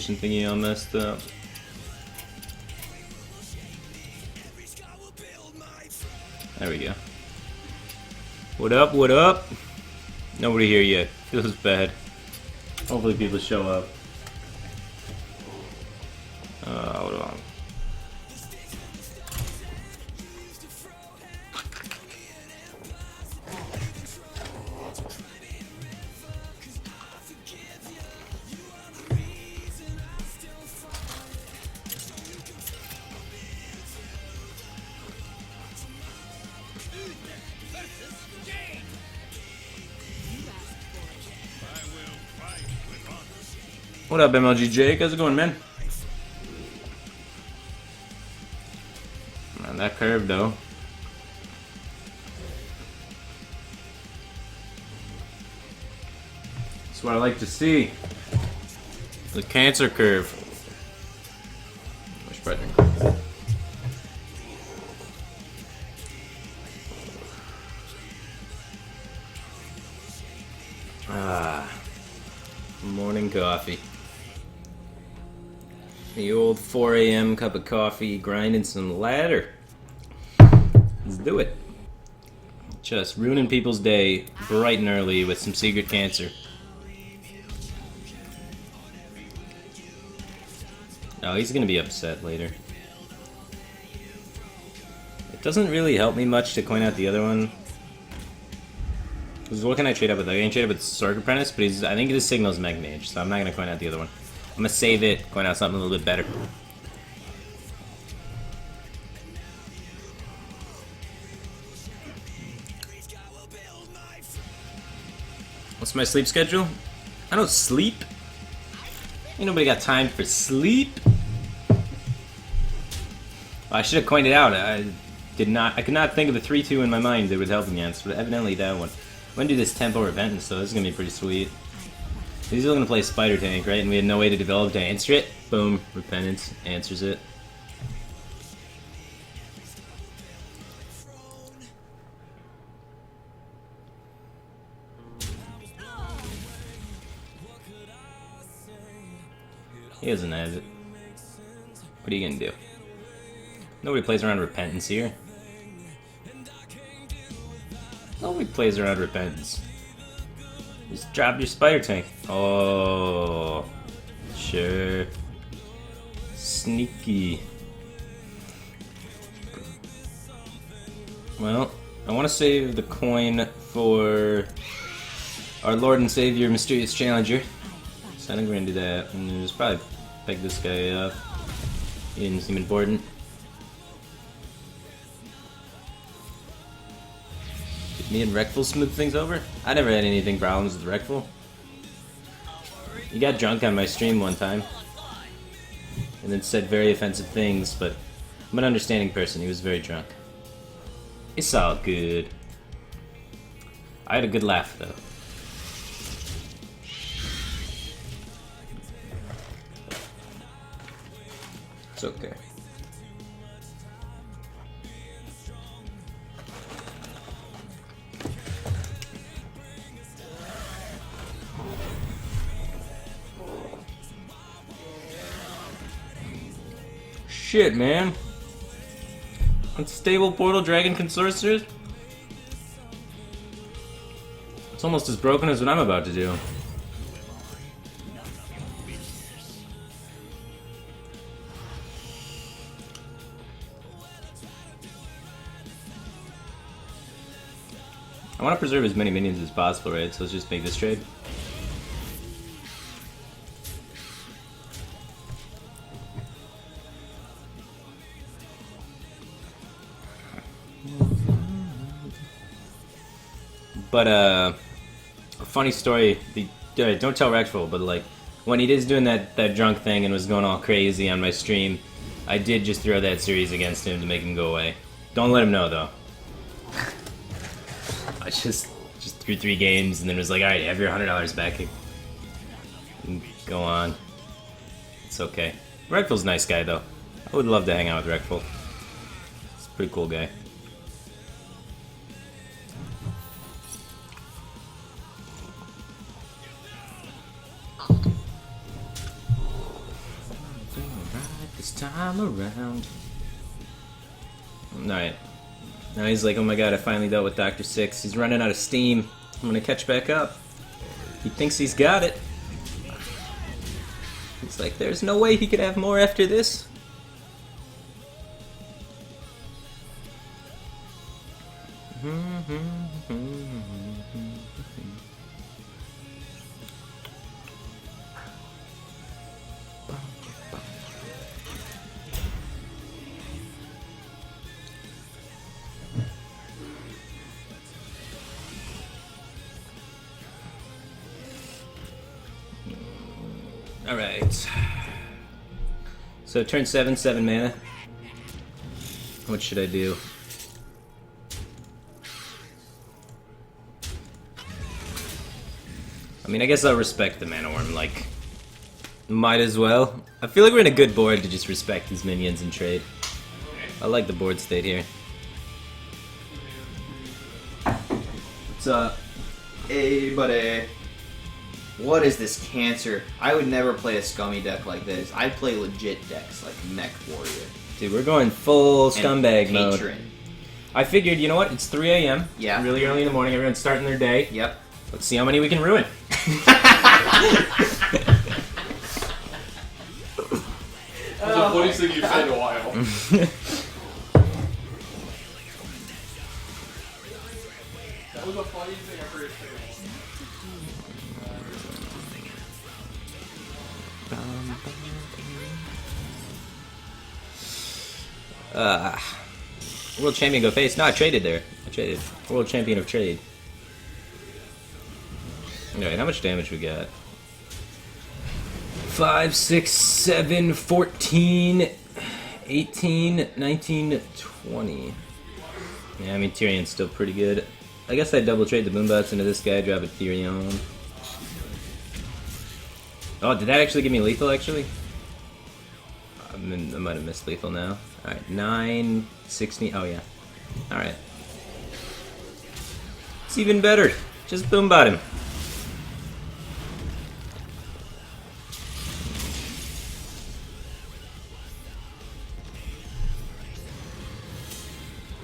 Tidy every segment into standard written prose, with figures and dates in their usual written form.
potion thingy all messed up. There we go. What up, what up? Nobody here yet. Feels bad. Hopefully people show up. Hold on. What up, MLG Jake? How's it going, man? Man, that curve, though. That's what I like to see. The cancer curve. Which part? Morning coffee. The old 4 a.m. cup of coffee, grinding some ladder. Let's do it. Just ruining people's day bright and early with some secret cancer. Oh, he's gonna be upset later. It doesn't really help me much to coin out the other one. Because what can I trade up with? I can trade up with Sorc Apprentice, but I think his signal's Mech Mage, so I'm not gonna coin out the other one. I'm gonna save it, coin out something a little bit better. What's my sleep schedule? I don't sleep. Ain't nobody got time for sleep. I should have coined it out. I could not think of a 3-2 in my mind that would help against, but evidently that one. I'm gonna do this Tempo Repentance, so this is gonna be pretty sweet. He's still gonna play Spider Tank, right? And we had no way to develop to answer it. Boom, Repentance answers it. He doesn't have it. What are you gonna do? Nobody plays around Repentance here. Nobody plays around Repentance. Just drop your Spider Tank. Oh, sure. Sneaky. Well, I want to save the coin for our Lord and Savior, Mysterious Challenger. So I think we're gonna do that, and just probably pick this guy up. He didn't seem important. Did me and Wreckful smooth things over? I never had anything problems with Wreckful. He got drunk on my stream one time, and then said very offensive things, but I'm an understanding person. He was very drunk. It's all good. I had a good laugh, though. It's okay. Shit, man. Unstable Portal Dragon Consorcer? It's almost as broken as what I'm about to do. I want to preserve as many minions as possible, right? So let's just make this trade. But, a funny story, don't tell Rexful, but like, when he is doing that drunk thing and was going all crazy on my stream, I did just throw that series against him to make him go away. Don't let him know, though. I just threw 3 games and then was like, alright, have your $100 back. And go on. It's okay. Rexful's a nice guy, though. I would love to hang out with Rexful. He's a pretty cool guy. this time around. Alright. Now he's like, oh my god, I finally dealt with Dr. Six. He's running out of steam. I'm gonna catch back up. He thinks he's got it. He's like, there's no way he could have more after this. Alright. So turn 7, 7 mana. What should I do? I mean, I guess I'll respect the Mana Worm, like... Might as well. I feel like we're in a good board to just respect these minions and trade. I like the board state here. What's up? Hey, buddy. What is this cancer? I would never play a scummy deck like this. I play legit decks like Mech Warrior. Dude, we're going full scumbag mode. Patron. I figured, you know what? It's 3 a.m. Yeah. Really early in the morning. Everyone's starting their day. Yep. Let's see how many we can ruin. That's the funniest thing you've said in a while. That was the funniest thing I've heard you say in a while. World champion go face. No, I traded there. I traded. World champion of trade. Alright, how much damage we got? 5, 6, 7, 14, 18, 19, 20. Yeah, I mean, Tyrion's still pretty good. I guess I'd double trade the Boombots into this guy, drop a Tyrion. Oh, did that actually give me lethal, actually? I might have missed lethal now. Alright, 9, 16, oh yeah. Alright. It's even better. Just Boombot him.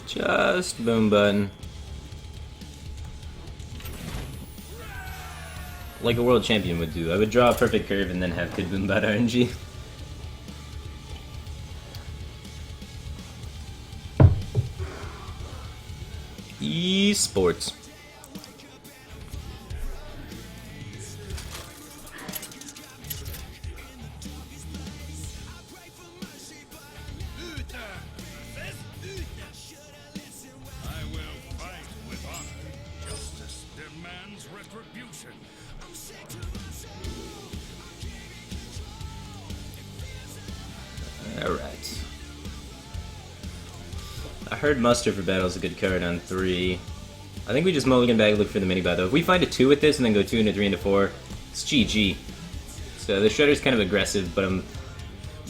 Just boom button. Like a world champion would do. I would draw a perfect curve and then have good boom bot RNG. Esports. Alright. I heard Muster for Battle is a good card on 3. I think we just mulligan back, look for the mini-bot though. If we find a 2 with this and then go 2 into 3 into 4, it's GG. So the Shredder's kind of aggressive, but I'm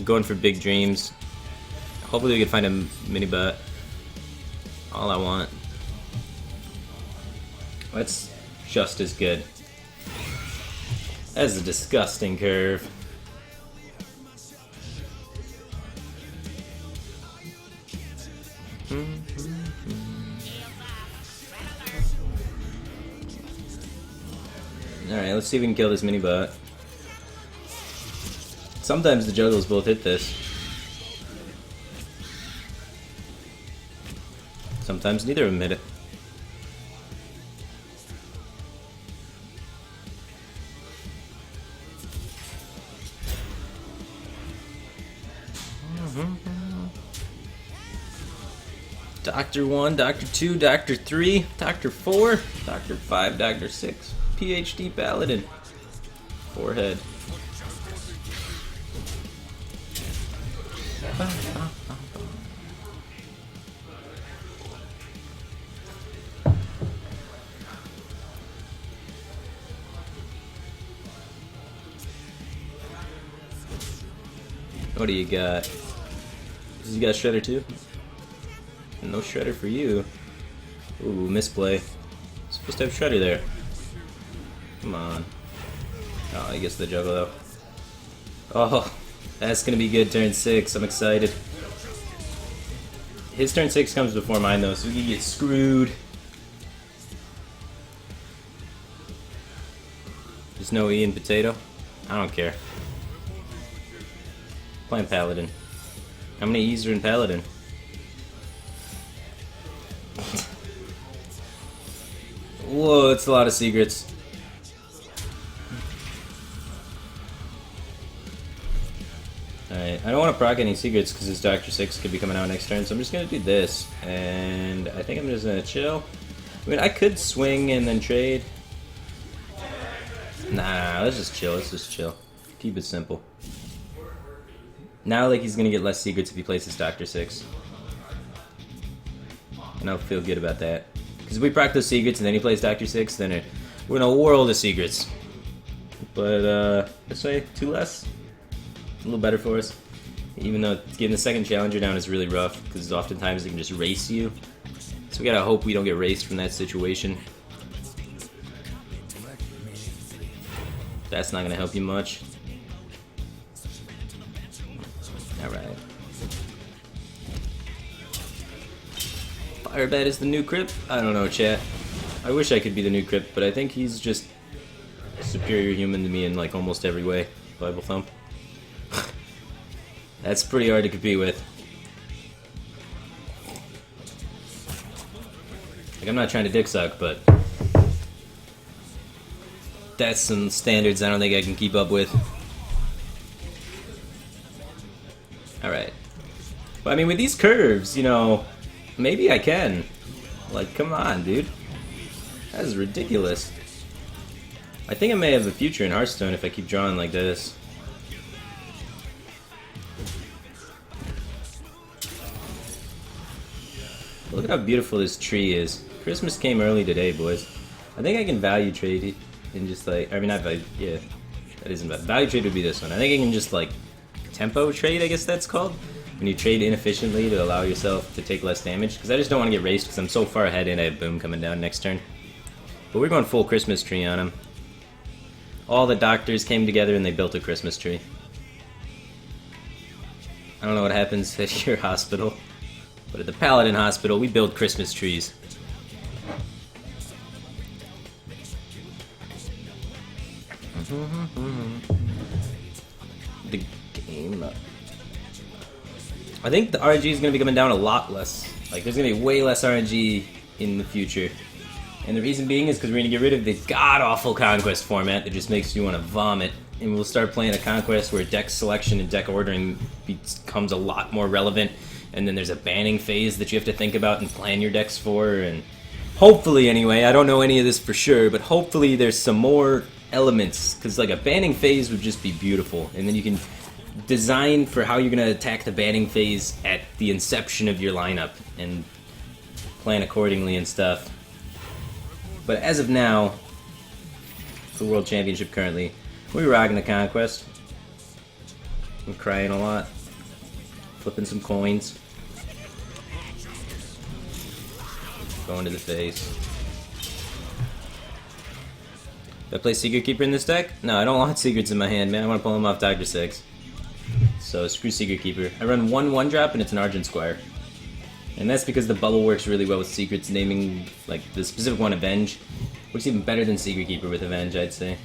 going for big dreams. Hopefully we can find a mini-bot. All I want. That's just as good. That's a disgusting curve. Alright, let's see if we can kill this mini-bot. Sometimes the juggles both hit this. Sometimes neither of them hit it. Doctor 1, Doctor 2, Doctor 3, Doctor 4, Doctor 5, Doctor 6, PhD Paladin. Forehead. What do you got? You got Shredder too? No Shredder for you. Ooh, misplay. Supposed to have Shredder there. Come on. Oh, I guess the juggle though. Oh, That's gonna be good turn 6. I'm excited. His turn 6 comes before mine though, so we can get screwed. There's no E in potato. I don't care. Playing Paladin. How many E's are in Paladin? Whoa, that's a lot of secrets. Alright, I don't want to proc any secrets because his Dr. 6 could be coming out next turn, so I'm just going to do this. And I think I'm just going to chill. I mean, I could swing and then trade. Nah, let's just chill, Keep it simple. Now, like, he's going to get less secrets if he plays his Dr. 6. And I'll feel good about that. Because if we proc those secrets and then he plays Dr. 6, then we're in a world of secrets. But, this way, 2 less. A little better for us. Even though getting the second challenger down is really rough, because oftentimes they can just race you. So we gotta hope we don't get raced from that situation. That's not gonna help you much. Alright. Firebat is the new Crypt? I don't know, chat. I wish I could be the new Crypt, but I think he's just a superior human to me in like almost every way. Bible thump. That's pretty hard to compete with. Like, I'm not trying to dick suck, but that's some standards I don't think I can keep up with. Alright. But I mean, with these curves, you know, maybe I can. Like, come on, dude. That is ridiculous. I think I may have a future in Hearthstone if I keep drawing like this. Look at how beautiful this tree is. Christmas came early today, boys. I think I can value trade and just like, I mean, not value, yeah, that isn't bad. Value trade would be this one. I think I can just like tempo trade, I guess that's called. When you trade inefficiently to allow yourself to take less damage. Because I just don't want to get raced because I'm so far ahead and I have boom coming down next turn. But we're going full Christmas tree on him. All the doctors came together and they built a Christmas tree. I don't know what happens at your hospital. But at the Paladin Hospital, we build Christmas trees. The game. I think the RNG is going to be coming down a lot less. Like, there's going to be way less RNG in the future. And the reason being is because we're going to get rid of the god-awful Conquest format that just makes you want to vomit. And we'll start playing a Conquest where deck selection and deck ordering becomes a lot more relevant. And then there's a banning phase that you have to think about and plan your decks for, and hopefully, anyway, I don't know any of this for sure, but hopefully there's some more elements, because like a banning phase would just be beautiful, and then you can design for how you're going to attack the banning phase at the inception of your lineup, and plan accordingly and stuff. But as of now, the World Championship currently, we're rocking the Conquest. I'm crying a lot. Flipping some coins. Going to the face. Do I play Secret Keeper in this deck? No, I don't want secrets in my hand, man. I want to pull them off Dr. 6. So screw Secret Keeper. I run 1/1 and it's an Argent Squire. And that's because the bubble works really well with secrets, naming, like, the specific one Avenge. Works even better than Secret Keeper with Avenge, I'd say.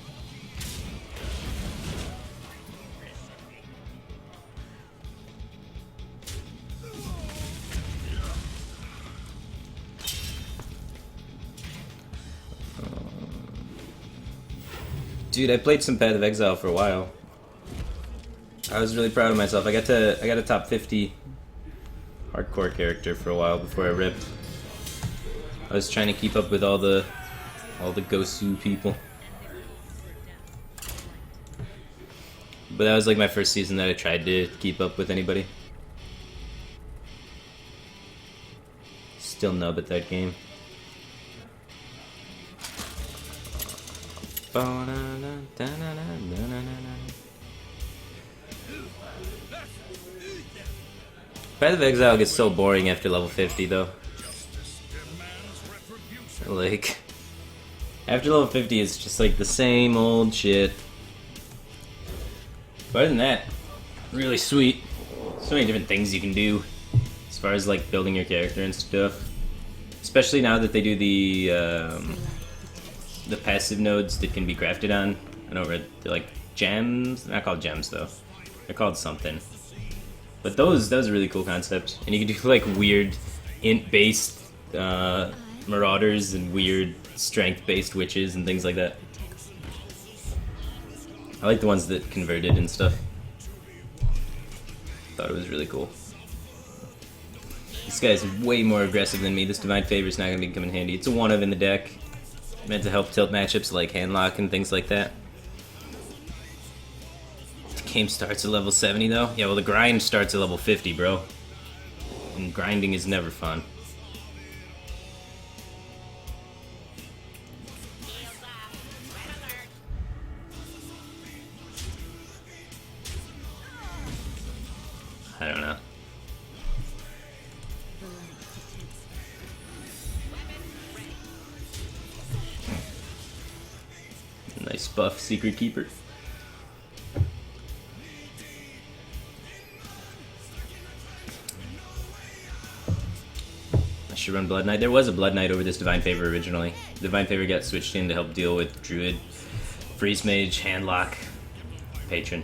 Dude, I played some Path of Exile for a while. I was really proud of myself. I got a top 50 hardcore character for a while before I ripped. I was trying to keep up with all the Gosu people. But that was like my first season that I tried to keep up with anybody. Still nub at that game. Path of Exile gets so boring after level 50 though. Like, after level 50 it's just like the same old shit. But other than that, really sweet. So many different things you can do as far as like building your character and stuff. Especially now that they do the passive nodes that can be crafted on. And over they're like gems. They're not called gems though. They're called something. But those are really cool concepts. And you can do like weird int-based marauders and weird strength-based witches and things like that. I like the ones that converted and stuff. Thought it was really cool. This guy's way more aggressive than me. This Divine Favor's not going to come in handy. It's a 1-of in the deck. Meant to help tilt matchups like Handlock and things like that. The game starts at level 70 though. Yeah, well the grind starts at level 50, bro. And grinding is never fun. I don't know. Nice buff, Secret Keeper. I should run Blood Knight. There was a Blood Knight over this Divine Favor originally. Divine Favor got switched in to help deal with Druid, Freeze Mage, Handlock, Patron.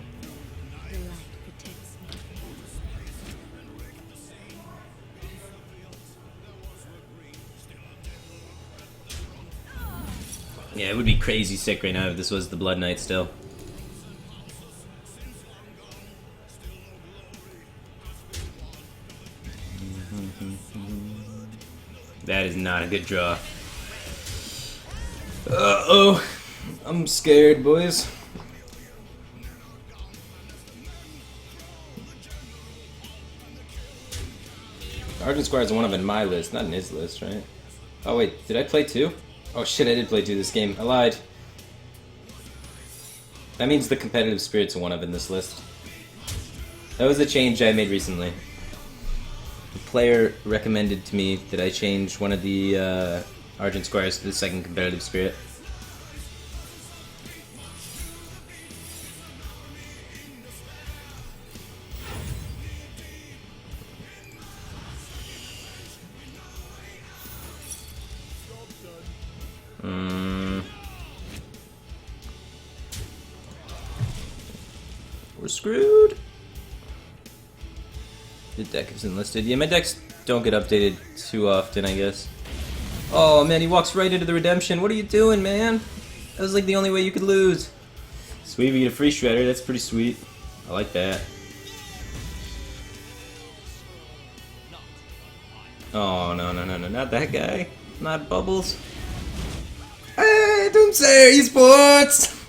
Yeah, it would be crazy sick right now if this was the Blood Knight still. That is not a good draw. Uh-oh. I'm scared, boys. Argent Squire's one of in my list, not in his list, right? Oh wait, did I play 2? Oh shit, I did play 2 this game. I lied. That means the competitive spirit's a 1-of in this list. That was a change I made recently. The player recommended to me that I change one of the Argent Squires to the second competitive spirit. We're screwed. The deck is enlisted. Yeah, my decks don't get updated too often, I guess. Oh man, he walks right into the redemption. What are you doing, man? That was like the only way you could lose. Sweet, we get a free shredder. That's pretty sweet. I like that. Oh no, not that guy. Not Bubbles. Hey, don't say esports.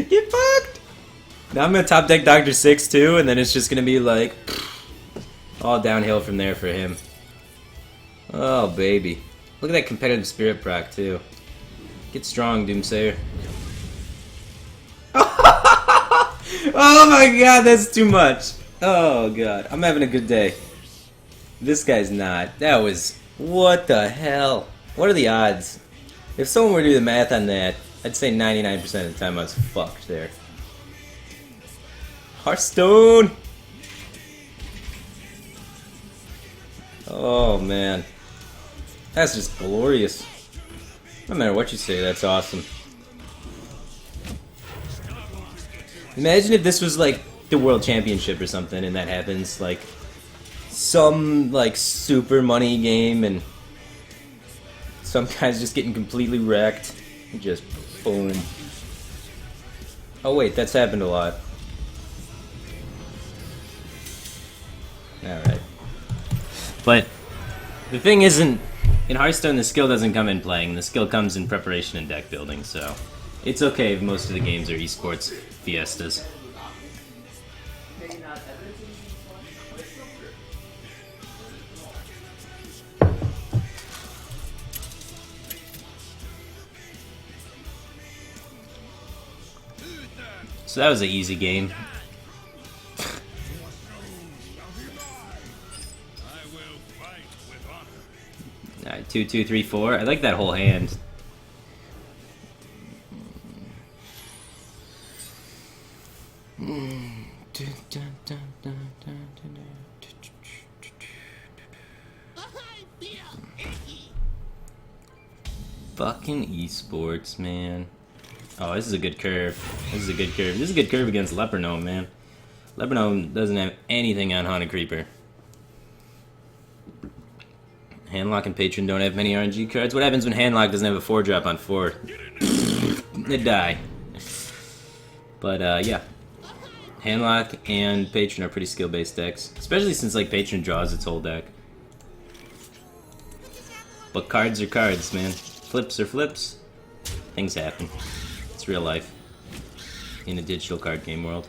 Get fucked. Now I'm gonna top deck Dr. 6 too, and then it's just gonna be like all downhill from there for him. Oh baby. Look at that competitive spirit proc too. Get strong, Doomsayer. Oh my god, that's too much. Oh god. I'm having a good day. This guy's not. That was... What the hell? What are the odds? If someone were to do the math on that, I'd say 99% of the time I was fucked there. Hearthstone! Oh man. That's just glorious. No matter what you say, that's awesome. Imagine if this was like the World Championship or something and that happens, like some like super money game and some guy's just getting completely wrecked. Just boom. Oh wait, that's happened a lot. Alright. But the thing isn't, in Hearthstone the skill doesn't come in playing, the skill comes in preparation and deck building, so it's okay if most of the games are esports fiestas. So that was an easy game. Alright, 2, 2, 3, 4. I like that whole hand. Fucking esports, man. Oh, this is a good curve. This is a good curve. This is a good curve against Leper Gnome, man. Leper Gnome doesn't have anything on Haunted Creeper. Handlock and Patron don't have many RNG cards. What happens when Handlock doesn't have a 4-drop on 4? They die. But, yeah. Handlock and Patron are pretty skill-based decks. Especially since, like, Patron draws its whole deck. But cards are cards, man. Flips are flips. Things happen. It's real life. In a digital card game world.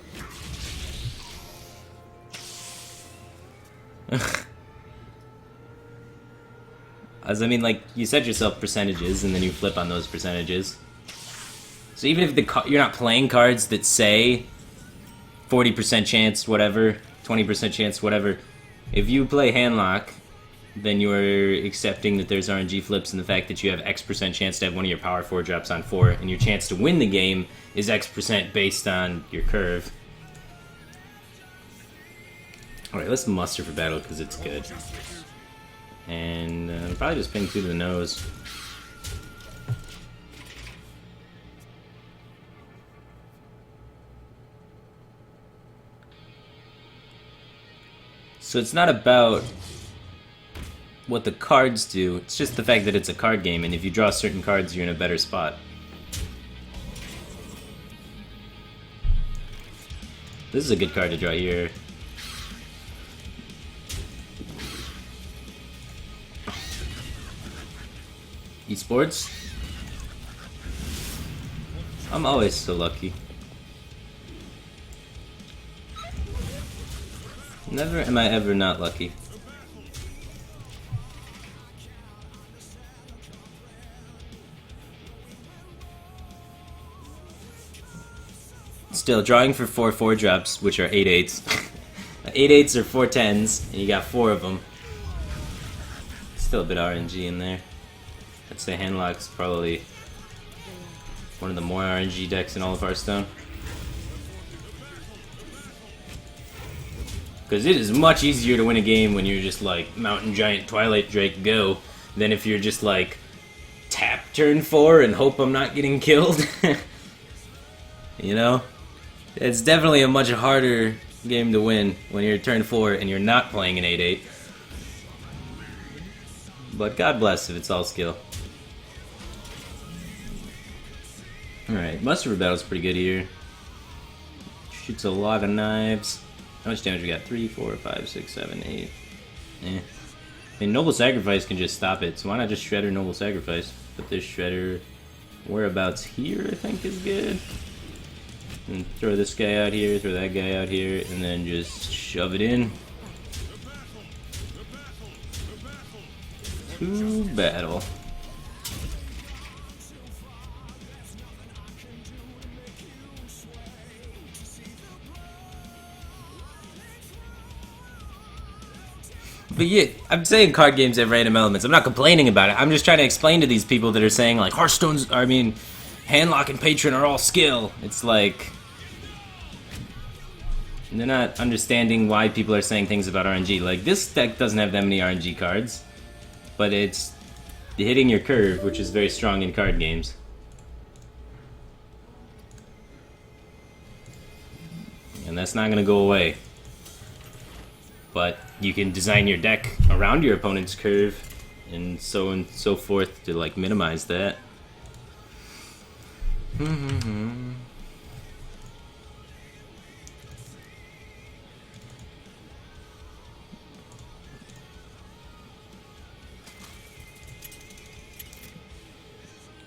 As I mean, like, you set yourself percentages, and then you flip on those percentages. So even if you're not playing cards that say 40% chance, whatever, 20% chance, whatever, if you play Handlock, then you're accepting that there's RNG flips and the fact that you have X% chance to have one of your power 4 drops on 4, and your chance to win the game is X% based on your curve. Alright, let's muster for battle because it's good. And probably just ping 2 to the nose. So it's not about what the cards do, it's just the fact that it's a card game, and if you draw certain cards, you're in a better spot. This is a good card to draw here. Esports? I'm always so lucky. Never am I ever not lucky. Still, drawing for 4 4-drops, which are 8/8s. 8/8s or 4 10s, and you got 4 of them. Still a bit RNG in there. I'd say Handlock's probably one of the more RNG decks in all of Hearthstone. Because it is much easier to win a game when you're just like Mountain Giant Twilight Drake go than if you're just like tap turn 4 and hope I'm not getting killed. You know? It's definitely a much harder game to win when you're turn 4 and you're not playing an 8/8. But God bless if it's all skill. Alright, Muster for Battle's pretty good here. Shoots a lot of knives. How much damage we got? 3, 4, 5, 6, 7, 8. Eh. I mean, Noble Sacrifice can just stop it, so why not just Shredder Noble Sacrifice? Put this Shredder whereabouts here, I think is good. And throw this guy out here, throw that guy out here, and then just shove it in. To battle. But yeah, I'm saying card games have random elements. I'm not complaining about it. I'm just trying to explain to these people that are saying, like, Hearthstone's, I mean, Handlock and Patron are all skill. It's like, they're not understanding why people are saying things about RNG. Like, this deck doesn't have that many RNG cards, but it's hitting your curve, which is very strong in card games. And that's not going to go away. But you can design your deck around your opponent's curve and so forth to like minimize that.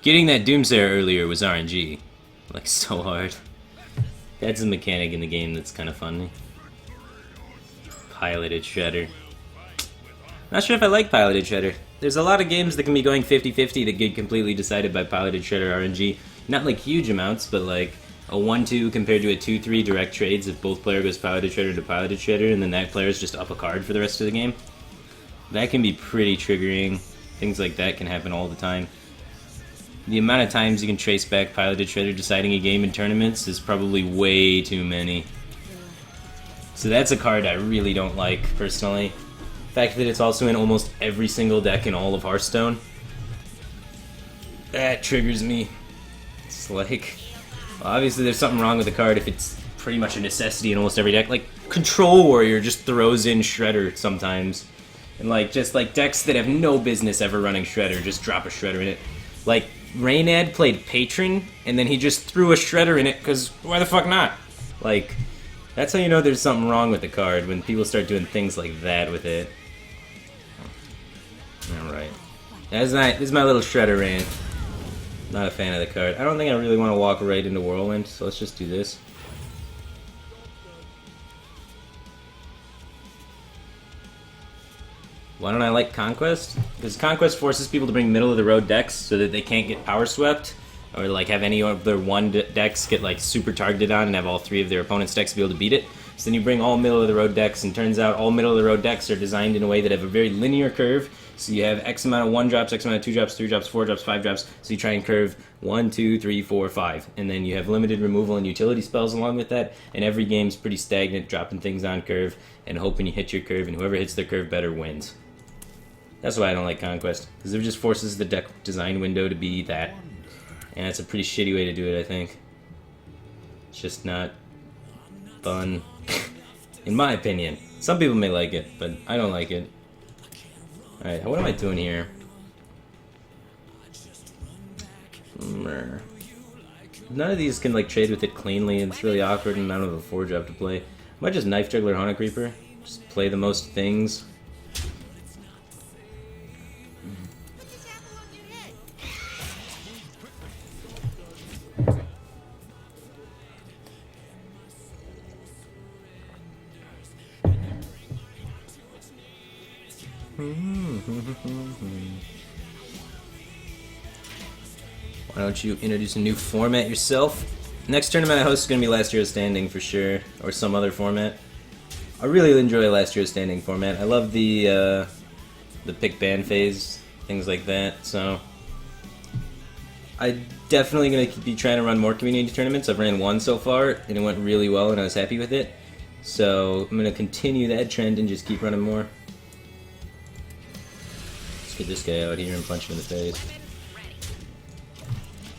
Getting that Doomsayer earlier was RNG. Like, so hard. That's a mechanic in the game that's kind of funny. Piloted Shredder. Not sure if I like Piloted Shredder. There's a lot of games that can be going 50-50 that get completely decided by Piloted Shredder RNG. Not like huge amounts, but like a 1-2 compared to a 2-3 direct trades if both player goes Piloted Shredder to Piloted Shredder and then that player's just up a card for the rest of the game. That can be pretty triggering. Things like that can happen all the time. The amount of times you can trace back Piloted Shredder deciding a game in tournaments is probably way too many. So that's a card I really don't like, personally. The fact that it's also in almost every single deck in all of Hearthstone, that triggers me. It's like, well, obviously there's something wrong with the card if it's pretty much a necessity in almost every deck. Like, Control Warrior just throws in Shredder sometimes. And like, just like decks that have no business ever running Shredder, just drop a Shredder in it. Like, Raynad played Patron, and then he just threw a Shredder in it, because why the fuck not? Like, that's how you know there's something wrong with the card, when people start doing things like that with it. Alright. This is my little Shredder rant. Not a fan of the card. I don't think I really want to walk right into Whirlwind, so let's just do this. Why don't I like Conquest? Because Conquest forces people to bring middle-of-the-road decks so that they can't get power swept, or like have any of their decks get like super targeted on and have all 3 of their opponent's decks be able to beat it. So then you bring all middle-of-the-road decks, and turns out all middle-of-the-road decks are designed in a way that have a very linear curve. So you have X amount of 1 drops, X amount of 2 drops, 3 drops, 4 drops, 5 drops. So you try and curve 1, 2, 3, 4, 5. And then you have limited removal and utility spells along with that. And every game's pretty stagnant, dropping things on curve and hoping you hit your curve, and whoever hits their curve better wins. That's why I don't like Conquest, because it just forces the deck design window to be that. And it's a pretty shitty way to do it, I think. It's just not fun, in my opinion. Some people may like it, but I don't like it. Alright, what am I doing here? None of these can like trade with it cleanly, and it's really awkward, and I don't have a 4-drop to play. I might just Knife Juggler Haunted Creeper. Just play the most things. Why don't you introduce a new format yourself? Next tournament I host is going to be Last Hero Standing for sure, or some other format. I really enjoy Last Hero Standing format. I love the pick ban phase, things like that, so I'm definitely going to be trying to run more community tournaments. I've ran one so far, and it went really well, and I was happy with it. So I'm going to continue that trend and just keep running more. Let's get this guy out here and punch him in the face.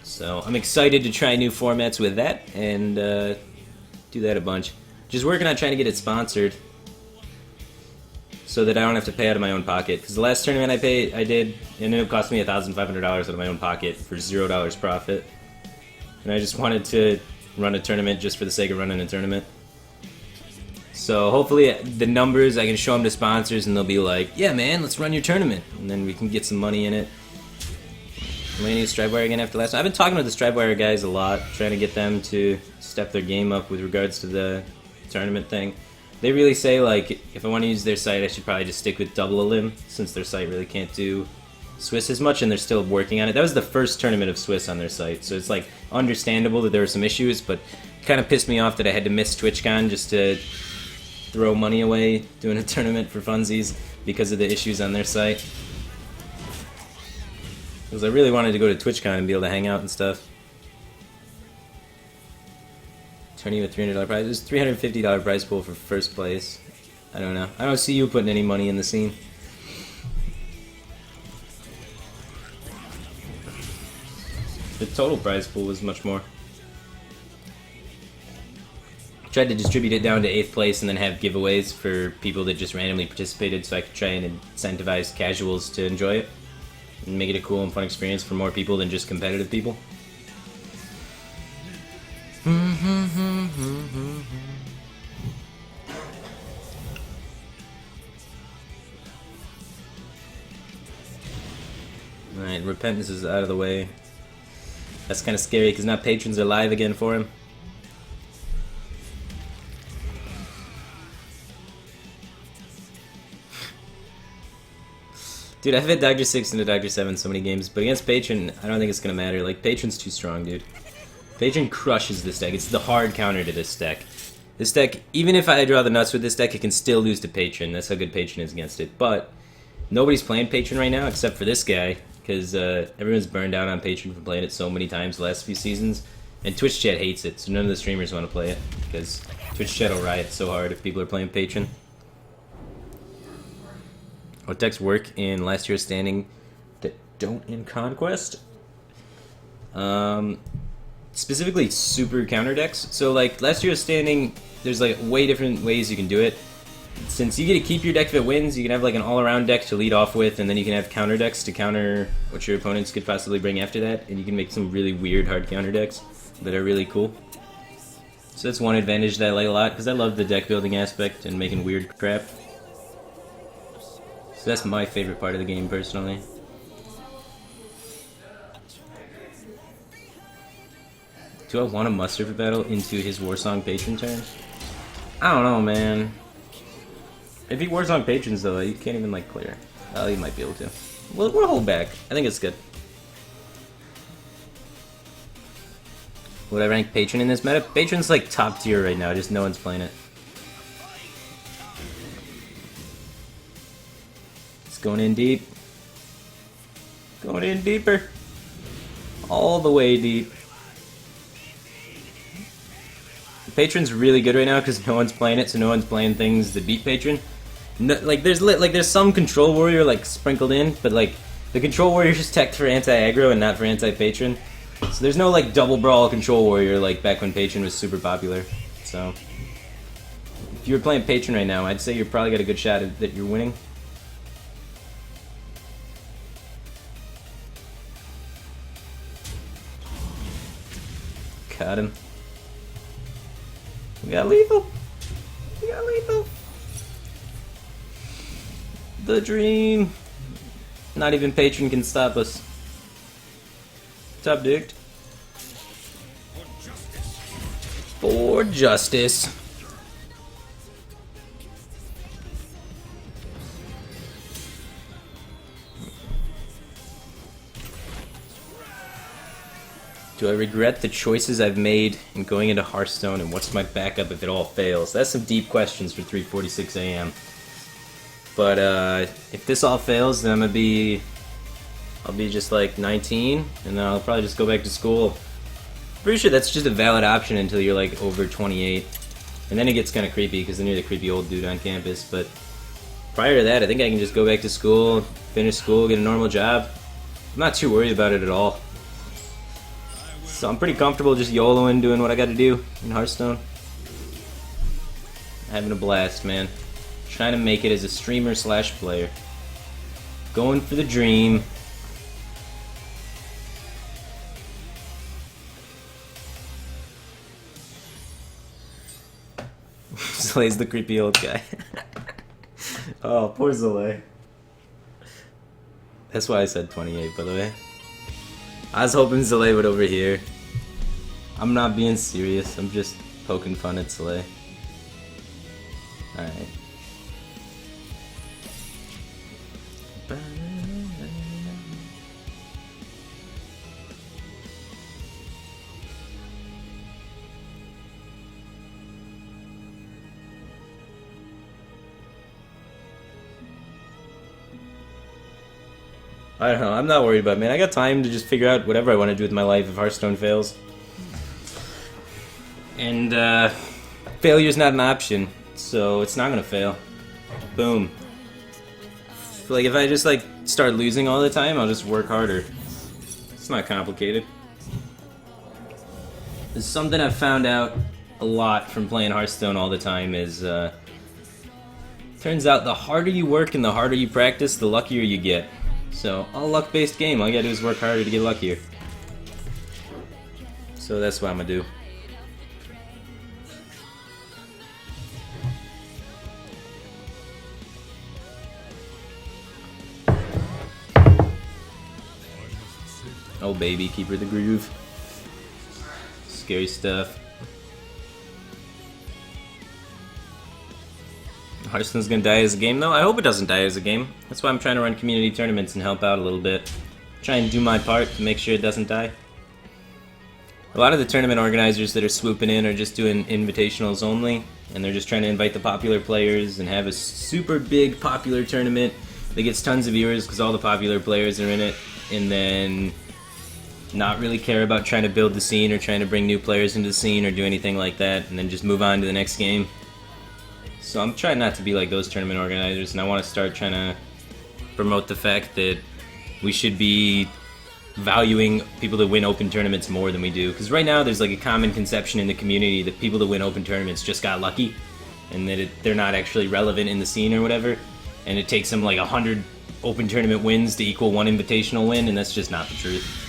So I'm excited to try new formats with that, and do that a bunch. Just working on trying to get it sponsored, so that I don't have to pay out of my own pocket. Because the last tournament I did, it ended up costing me $1,500 out of my own pocket for $0 profit. And I just wanted to run a tournament just for the sake of running a tournament. So hopefully the numbers, I can show them to sponsors and they'll be like, yeah man, let's run your tournament. And then we can get some money in it. Am I going to use Stripewire again after last? I've been talking with the Stripewire guys a lot, trying to get them to step their game up with regards to the tournament thing. They really say, like, if I want to use their site, I should probably just stick with Double a Limb, since their site really can't do Swiss as much, and they're still working on it. That was the first tournament of Swiss on their site, so it's, like, understandable that there were some issues, but it kind of pissed me off that I had to miss TwitchCon just to throw money away doing a tournament for funsies because of the issues on their site. Because I really wanted to go to TwitchCon and be able to hang out and stuff. Tourney with $300 prize. There's $350 prize pool for first place. I don't know. I don't see you putting any money in the scene. The total prize pool was much more. Tried to distribute it down to 8th place and then have giveaways for people that just randomly participated, so I could try and incentivize casuals to enjoy it and make it a cool and fun experience for more people than just competitive people. Alright, Repentance is out of the way. That's kind of scary because now patrons are live again for him. Dude, I've hit Dr. 6 into Dr. 7 so many games, but against Patron, I don't think it's gonna matter. Like, Patron's too strong, dude. Patron crushes this deck. It's the hard counter to this deck. This deck, even if I draw the nuts with this deck, it can still lose to Patron. That's how good Patron is against it. But nobody's playing Patron right now except for this guy, because everyone's burned out on Patron for playing it so many times the last few seasons. And Twitch chat hates it, so none of the streamers want to play it, because Twitch chat will riot so hard if people are playing Patron. What decks work in Last Hero Standing that don't in Conquest? Specifically super counter decks. So like Last Hero Standing, there's like way different ways you can do it. Since you get to keep your deck if it wins, you can have like an all-around deck to lead off with, and then you can have counter decks to counter what your opponents could possibly bring after that, and you can make some really weird hard counter decks that are really cool. So that's one advantage that I like a lot, because I love the deck building aspect and making weird crap. So that's my favorite part of the game, personally. Do I want to muster for battle into his Warsong Patron turn? I don't know, man. If he Warsong Patrons, though, he can't even, like, clear. Oh, he might be able to. We'll hold back. I think it's good. Would I rank Patron in this meta? Patron's, like, top tier right now, just no one's playing it. It's going in deep. Going in deeper. All the way deep. Patron's really good right now because no one's playing it, so no one's playing things that beat Patron. No, there's some Control Warrior like sprinkled in, but like the Control Warrior is teched for anti-aggro and not for anti-Patron. So there's no like double brawl Control Warrior like back when Patron was super popular. So if you were playing Patron right now, I'd say you're probably got a good shot at that you're winning. Cut him. We got lethal. We got lethal. The dream. Not even Patron can stop us. Top dicked. For justice. Do I regret the choices I've made in going into Hearthstone, and what's my backup if it all fails? That's some deep questions for 3:46 a.m. But if this all fails, then I'll be just like 19, and then I'll probably just go back to school. Pretty sure that's just a valid option until you're like over 28, and then it gets kind of creepy because then you're the creepy old dude on campus. But prior to that, I think I can just go back to school, finish school, get a normal job. I'm not too worried about it at all. So I'm pretty comfortable just YOLOing, doing what I gotta do in Hearthstone. Having a blast, man. Trying to make it as a streamer slash player. Going for the dream. Zale's the creepy old guy. Oh, poor Zale. That's why I said 28, by the way. I was hoping Zale would overhear. I'm not being serious, I'm just poking fun at Zale. Alright. I don't know, I'm not worried about it, man. I got time to just figure out whatever I want to do with my life if Hearthstone fails. And, failure's not an option, so it's not gonna fail. Boom. Like, if I just, like, start losing all the time, I'll just work harder. It's not complicated. There's something I've found out a lot from playing Hearthstone all the time is, turns out the harder you work and the harder you practice, the luckier you get. So, a luck-based game, all you gotta do is work harder to get luckier. So that's what I'm gonna do. Oh baby, keep her the groove. Scary stuff. Hearthstone's gonna die as a game though? I hope it doesn't die as a game. That's why I'm trying to run community tournaments and help out a little bit. Try and do my part to make sure it doesn't die. A lot of the tournament organizers that are swooping in are just doing invitationals only, and they're just trying to invite the popular players and have a super big popular tournament that gets tons of viewers because all the popular players are in it, and then not really care about trying to build the scene or trying to bring new players into the scene or do anything like that, and then just move on to the next game. So I'm trying not to be like those tournament organizers, and I want to start trying to promote the fact that we should be valuing people that win open tournaments more than we do. Because right now there's like a common conception in the community that people that win open tournaments just got lucky, and that they're not actually relevant in the scene or whatever, and it takes them like 100 open tournament wins to equal one invitational win, and that's just not the truth.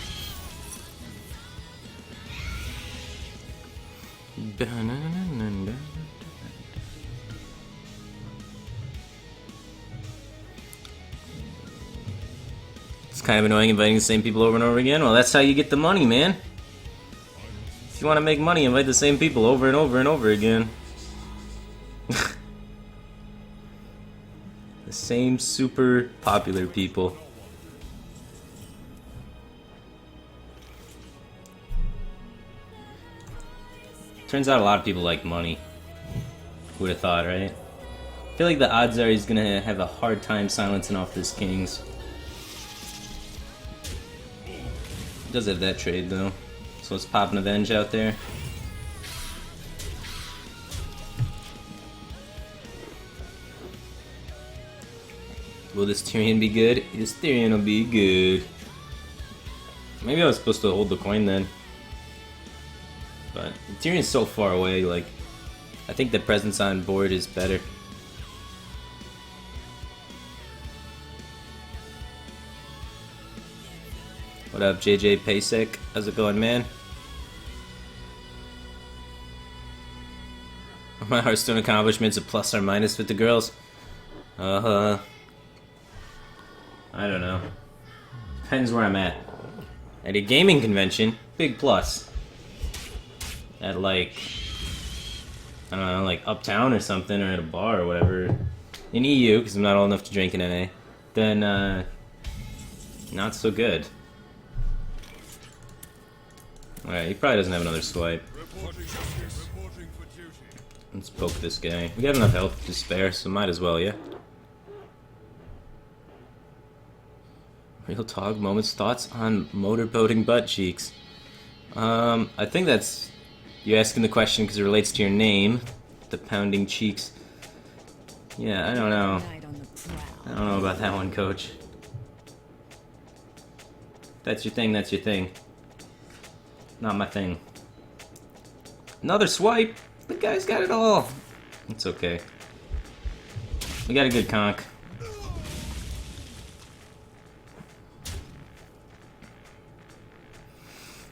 It's kind of annoying inviting the same people over and over again. Well, that's how you get the money, man. If you want to make money, invite the same people over and over and over again. The same super popular people. Turns out a lot of people like money. Who would have thought, right? I feel like the odds are he's gonna have a hard time silencing off this Kings. Does have that trade though. So let's pop an Avenge out there. Will this Tyrion be good? This Tyrion will be good. Maybe I was supposed to hold the coin then. But Tyrion's so far away, like, I think the presence on board is better. What up, JJ Pasek? How's it going, man? My Hearthstone accomplishments a plus or minus with the girls? I don't know. Depends where I'm at. At a gaming convention, big plus. At like, I don't know, like Uptown or something, or at a bar or whatever. In EU, because I'm not old enough to drink in NA. Then, not so good. Alright, he probably doesn't have another swipe. Let's poke this guy. We got enough health to spare, so might as well, yeah? Real talk, moments, thoughts on motorboating butt cheeks. I think that's... You're asking the question because it relates to your name. The pounding cheeks. Yeah, I don't know. I don't know about that one, coach. That's your thing, that's your thing. Not my thing. Another swipe! The guy's got it all! It's okay. We got a good conk.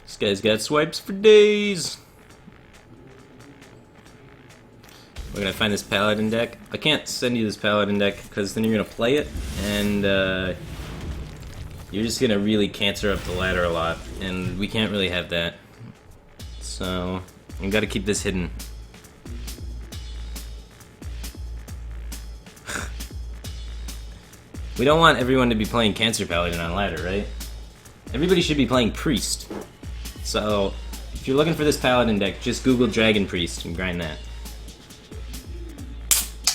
This guy's got swipes for days! We're gonna find this Paladin deck. I can't send you this Paladin deck because then you're gonna play it and you're just gonna really cancer up the ladder a lot, and we can't really have that. So we gotta keep this hidden. We don't want everyone to be playing Cancer Paladin on ladder, right? Everybody should be playing Priest. So if you're looking for this Paladin deck, just Google Dragon Priest and grind that.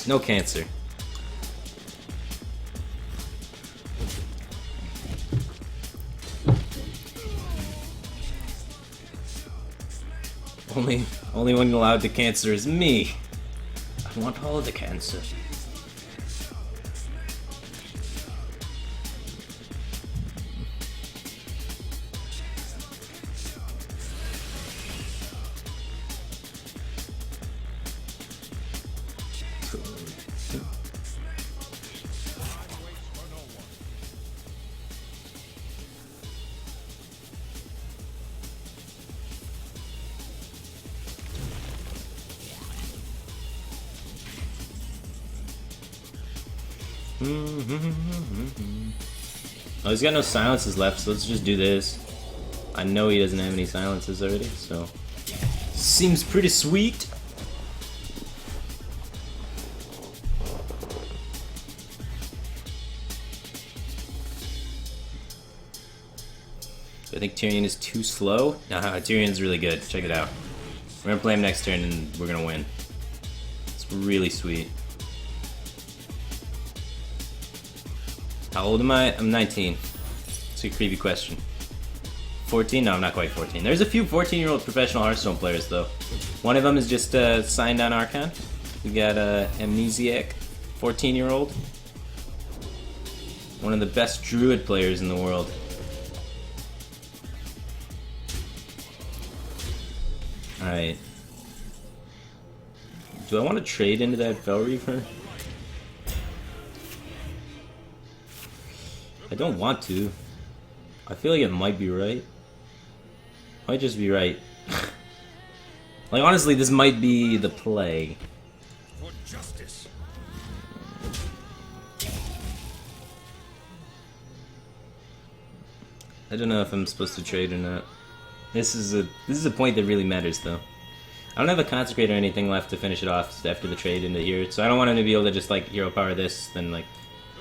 No cancer. Only one allowed to cancer is me. I want all the cancer. Oh, he's got no silences left, so let's just do this. I know he doesn't have any silences already, so... Seems pretty sweet. I think Tyrion is too slow. Nah, Tyrion's really good. Check it out. We're gonna play him next turn and we're gonna win. It's really sweet. How old am I? I'm 19. It's a creepy question. 14? No, I'm not quite 14. There's a few 14-year-old professional Hearthstone players, though. One of them is just signed on Archon. We got Amnesiac, 14-year-old. One of the best Druid players in the world. Alright. Do I want to trade into that Fel Reaver? I don't want to. I feel like it might be right. Might just be right. Like, honestly, this might be the play. For justice. I don't know if I'm supposed to trade or not. This is a point that really matters, though. I don't have a Consecrate or anything left to finish it off after the trade into here, so I don't want him to be able to just, like, hero power this, then, like...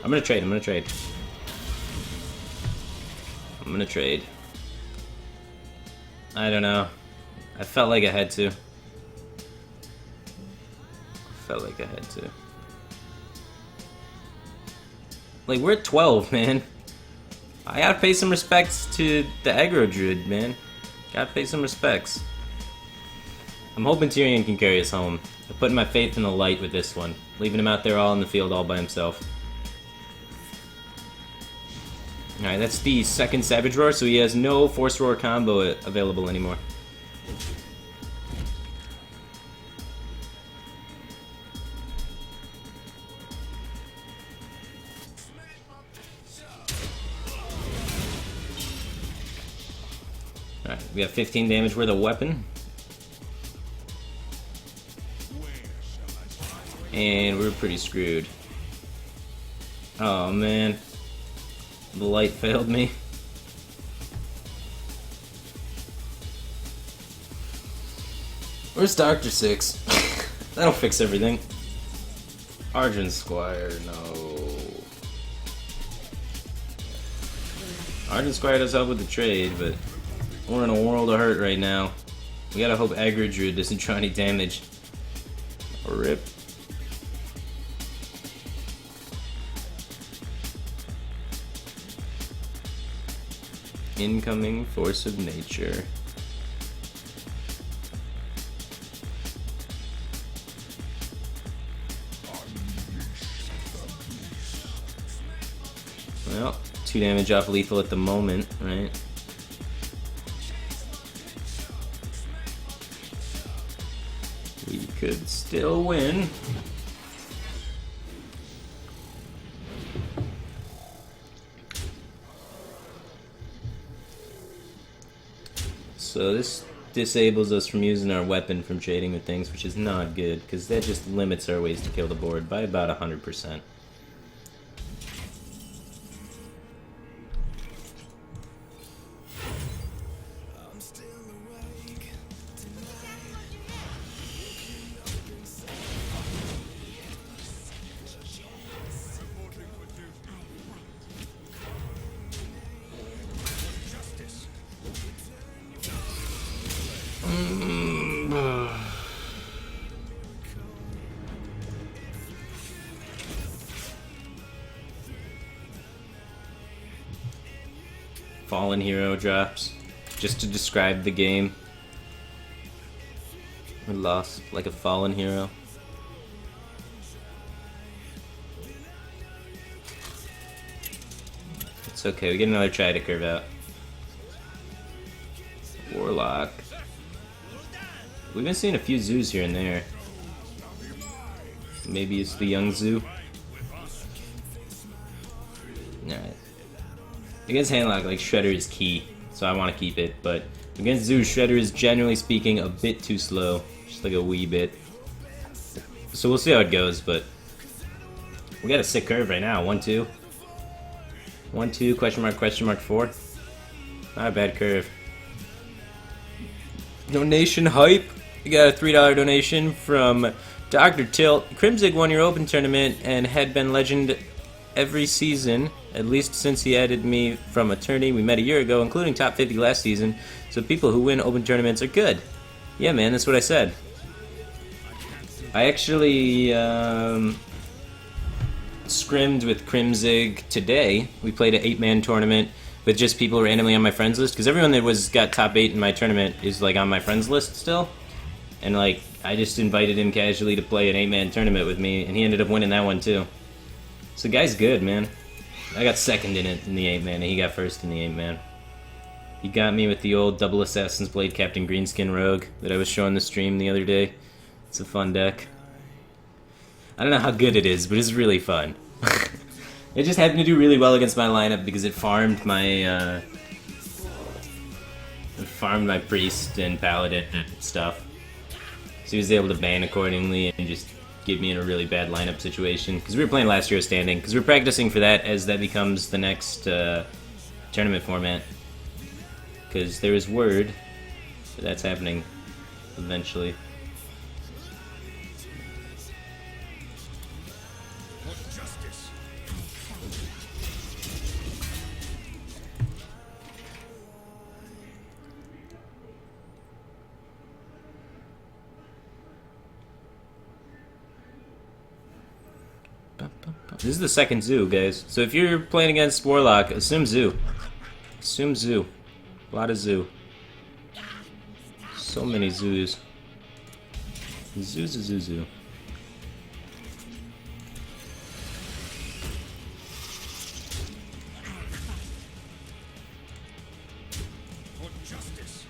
I'm gonna trade. I'm gonna trade. I don't know. I felt like I had to. Like, we're at 12, man. I gotta pay some respects to the aggro druid, man. Gotta pay some respects. I'm hoping Tyrion can carry us home. I'm putting my faith in the light with this one. Leaving him out there all in the field all by himself. Alright, that's the second Savage Roar, so he has no Force Roar combo available anymore. Alright, we have 15 damage worth of weapon. And we're pretty screwed. Oh man. The light failed me. Where's Dr. Six? That'll fix everything. Argent Squire, no. Argent Squire does help with the trade, but we're in a world of hurt right now. We gotta hope Aggro Druid doesn't try any damage. Rip. Incoming Force of Nature. Well, 2 damage off lethal at the moment, right? We could still win. So this disables us from using our weapon from trading with things, which is not good, because that just limits our ways to kill the board by about 100%. Fallen hero drops, just to describe the game. We lost like a fallen hero. It's okay, we get another try to curve out. Warlock. We've been seeing a few zoos here and there. Maybe it's the young zoo. Alright. Against Handlock, like, Shredder is key, so I want to keep it, but against Zoo, Shredder is generally speaking a bit too slow, just like a wee bit. So we'll see how it goes, but we got a sick curve right now, 1-2. 1-2, question mark, 4. Not a bad curve. Donation hype. We got a $3 donation from Dr. Tilt. Crimzig won your open tournament and had been legend every season, at least since he added me from a tourney we met a year ago, including top 50 last season, so people who win open tournaments are good. Yeah, man, that's what I said. I actually scrimmed with Crimzig today. We played an 8-man tournament with just people randomly on my friends list, because everyone that got top 8 in my tournament is like on my friends list still, and like I just invited him casually to play an 8-man tournament with me, and he ended up winning that one too. So the guy's good, man. I got second in it in the 8-man, and he got first in the 8-man. He got me with the old double Assassin's Blade Captain Greenskin Rogue that I was showing the stream the other day. It's a fun deck. I don't know how good it is, but it's really fun. It just happened to do really well against my lineup because it farmed my priest and paladin and stuff. So he was able to ban accordingly and just get me in a really bad lineup situation. Because we were playing last year standing. Because we're practicing for that as that becomes the next tournament format. Because there is word that that's happening eventually. This is the second zoo, guys. So if you're playing against Warlock, assume zoo. Assume zoo. A lot of zoo. So many zoos. Zoo's a zoo. For justice.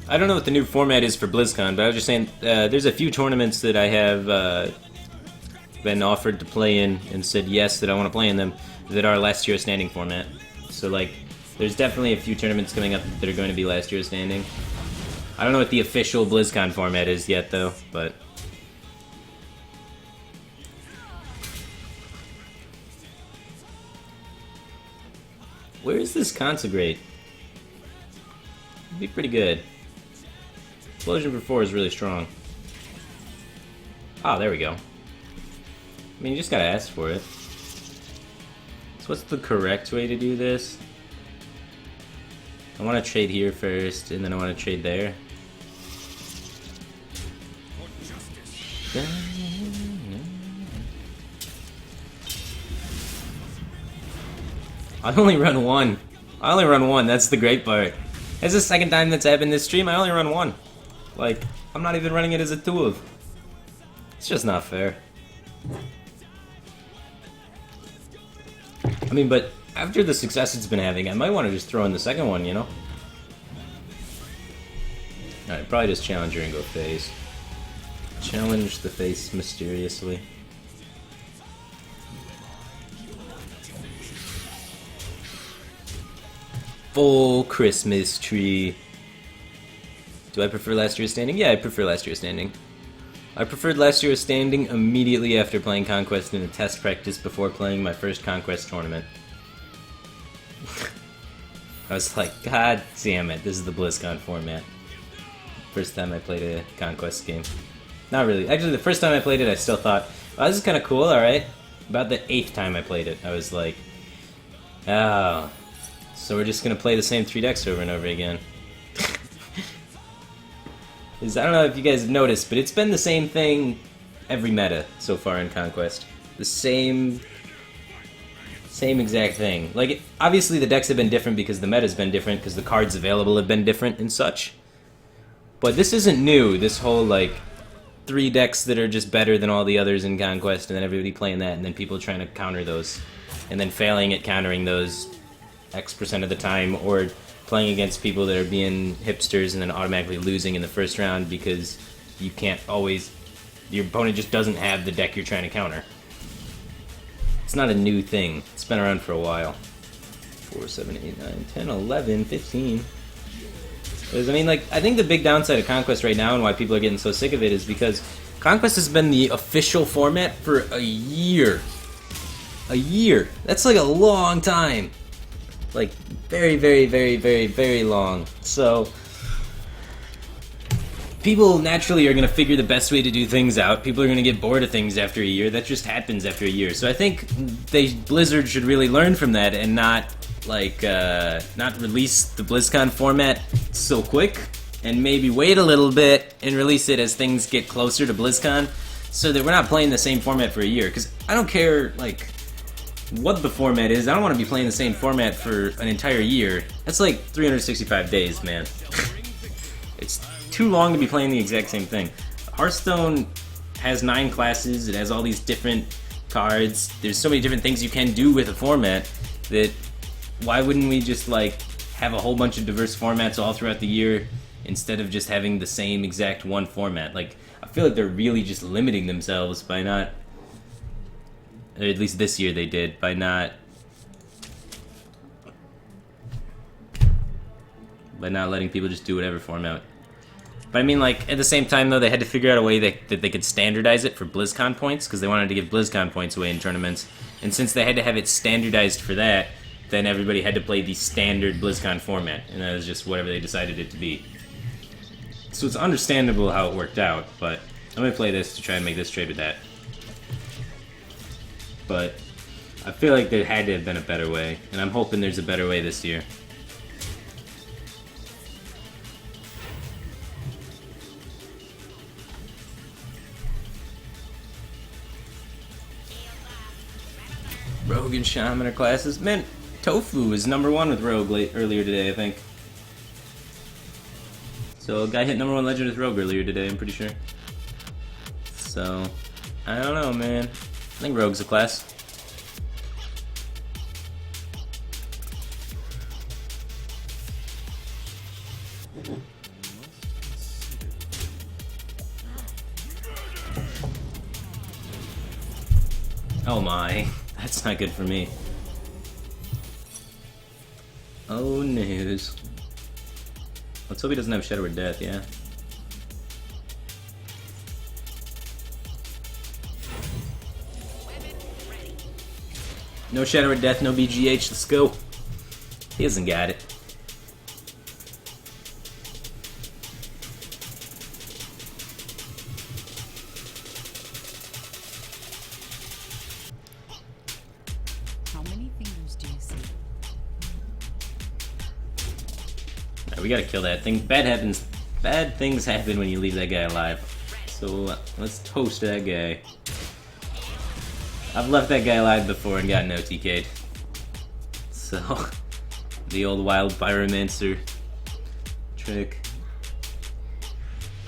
I don't know what the new format is for BlizzCon, but I was just saying there's a few tournaments that I have been offered to play in and said yes that I want to play in them that are last year standing format. So like, there's definitely a few tournaments coming up that are going to be last year standing. I don't know what the official BlizzCon format is yet though, but where is this Consecrate? It'd be pretty good. Explosion for 4 is really strong. Ah, there we go. I mean, you just gotta ask for it. So what's the correct way to do this? I want to trade here first, and then I want to trade there. I only run one. That's the great part. It's the second time that's happened this stream. I only run one. Like, I'm not even running it as a 2-of. It's just not fair. I mean, but after the success it's been having, I might want to just throw in the second one, you know? Alright, probably just challenge her and go face. Challenge the face mysteriously. Full Christmas tree. Do I prefer last year's standing? Yeah, I prefer last year's standing. I preferred last year's standing immediately after playing Conquest in a test practice before playing my first Conquest tournament. I was like, God damn it, this is the BlizzCon format. First time I played a Conquest game. Not really. Actually, the first time I played it, I still thought, oh, this is kind of cool, alright. About the 8th time I played it, I was like, oh, so we're just going to play the same 3 decks over and over again. I don't know if you guys have noticed, but it's been the same thing every meta so far in Conquest. The same exact thing. Like, obviously the decks have been different because the meta's been different, because the cards available have been different and such. But this isn't new, this whole, like, 3 decks that are just better than all the others in Conquest, and then everybody playing that, and then people trying to counter those, and then failing at countering those X% of the time, or playing against people that are being hipsters and then automatically losing in the first round because you can't always... your opponent just doesn't have the deck you're trying to counter. It's not a new thing. It's been around for a while. 4, 7, 8, 9, 10, 11, 15... I mean, like, I think the big downside of Conquest right now and why people are getting so sick of it is because Conquest has been the official format for a year. A year. That's like a long time. Like, very, very, very, very, very long. So, people naturally are going to figure the best way to do things out. People are going to get bored of things after a year. That just happens after a year. So I think Blizzard should really learn from that and not not release the BlizzCon format so quick, and maybe wait a little bit and release it as things get closer to BlizzCon, so that we're not playing the same format for a year. Because I don't care like what the format is. I don't want to be playing the same format for an entire year. That's like 365 days, man. It's too long to be playing the exact same thing. Hearthstone has 9 classes. It has all these different cards. There's so many different things you can do with a format that why wouldn't we just like have a whole bunch of diverse formats all throughout the year instead of just having the same exact one format? Like, I feel like they're really just limiting themselves by not, or at least this year they did, by not letting people just do whatever format. But I mean, like, at the same time, though, they had to figure out a way that they could standardize it for BlizzCon points, because they wanted to give BlizzCon points away in tournaments. And since they had to have it standardized for that, then everybody had to play the standard BlizzCon format, and that was just whatever they decided it to be. So it's understandable how it worked out, but I'm going to play this to try and make this trade with that. But I feel like there had to have been a better way, and I'm hoping there's a better way this year. Rogue and Shaman are classes. Man, Tofu was #1 with Rogue earlier today, I think. So a guy hit #1 Legend with Rogue earlier today, I'm pretty sure. So, I don't know, man. I think Rogue's a class. Oh my. That's not good for me. Oh, news. Let's hope he doesn't have Shadow or Death, yeah. No Shadow or Death, no BGH, let's go. He hasn't got it. We gotta kill that thing. Bad things happen when you leave that guy alive. So let's toast that guy. I've left that guy alive before and gotten OTK'd. So the old wild pyromancer trick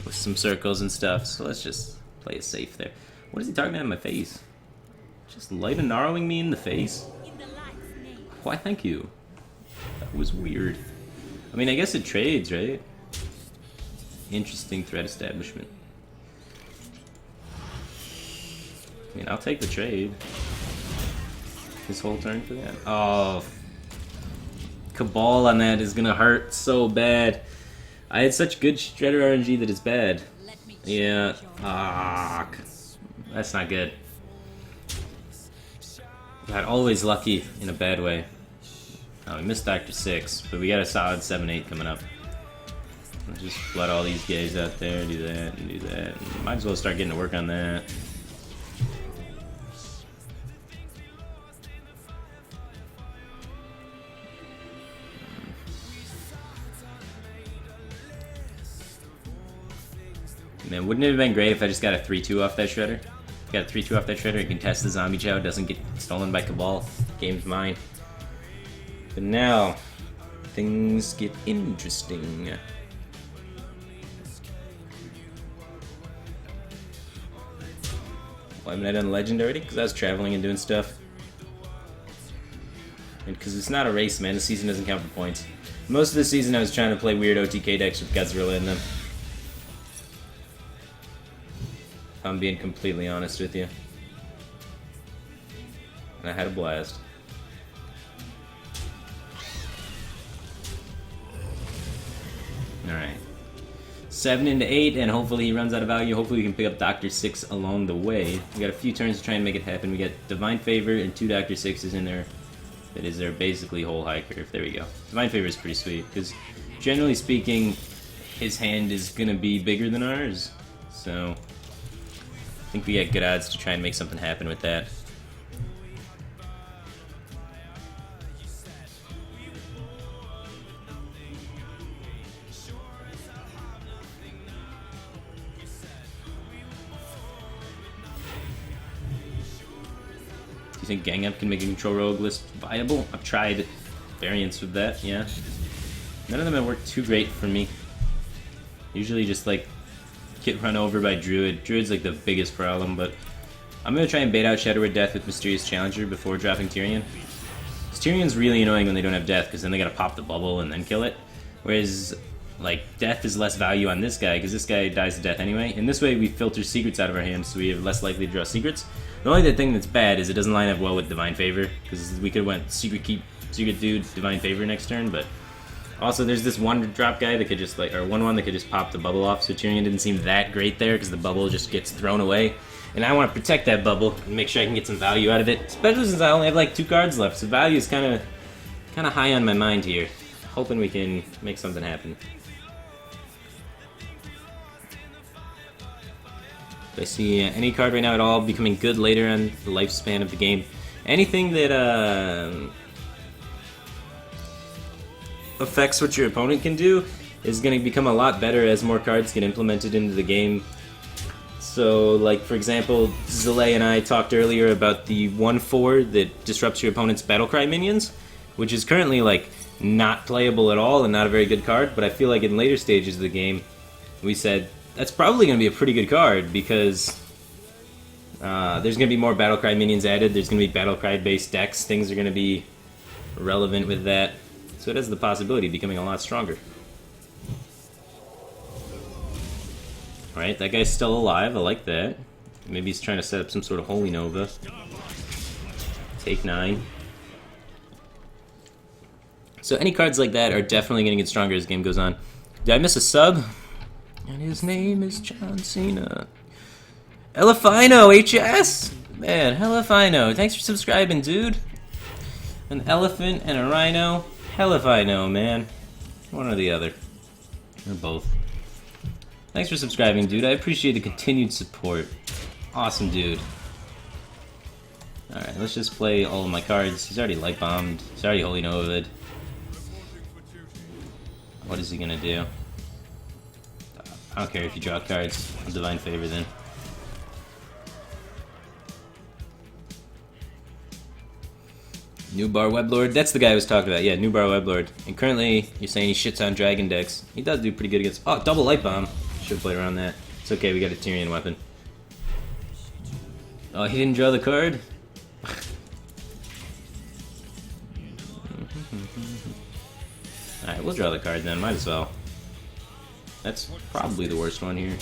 with some circles and stuff. So let's just play it safe there. What is he talking about in my face? Just light and narrowing me in the face? Why, thank you. That was weird. I mean, I guess it trades, right? Interesting threat establishment. I mean, I'll take the trade. His whole turn for that. Oh. Cabal on that is gonna hurt so bad. I had such good Shredder RNG that it's bad. Yeah. Fuck. That's not good. Got always lucky in a bad way. Oh, we missed Dr. 6, but we got a solid 7-8 coming up. Let's just flood all these guys out there, do that, and do that. Might as well start getting to work on that. Man, wouldn't it have been great if I just got a 3-2 off that Shredder? Got a 3-2 off that Shredder, you can test the Zombie Chow, doesn't get stolen by Cabal. Game's mine. But now, things get interesting. Why haven't I done Legend already? Because I was traveling and doing stuff. And because it's not a race, man. The season doesn't count for points. Most of the season I was trying to play weird OTK decks with Godzilla in them. If I'm being completely honest with you. And I had a blast. Alright. 7 into 8, and hopefully he runs out of value. Hopefully we can pick up Dr. 6 along the way. We got a few turns to try and make it happen. We got Divine Favor and 2 Dr. 6s in there. That is their basically whole high curve. There we go. Divine Favor is pretty sweet, because generally speaking, his hand is gonna be bigger than ours. So I think we got good odds to try and make something happen with that. Do you think Gang Up can make a Control Rogue list viable? I've tried variants with that, yeah. None of them have worked too great for me. Usually just like get run over by Druid. Druid's like the biggest problem, but I'm gonna try and bait out Shadow Word Death with Mysterious Challenger before dropping Tyrion. Because Tyrion's really annoying when they don't have Death, because then they gotta pop the bubble and then kill it. Whereas, like, Death is less value on this guy, because this guy dies to Death anyway. And this way we filter secrets out of our hands, so we are less likely to draw secrets. The only thing that's bad is it doesn't line up well with Divine Favor, because we could have went Secret Keep, Secret Dude, Divine Favor next turn, but also there's this one drop guy that could just like, or 1/1 that could just pop the bubble off, so Tyrion didn't seem that great there, because the bubble just gets thrown away. And I want to protect that bubble and make sure I can get some value out of it, especially since I only have like 2 cards left, so value is kind of high on my mind here. Hoping we can make something happen. Do I see any card right now at all becoming good later on the lifespan of the game? Anything that affects what your opponent can do is going to become a lot better as more cards get implemented into the game. So, like, for example, Zalay and I talked earlier about the 1/4 that disrupts your opponent's Battlecry minions, which is currently, like, not playable at all and not a very good card, but I feel like in later stages of the game, we said, that's probably going to be a pretty good card, because there's going to be more Battlecry minions added, there's going to be Battlecry-based decks, things are going to be relevant with that, so it has the possibility of becoming a lot stronger. Alright, that guy's still alive, I like that. Maybe he's trying to set up some sort of Holy Nova. Take 9. So any cards like that are definitely going to get stronger as the game goes on. Did I miss a sub? And his name is John Cena. Elefino, HS! Man, Elefino, thanks for subscribing, dude. An elephant and a rhino. Elefino, man. One or the other. Or both. Thanks for subscribing, dude. I appreciate the continued support. Awesome, dude. Alright, let's just play all of my cards. He's already light bombed. He's already Holy Nova'd. What is he gonna do? I don't care if you draw cards. I'll Divine Favor then. New Bar Weblord. That's the guy I was talking about. Yeah, New Bar Weblord. And currently, you're saying he shits on Dragon decks. He does do pretty good against... Oh, double Light Bomb. Should play around that. It's okay, we got a Tyrion weapon. Oh, he didn't draw the card? Alright, we'll draw the card then. Might as well. That's probably the worst one here.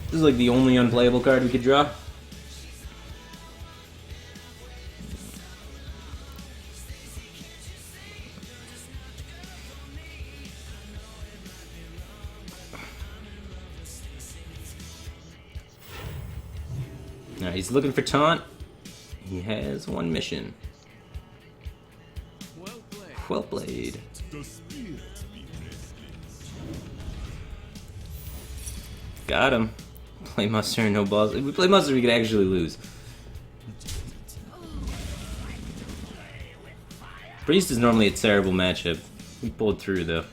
This is like the only unplayable card we could draw. Alright, he's looking for taunt. He has one mission. Well played. Got him. Play Mustard, no balls. If we play Mustard, we could actually lose. Priest is normally a terrible matchup. We pulled through, though.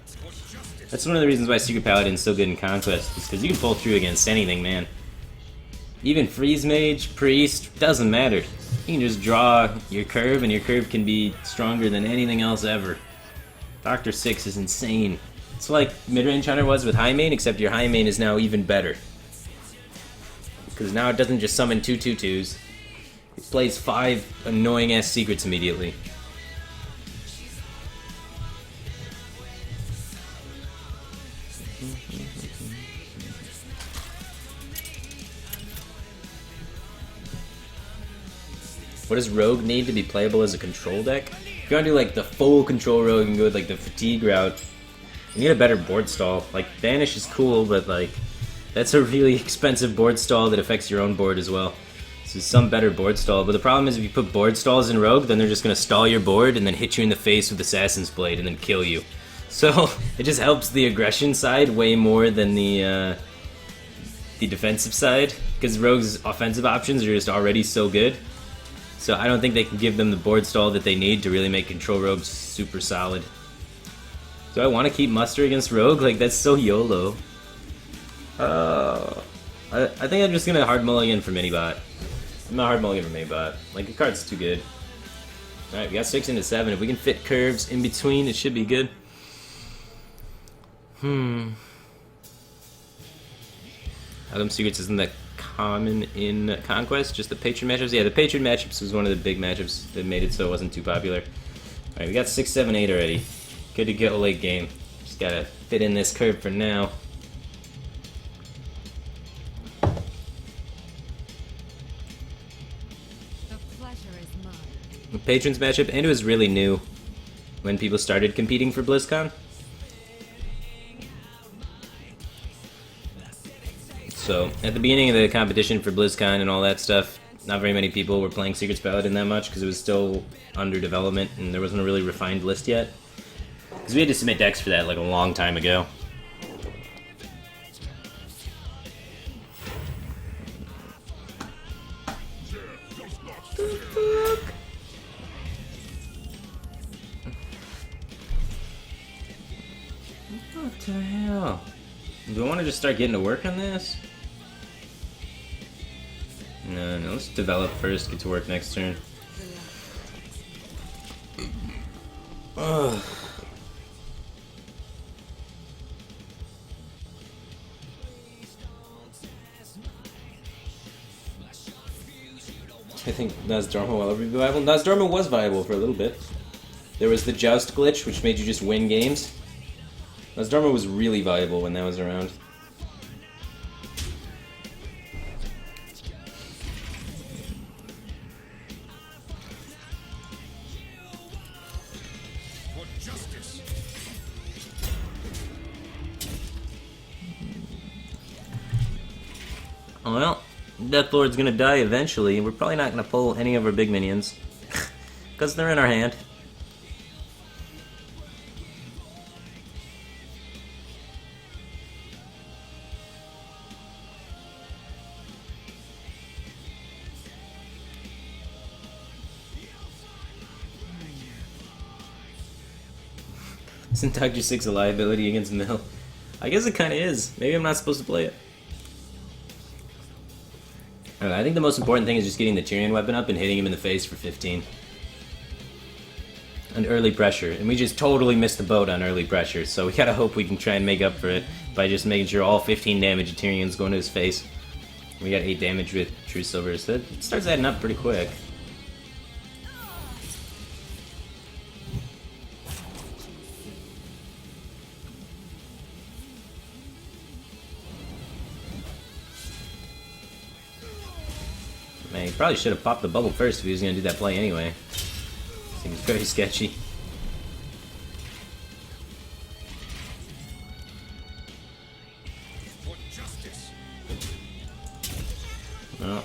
That's one of the reasons why Secret Paladin's so good in Conquest, is because you can pull through against anything, man. Even Freeze Mage, Priest, doesn't matter. You can just draw your curve, and your curve can be stronger than anything else ever. Dr. 6 is insane. It's like Midrange Hunter was with High Main, except your High Main is now even better. Because now it doesn't just summon 2 2/2s. It plays 5 annoying-ass secrets immediately. What does Rogue need to be playable as a control deck? If you want to do like the full control Rogue and go with like the fatigue route, you need a better board stall. Like Banish is cool, but like that's a really expensive board stall that affects your own board as well. So some better board stall. But the problem is if you put board stalls in Rogue, then they're just gonna stall your board and then hit you in the face with Assassin's Blade and then kill you. So it just helps the aggression side way more than the defensive side, because Rogue's offensive options are just already so good. So I don't think they can give them the board stall that they need to really make Control Rogue super solid. Do I want to keep Muster against Rogue? Like, that's so YOLO. I think I'm just gonna hard mulligan for Minibot. I'm not hard mulligan for Minibot. Like, the card's too good. Alright, we got 6 into 7. If we can fit curves in between, it should be good. Item Secrets isn't that common in Conquest, just the Patron matchups? Yeah, the Patron matchups was one of the big matchups that made it so it wasn't too popular. Alright, we got 6, 7, 8 already. Good to go late game. Just gotta fit in this curve for now. The Patrons matchup, and it was really new when people started competing for BlizzCon. So, at the beginning of the competition for BlizzCon and all that stuff, not very many people were playing Secrets Paladin that much because it was still under development and there wasn't a really refined list yet. Because we had to submit decks for that like a long time ago. What the hell? Do I want to just start getting to work on this? No, let's develop first, get to work next turn. Ugh. I think Nozdorma will ever be viable. Nozdorma was viable for a little bit. There was the Joust glitch, which made you just win games. Nozdorma was really viable when that was around. For justice. Well, Deathlord's gonna die eventually. We're probably not gonna pull any of our big minions. Because they're in our hand. Isn't Dr. Six a liability against Mill? I guess it kinda is. Maybe I'm not supposed to play it. I think the most important thing is just getting the Tyrion weapon up and hitting him in the face for 15. And early pressure. And we just totally missed the boat on early pressure, so we gotta hope we can try and make up for it by just making sure all 15 damage of Tyrion's going to his face. We got 8 damage with True Silver, so it starts adding up pretty quick. Man, he probably should have popped the bubble first if he was going to do that play anyway. Seems very sketchy. For justice. Well.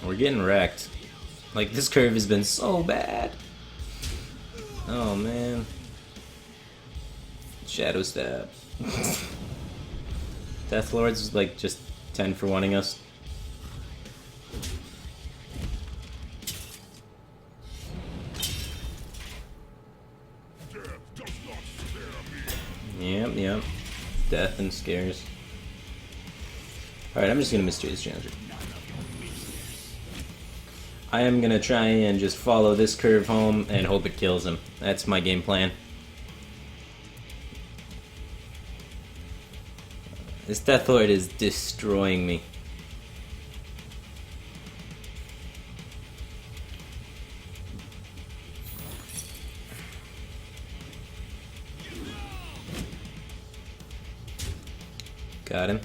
We're getting wrecked. Like, this curve has been so bad. Oh, man. Shadow Stab. Deathlord's, like, just 10 for wanting us. Yep. Death and scares. Alright, I'm just gonna Mysterious Challenger. I am gonna try and just follow this curve home and hope it kills him. That's my game plan. This Deathlord is destroying me. Got him.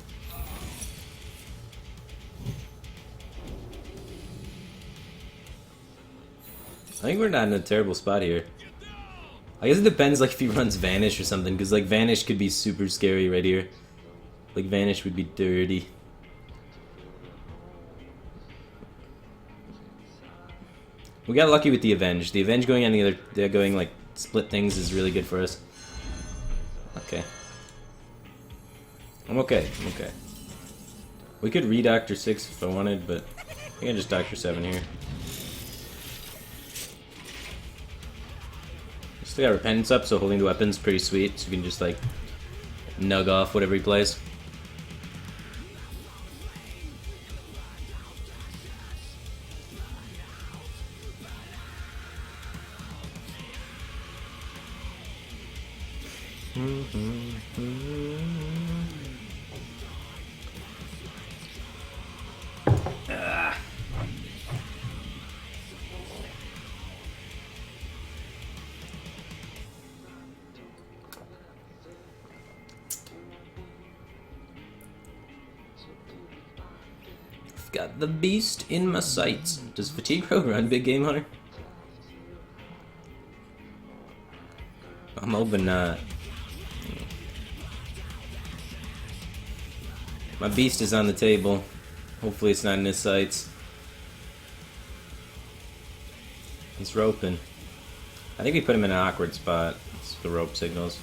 I think we're not in a terrible spot here. I guess it depends, like, if he runs Vanish or something, because, like, Vanish could be super scary right here. Like, Vanish would be dirty. We got lucky with the Avenge. The Avenge going on the other, they're going, like, split things is really good for us. Okay. I'm okay. I'm okay. We could re-Doctor 6 if I wanted, but I think I just Doctor 7 here. Still got Repentance up, so holding the weapon's pretty sweet, so you can just, like, nug off whatever he plays. Got the beast in my sights. Does Fatigue Rogue run Big Game Hunter? I'm hoping not. My beast is on the table. Hopefully it's not in his sights. He's roping. I think we put him in an awkward spot. It's the rope signals.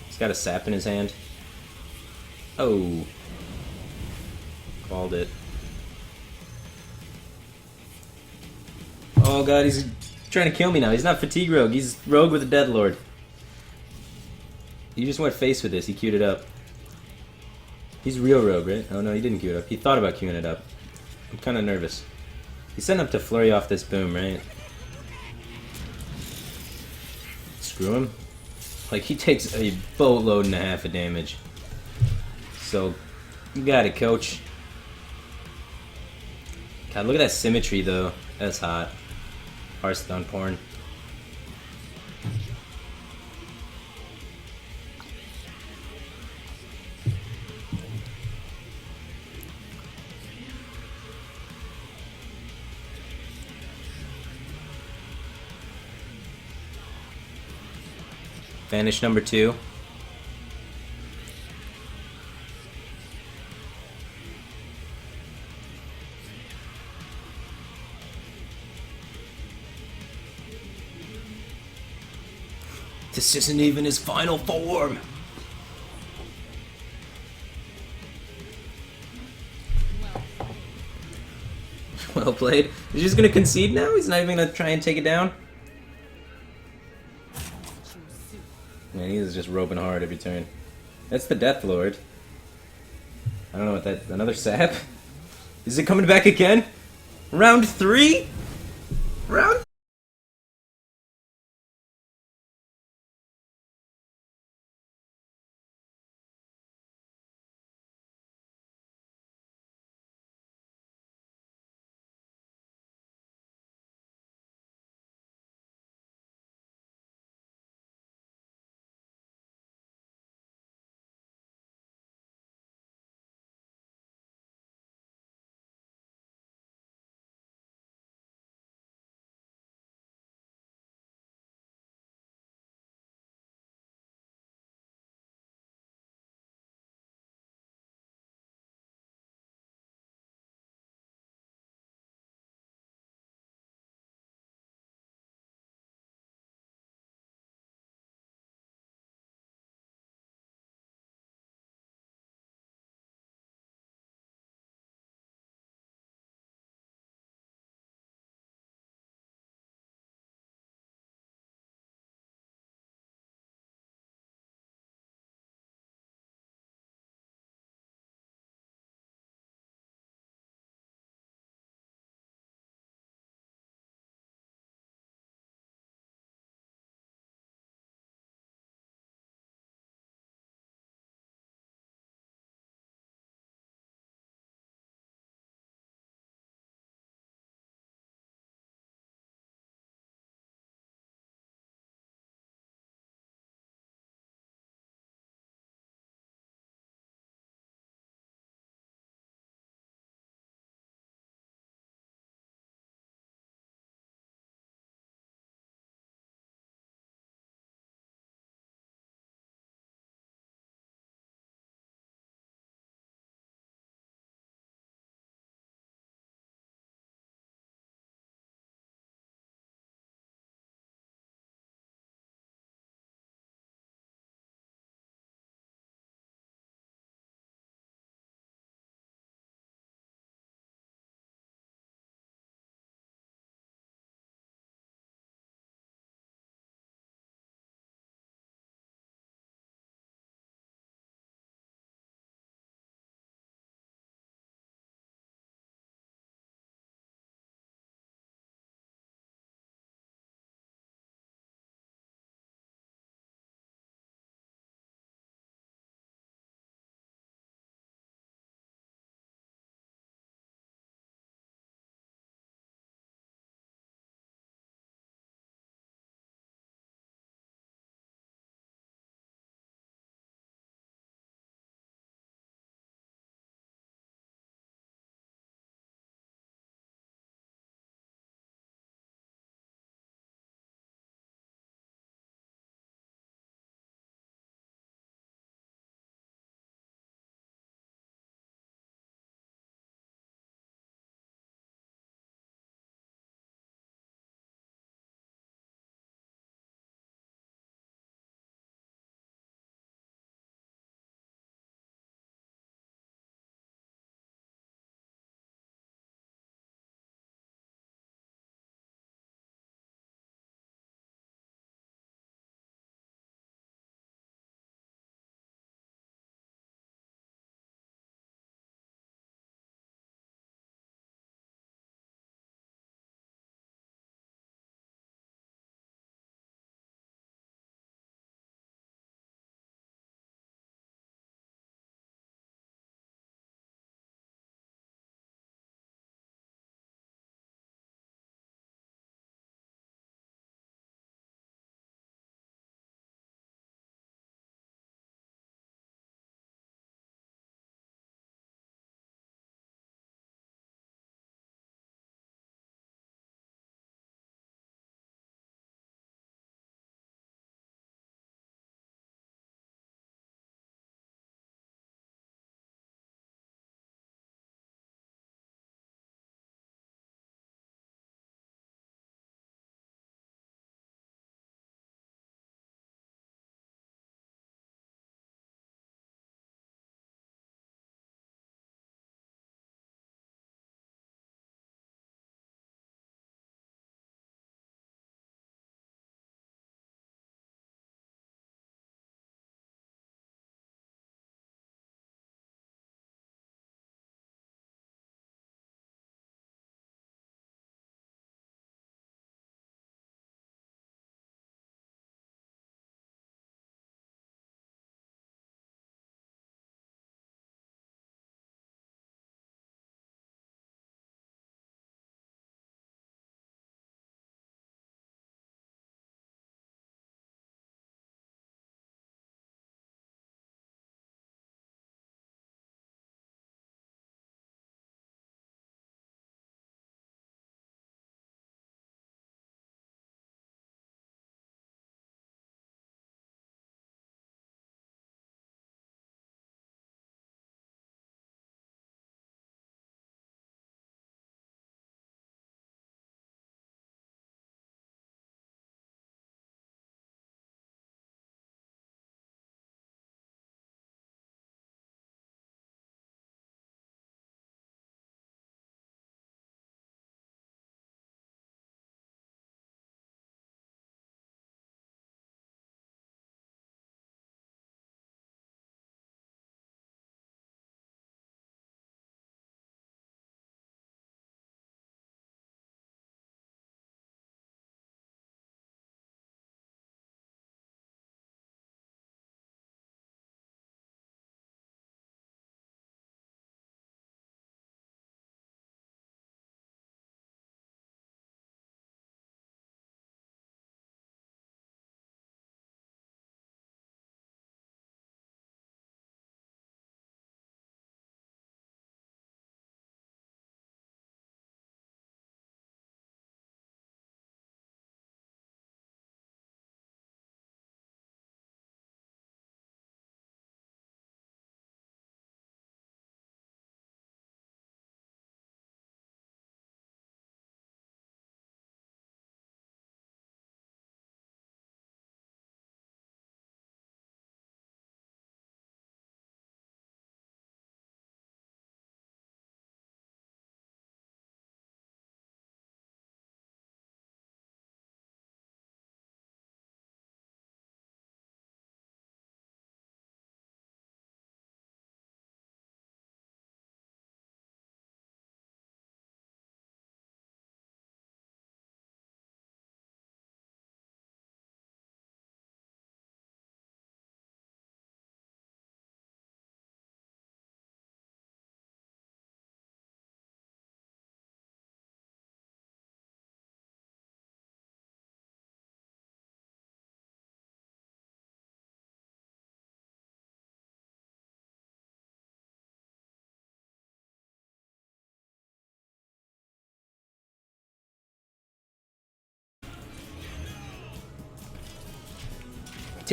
He's got a sap in his hand. Oh. Called it. Oh god, he's trying to kill me now. He's not Fatigue Rogue. He's Rogue with a Deadlord. You just went face with this. He queued it up. He's real Rogue, right? Oh no, he didn't queue it up. He thought about queuing it up. I'm kind of nervous. He's setting up to flurry off this boom, right? Screw him. Like, he takes a boatload and a half of damage. So, you got it, coach. God, look at that symmetry, though. That's hot. Hearthstone porn. Vanish number 2. This isn't even his final form. Well played. He's just gonna concede now? He's not even gonna try and take it down? Man, he is just roping hard every turn. That's the Death Lord. I don't know what that... Another sap? Is it coming back again? Round 3? Round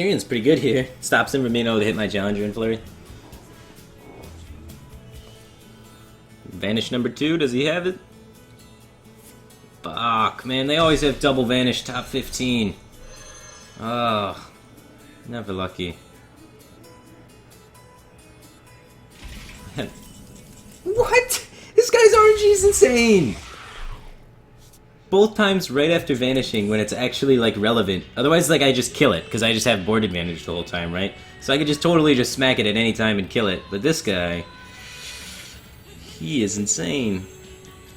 Tyrion's pretty good here. Stops him from being able to hit my Challenger in flurry. Vanish number 2, does he have it? Fuck, man, they always have double vanish top 15. Oh, never lucky. What? This guy's RNG is insane! Both times right after vanishing when it's actually, like, relevant. Otherwise, like, I just kill it, because I just have board advantage the whole time, right? So I could just totally just smack it at any time and kill it. But this guy... he is insane.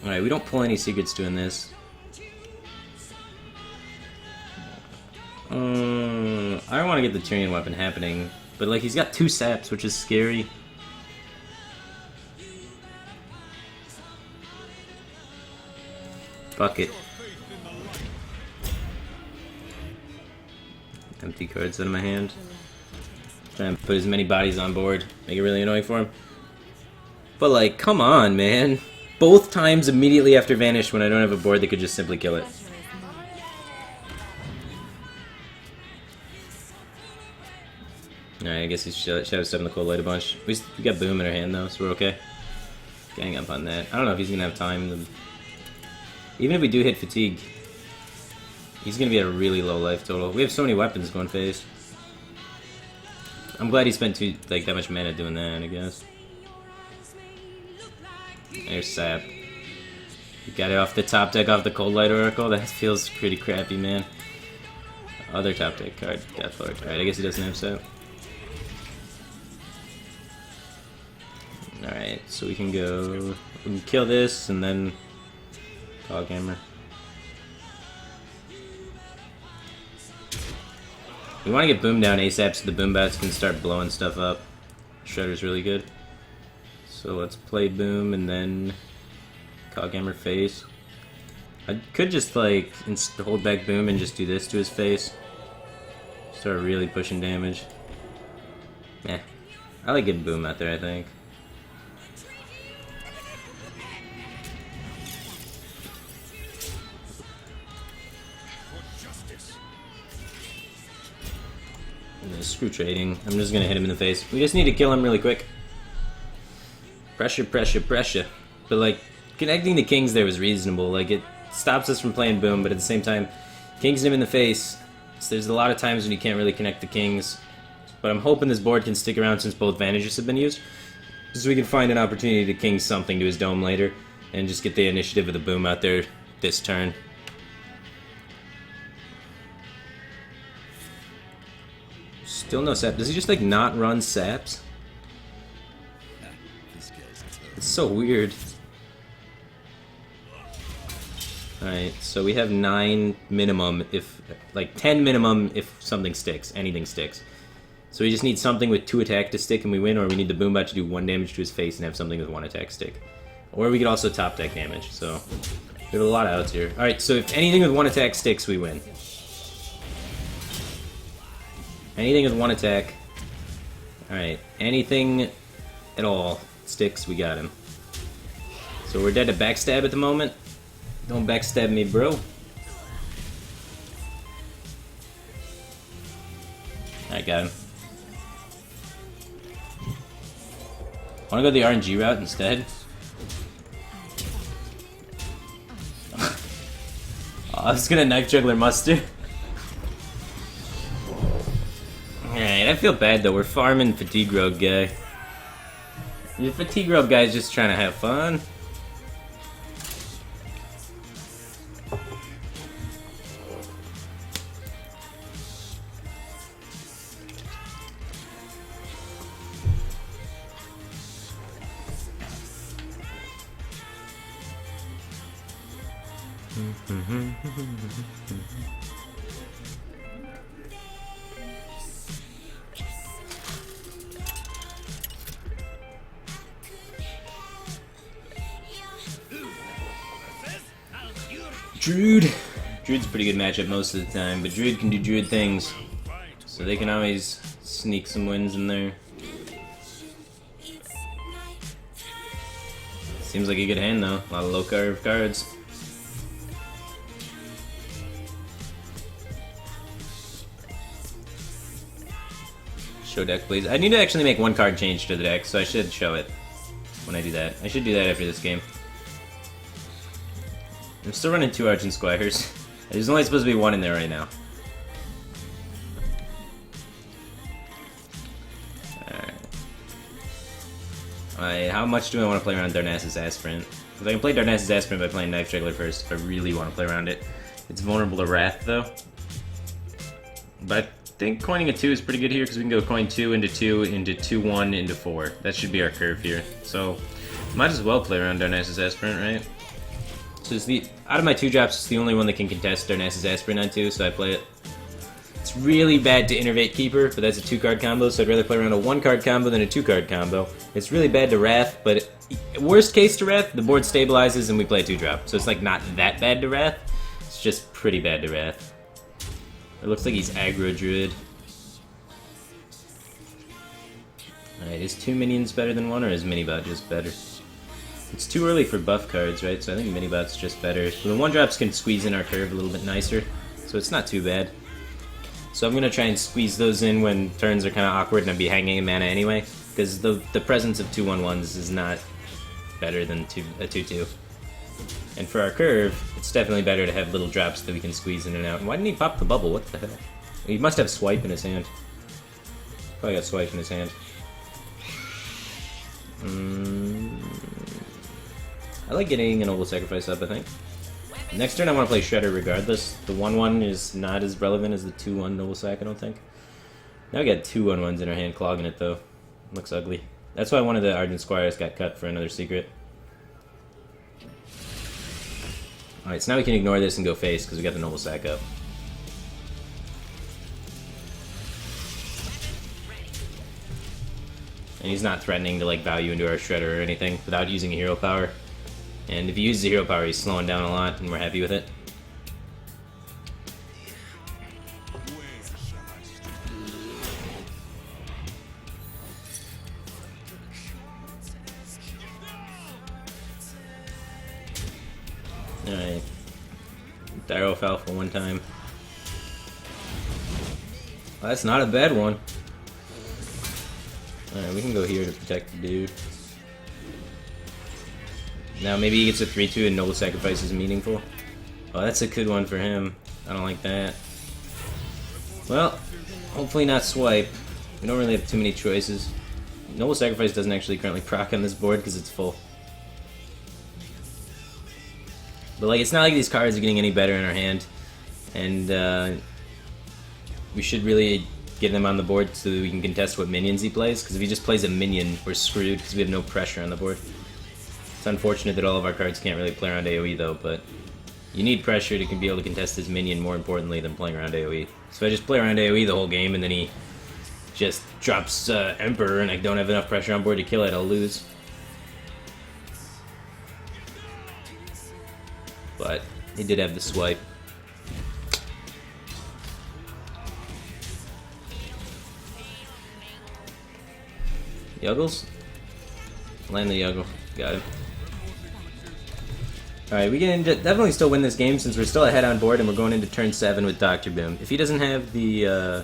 Alright, we don't pull any secrets doing this. I don't want to get the Tyrion weapon happening, but like he's got 2 saps, which is scary. Fuck it. Empty cards out of my hand. Try and put as many bodies on board. Make it really annoying for him. But like, come on, man. Both times immediately after vanish when I don't have a board that could just simply kill it. Alright, I guess he's Shadow Step in the Cold Light a bunch. We got Boom in our hand though, so we're okay. Gang up on that. I don't know if he's gonna have time to... even if we do hit Fatigue, he's gonna be at a really low life total. We have so many weapons going phase. I'm glad he spent that much mana doing that, I guess. There's Sap. You got it off the top deck off the Cold Light Oracle. That feels pretty crappy, man. Other top deck card. Got Florida. Alright, I guess he doesn't have Sap. Alright, so we can go... we can kill this and then... Cog Hammer. We want to get Boom down ASAP so the Boom Bats can start blowing stuff up. Shredder's really good. So let's play Boom and then Cog Hammer face. I could just like hold back Boom and just do this to his face. Start really pushing damage. Eh. I like getting Boom out there, I think. Screw trading. I'm just gonna hit him in the face. We just need to kill him really quick. Pressure, pressure, pressure. But like, connecting the kings there was reasonable. Like, it stops us from playing Boom, but at the same time, kings him in the face. So there's a lot of times when you can't really connect the kings. But I'm hoping this board can stick around since both vantages have been used. So we can find an opportunity to king something to his dome later. And just get the initiative of the Boom out there this turn. Still no sap. Does he just like not run saps? It's so weird. Alright, so we have 9 minimum if, like 10 minimum if something sticks, anything sticks. So we just need something with 2 attack to stick and we win, or we need the Boombot to do 1 damage to his face and have something with 1 attack stick. Or we could also top deck damage, so we have a lot of outs here. Alright, so if anything with 1 attack sticks, we win. Anything with 1 attack. Alright, anything at all sticks, we got him. So we're dead to backstab at the moment. Don't backstab me, bro. I got him. Wanna go the RNG route instead? I was gonna Knife Juggler Muster. Alright, I feel bad though, we're farming Fatigue Rogue guy. The Fatigue Rogue guy's just trying to have fun. Druid. Druid's a pretty good matchup most of the time, but Druid can do Druid things. So they can always sneak some wins in there. Seems like a good hand though. A lot of low curve cards. Show deck, please. I need to actually make one card change to the deck, so I should show it when I do that. I should do that after this game. I'm still running 2 Argent Squires. There's only supposed to be 1 in there right now. Alright, how much do I want to play around Darnassus Aspirant? Because I can play Darnassus Aspirant by playing Knife Juggler first if I really want to play around it. It's vulnerable to Wrath, though. But I think coining a 2 is pretty good here, because we can go coin 2 into 2 into 2-1 into 4. That should be our curve here. So, might as well play around Darnassus Aspirant, right? So it's the out of my 2 drops, it's the only one that can contest Darnassus Aspirant on 2, so I play it. It's really bad to Innervate Keeper, but that's a 2-card combo, so I'd rather play around a 1-card combo than a 2-card combo. It's really bad to Wrath, but worst case to Wrath, the board stabilizes and we play a 2-drop. So it's like not that bad to Wrath, it's just pretty bad to Wrath. It looks like he's aggro Druid. Alright, is 2 minions better than 1, or is Minibot just better? It's too early for buff cards, right? So I think Minibot's just better. The 1-drops can squeeze in our curve a little bit nicer, so it's not too bad. So I'm going to try and squeeze those in when turns are kind of awkward and I'll be hanging in mana anyway, because the presence of 2/1/1s is not better than a 2/2. And for our curve, it's definitely better to have little drops that we can squeeze in and out. And why didn't he pop the bubble? What the hell? He must have Swipe in his hand. Probably got Swipe in his hand. I like getting a Noble Sacrifice up, I think. Next turn I want to play Shredder regardless. The 1/1 is not as relevant as the 2/1 Noble Sac, I don't think. Now we got 2 1/1s in our hand clogging it though. Looks ugly. That's why one of the Ardent Squires got cut for another secret. Alright, so now we can ignore this and go face because we got the Noble Sac up. And he's not threatening to like value into our Shredder or anything without using a hero power. And if he uses the hero power, he's slowing down a lot, and we're happy with it. Alright. Dyro Alpha one time. Well, that's not a bad one. Alright, we can go here to protect the dude. Now maybe he gets a 3/2 and Noble Sacrifice is meaningful. Oh, that's a good one for him. I don't like that. Well, hopefully not Swipe. We don't really have too many choices. Noble Sacrifice doesn't actually currently proc on this board because it's full. But like, it's not like these cards are getting any better in our hand. And we should really get them on the board so that we can contest what minions he plays. Because if he just plays a minion, we're screwed because we have no pressure on the board. It's unfortunate that all of our cards can't really play around AoE though, but you need pressure to be able to contest his minion more importantly than playing around AoE. So if I just play around AoE the whole game and then he just drops Emperor and I don't have enough pressure on board to kill it, I'll lose. But he did have the Swipe. Yuggles? Land the Yuggle. Got him. Alright, we can definitely still win this game since we're still ahead on board and we're going into turn 7 with Dr. Boom. If he doesn't have the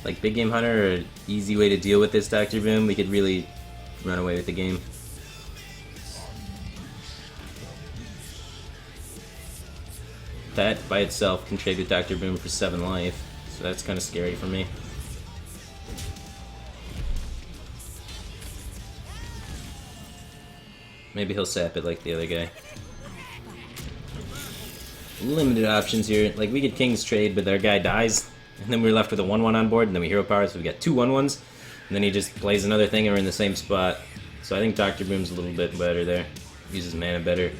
like Big Game Hunter or easy way to deal with this Dr. Boom, we could really run away with the game. That by itself can trade with Dr. Boom for 7 life, so that's kind of scary for me. Maybe he'll sap it like the other guy. Limited options here. Like, we get King's Trade, but our guy dies, and then we're left with a 1/1 on board, and then we hero power, so we got 2 1/1s, and then he just plays another thing, and we're in the same spot. So I think Dr. Boom's a little bit better there. Uses mana better.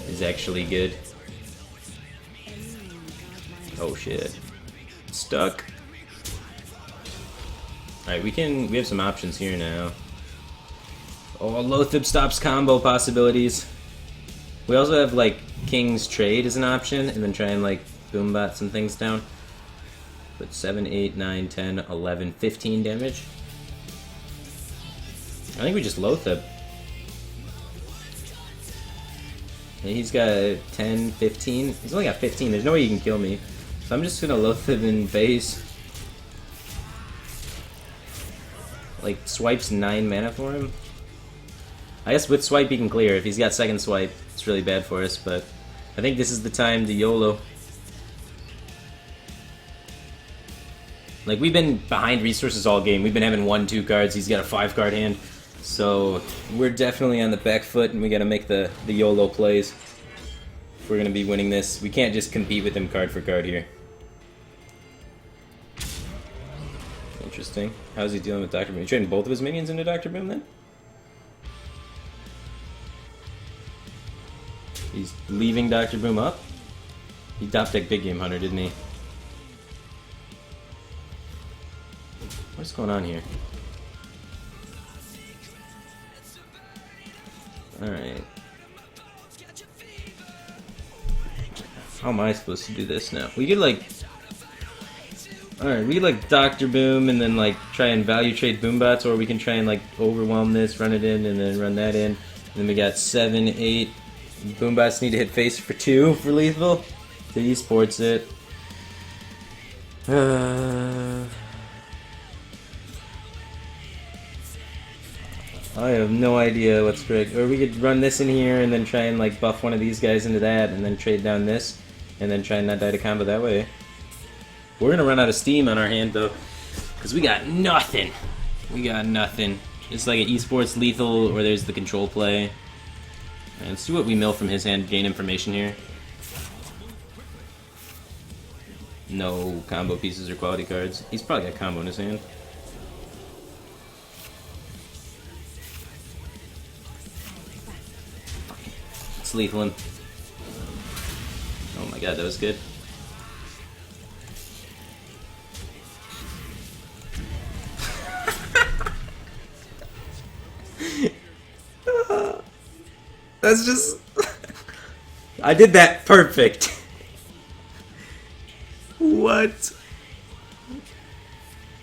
Is actually good. Oh shit. Stuck. Alright, we have some options here now. Oh, Lothib stops combo possibilities. We also have like King's Trade as an option, and then try and like boombot some things down. Put 7, 8, 9, 10, 11, 15 damage. I think we just Lothib. And he's got 10, 15. He's only got 15. There's no way he can kill me. So I'm just gonna Lothib in base. like swipes 9 mana for him. I guess with swipe he can clear. If he's got second swipe, it's really bad for us, but I think this is the time to YOLO. Like, we've been behind resources all game. We've been having 1-2 cards. He's got a 5-card hand. So, we're definitely on the back foot, and we gotta make the YOLO plays if we're gonna be winning this. We can't just compete with him card for card here. Interesting. How's he dealing with Dr. Boom? You trading both of his minions into Dr. Boom, then? He's leaving Dr. Boom up? He top decked Big Game Hunter, didn't he? What's going on here? Alright. How am I supposed to do this now? We could like... Alright, we could like Dr. Boom and then like try and value trade Boombots, or we can try and like overwhelm this, run it in, and then run that in. And then we got 7, 8... Boombots need to hit face for 2 for lethal. So he sports it. I have no idea what's correct. Or we could run this in here and then try and like buff one of these guys into that and then trade down this and then try and not die to combo that way. We're gonna run out of steam on our hand though, because we got nothing. We got nothing. It's like an esports lethal or there's the control play. And let's see what we mill from his hand to gain information here. No combo pieces or quality cards. He's probably got combo in his hand. Let's lethal him. Oh my god, that was good. That's just... I did that perfect. What?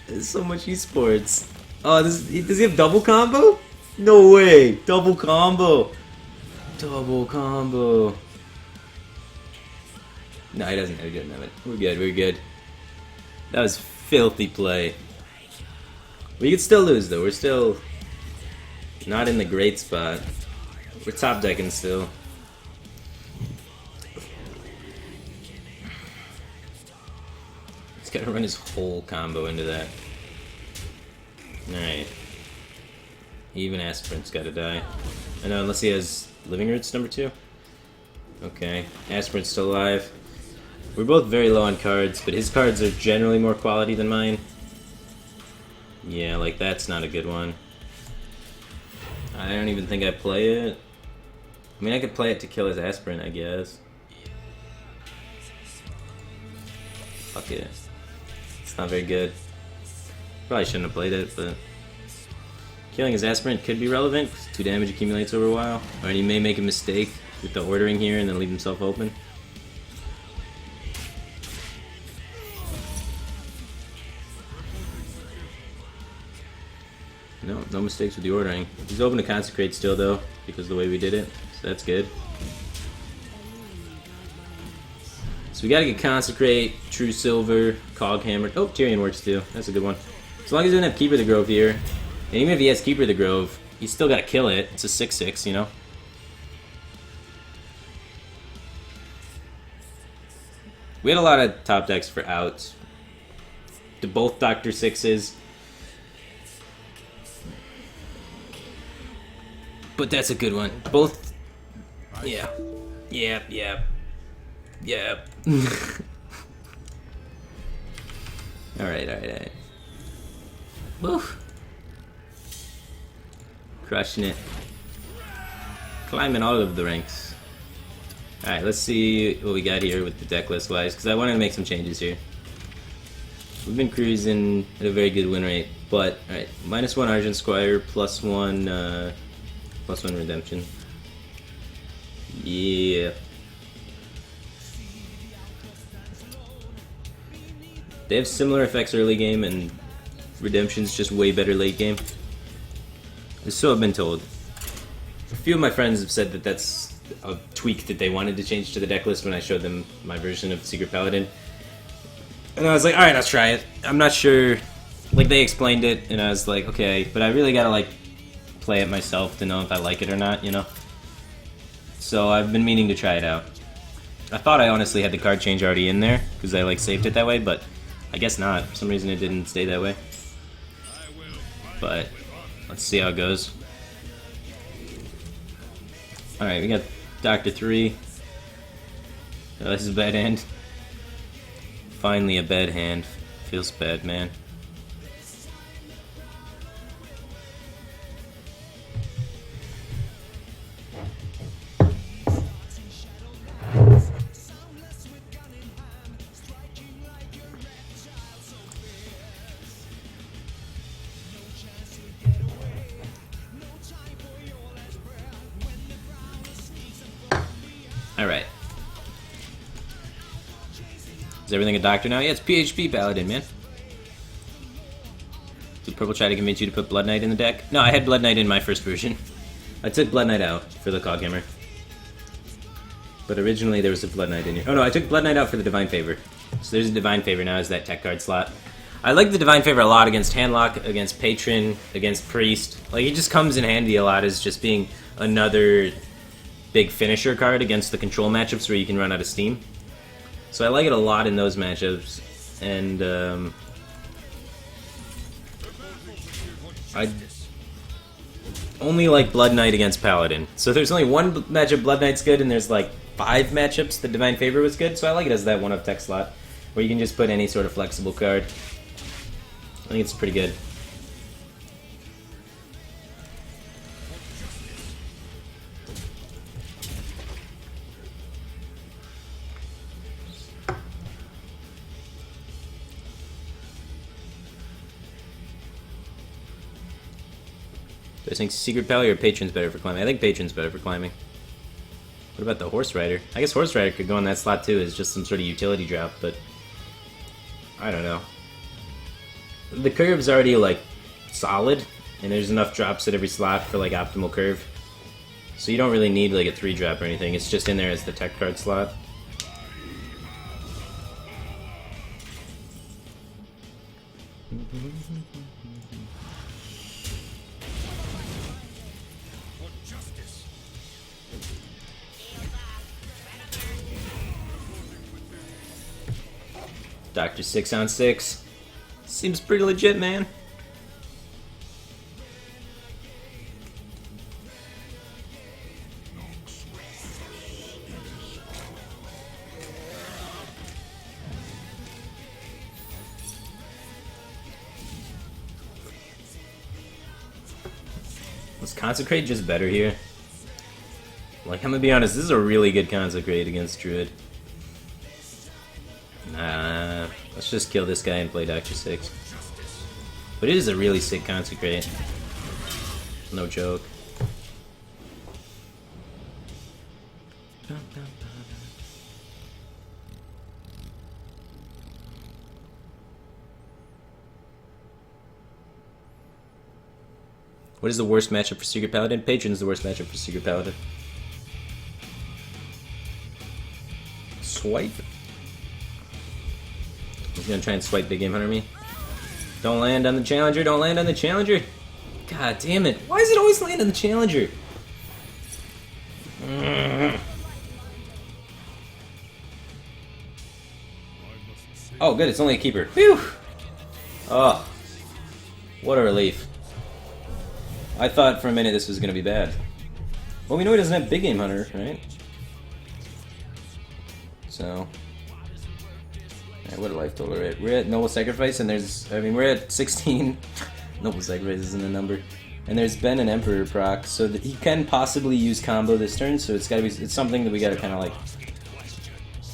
There's so much esports. Oh, does he have double combo? No way. Double combo. Double combo. No, he doesn't. He doesn't have it. We're good. We're good. That was filthy play. We could still lose, though. We're still not in the great spot. We're top decking still. He's gotta run his whole combo into that. Alright. Even Aspirant's gotta die. I know, unless he has Living Roots number 2. Okay. Aspirant's still alive. We're both very low on cards, but his cards are generally more quality than mine. Yeah, like that's not a good one. I don't even think I play it. I mean, I could play it to kill his Aspirant, I guess. Fuck it. It's not very good. Probably shouldn't have played it, but... Killing his Aspirant could be relevant, because 2 damage accumulates over a while. Or he may make a mistake with the ordering here and then leave himself open. No, no mistakes with the ordering. He's open to Consecrate still, though, because of the way we did it. So that's good. So we gotta get Consecrate, True Silver, Cog Hammer. Oh, Tyrion works too. That's a good one. As long as he doesn't have Keeper of the Grove here. And even if he has Keeper of the Grove, he's still gotta kill it. It's a 6/6, you know? We had a lot of top decks for outs. To both Dr. 6s. But that's a good one. Both... Yeah. Yeah, yeah. Yeah. Alright, alright, alright. Woof. Crushing it. Climbing all of the ranks. Alright, let's see what we got here with the deck list wise, because I wanted to make some changes here. We've been cruising at a very good win rate, but, alright, -1 Argent Squire, +1 Redemption. Yeah. They have similar effects early game, and Redemption's just way better late game. So I've been told. A few of my friends have said that that's a tweak that they wanted to change to the deck list when I showed them my version of Secret Paladin. And I was like, alright, let's try it. I'm not sure like they explained it, and I was like, okay, but I really gotta like play it myself to know if I like it or not, you know? So I've been meaning to try it out. I thought I honestly had the card change already in there, because I like saved it that way, but I guess not. For some reason it didn't stay that way. But let's see how it goes. Alright, we got Dr. 3. Oh, this is a bad hand. Finally a bad hand. Feels bad, man. Alright. Is everything a doctor now? Yeah, it's PHP Paladin, man. Did Purple try to convince you to put Blood Knight in the deck? No, I had Blood Knight in my first version. I took Blood Knight out for the Coghammer. But originally there was a Blood Knight in here. Oh no, I took Blood Knight out for the Divine Favor. So there's a Divine Favor now as that tech card slot. I like the Divine Favor a lot against Handlock, against Patron, against Priest. Like, it just comes in handy a lot as just being another big finisher card against the control matchups where you can run out of steam. So I like it a lot in those matchups, and I only like Blood Knight against Paladin. So there's only one matchup Blood Knight's good, and there's like 5 matchups that Divine Favor was good, so I like it as that one-up tech slot, where you can just put any sort of flexible card. I think it's pretty good. Do I think Secret Pally or Patron's better for climbing? I think Patron's better for climbing. What about the Horse Rider? I guess Horse Rider could go in that slot too as just some sort of utility drop, but I don't know. The curve's already like solid, and there's enough drops at every slot for like optimal curve. So you don't really need like a 3-drop or anything, it's just in there as the tech card slot. Dr. 6 on 6. Seems pretty legit, man. Was Consecrate just better here? Like, I'm gonna be honest, this is a really good Consecrate against Druid. Nah, let's just kill this guy and play Dr. 6. But it is a really sick Consecrate. No joke. What is the worst matchup for Secret Paladin? Patron's the worst matchup for Secret Paladin. Swipe? He's gonna try and swipe Big Game Hunter me. Don't land on the Challenger, don't land on the Challenger! God damn it, why does it always land on the Challenger? Oh good, it's only a keeper. Phew! Oh, what a relief. I thought for a minute this was gonna be bad. Well, we know he doesn't have Big Game Hunter, right? So... what a life total we're at. We're at Noble Sacrifice, and we're at 16. Noble Sacrifice isn't a number. And there's been an Emperor proc, so that he can possibly use combo this turn, so it's gotta be, it's something that we gotta kinda like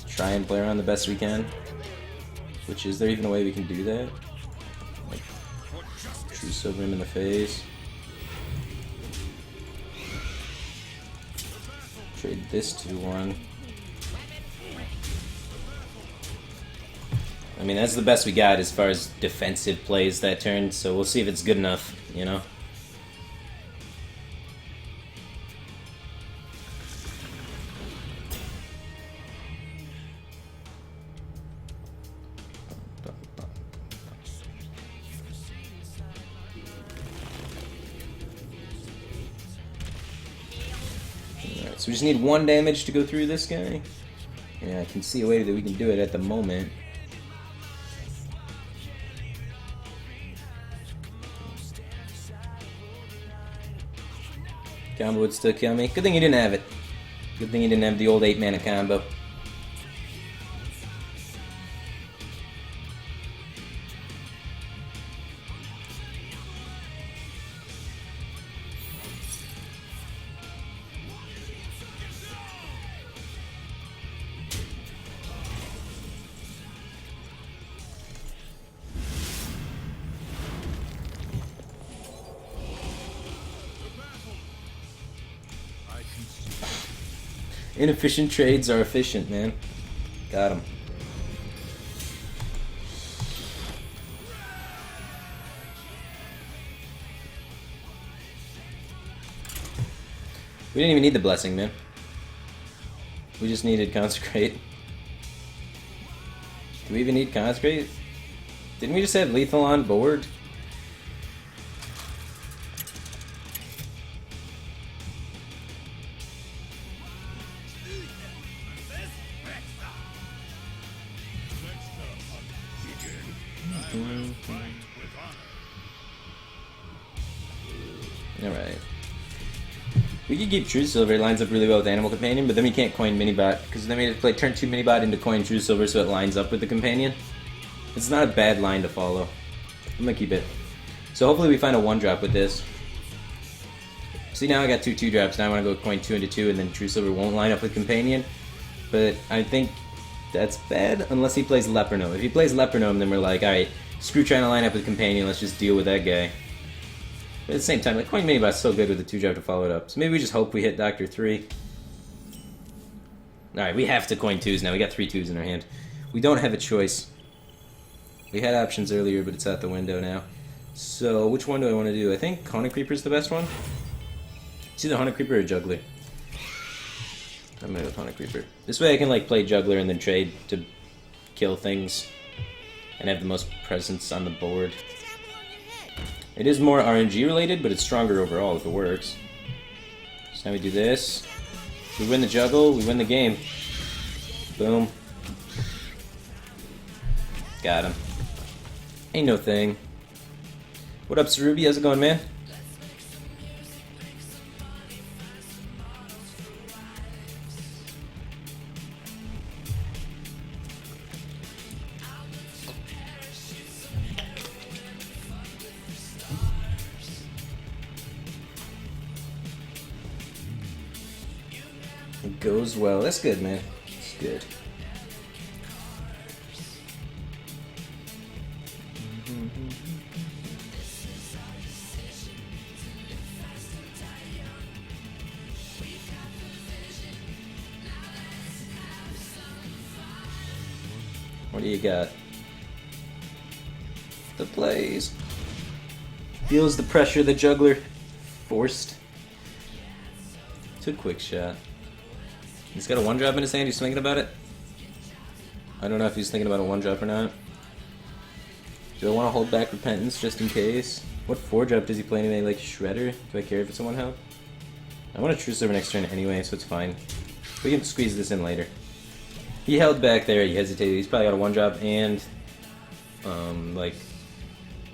try and play around the best we can. Which, is there even a way we can do that? Like, True Silver him in the face. Trade this 2-1. I mean, that's the best we got as far as defensive plays that turn, so we'll see if it's good enough, you know? So we just need 1 damage to go through this guy. Yeah, I can see a way that we can do it at the moment. Combo would still kill me. Good thing he didn't have it. Good thing he didn't have the old 8-mana combo. Inefficient trades are efficient, man. Got him. We didn't even need the blessing, man. We just needed consecrate. Do we even need consecrate? Didn't we just have lethal on board? Alright. We could keep True Silver, it lines up really well with Animal Companion, but then we can't coin Minibot, because then we have to play turn 2 Minibot into coin True Silver so it lines up with the Companion. It's not a bad line to follow. I'm gonna keep it. So hopefully we find a 1-drop with this. See, now I got 2 2-drops, now I want to go coin 2 into 2, and then True Silver won't line up with Companion. But I think that's bad, unless he plays Leopardome. If he plays Leopardome, then we're like, alright, screw trying to line up with Companion, let's just deal with that guy. But at the same time, like, coin Minibot's so good with the 2-drop to follow it up. So maybe we just hope we hit Dr. 3. Alright, we have to coin 2s now. We got 3 2s in our hand. We don't have a choice. We had options earlier, but it's out the window now. So, which one do I want to do? I think Haunted Creeper's the best one. It's either Haunted Creeper or Juggler. I'm gonna go with Haunted Creeper. This way I can, like, play Juggler and then trade to kill things. And have the most presence on the board. It is more RNG related, but it's stronger overall if it works. So now we do this. We win the juggle, we win the game. Boom. Got him. Ain't no thing. What up, Cerubi? How's it going, man? It goes well. That's good, man. It's good. What do you got? The plays. Feels the pressure the Juggler forced. Too quick shot. He's got a 1-drop in his hand, he's thinking about it. I don't know if he's thinking about a 1-drop or not. Do I want to hold back Repentance just in case? What 4-drop does he play anyway? Like Shredder? Do I care if it's a 1-health? I want a True Silver next turn anyway, so it's fine. We can squeeze this in later. He held back there, he hesitated. He's probably got a 1-drop and... like...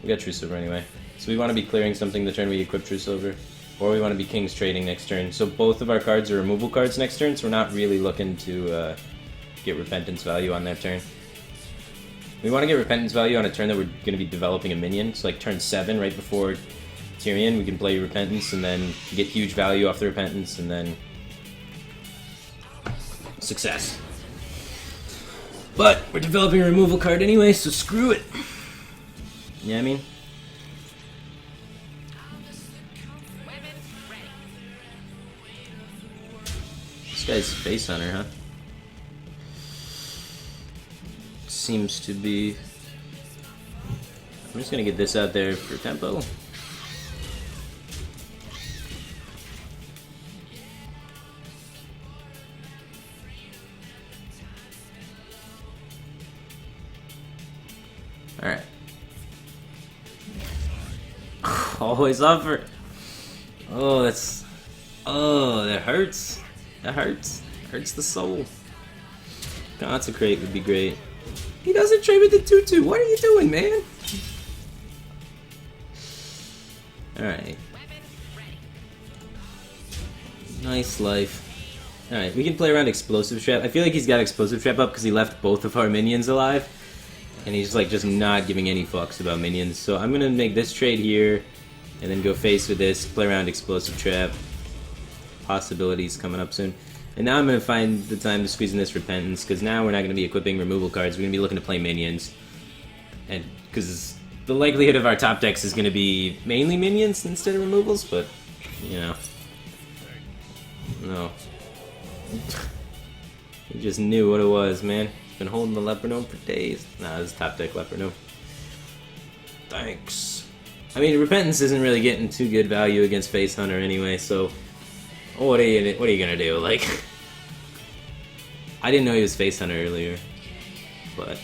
We got True Silver anyway. So we want to be clearing something the turn we equip True Silver. Or we want to be King's Trading next turn. So both of our cards are removal cards next turn, so we're not really looking to get Repentance value on that turn. We want to get Repentance value on a turn that we're going to be developing a minion. So like turn 7, right before Tyrion, we can play Repentance and then get huge value off the Repentance and then... success. But we're developing a removal card anyway, so screw it. You know what I mean? This guy's Face Hunter, huh? Seems to be... I'm just gonna get this out there for tempo. Alright. Always offer. Oh, that's... Oh, that hurts. That hurts. Hurts the soul. Consecrate would be great. He doesn't trade with the 2-2. What are you doing, man? Alright. Nice life. Alright, we can play around Explosive Trap. I feel like he's got Explosive Trap up because he left both of our minions alive. And he's like just not giving any fucks about minions. So I'm gonna make this trade here. And then go face with this. Play around Explosive Trap. Possibilities coming up soon. And now I'm going to find the time to squeeze in this Repentance, because now we're not going to be equipping removal cards, we're going to be looking to play minions. And because the likelihood of our top decks is going to be mainly minions instead of removals, but, you know. No. He just knew what it was, man. He's been holding the Leopardome for days. Nah, this is top deck Leopardome. Thanks. I mean, Repentance isn't really getting too good value against Face Hunter anyway, so... What are you gonna do? Like, I didn't know he was Face Hunter earlier, but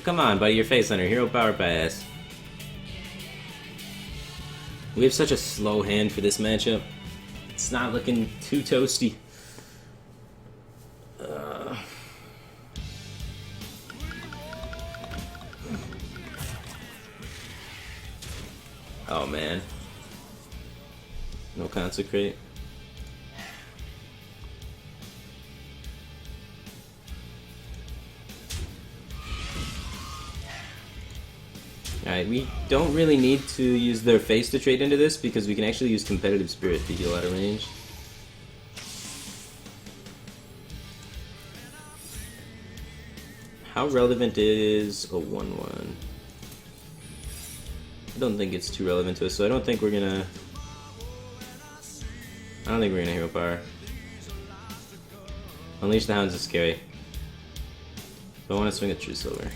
come on, buddy, you're Face Hunter. Hero Power Pass. We have such a slow hand for this matchup. It's not looking too toasty. Oh man. No Consecrate. Alright, we don't really need to use their face to trade into this because we can actually use Competitive Spirit to heal out of range. How relevant is a 1-1? I don't think it's too relevant to us, so I don't think we're gonna Hero Power. Unleash the Hounds is scary. But I want to swing a True Silver.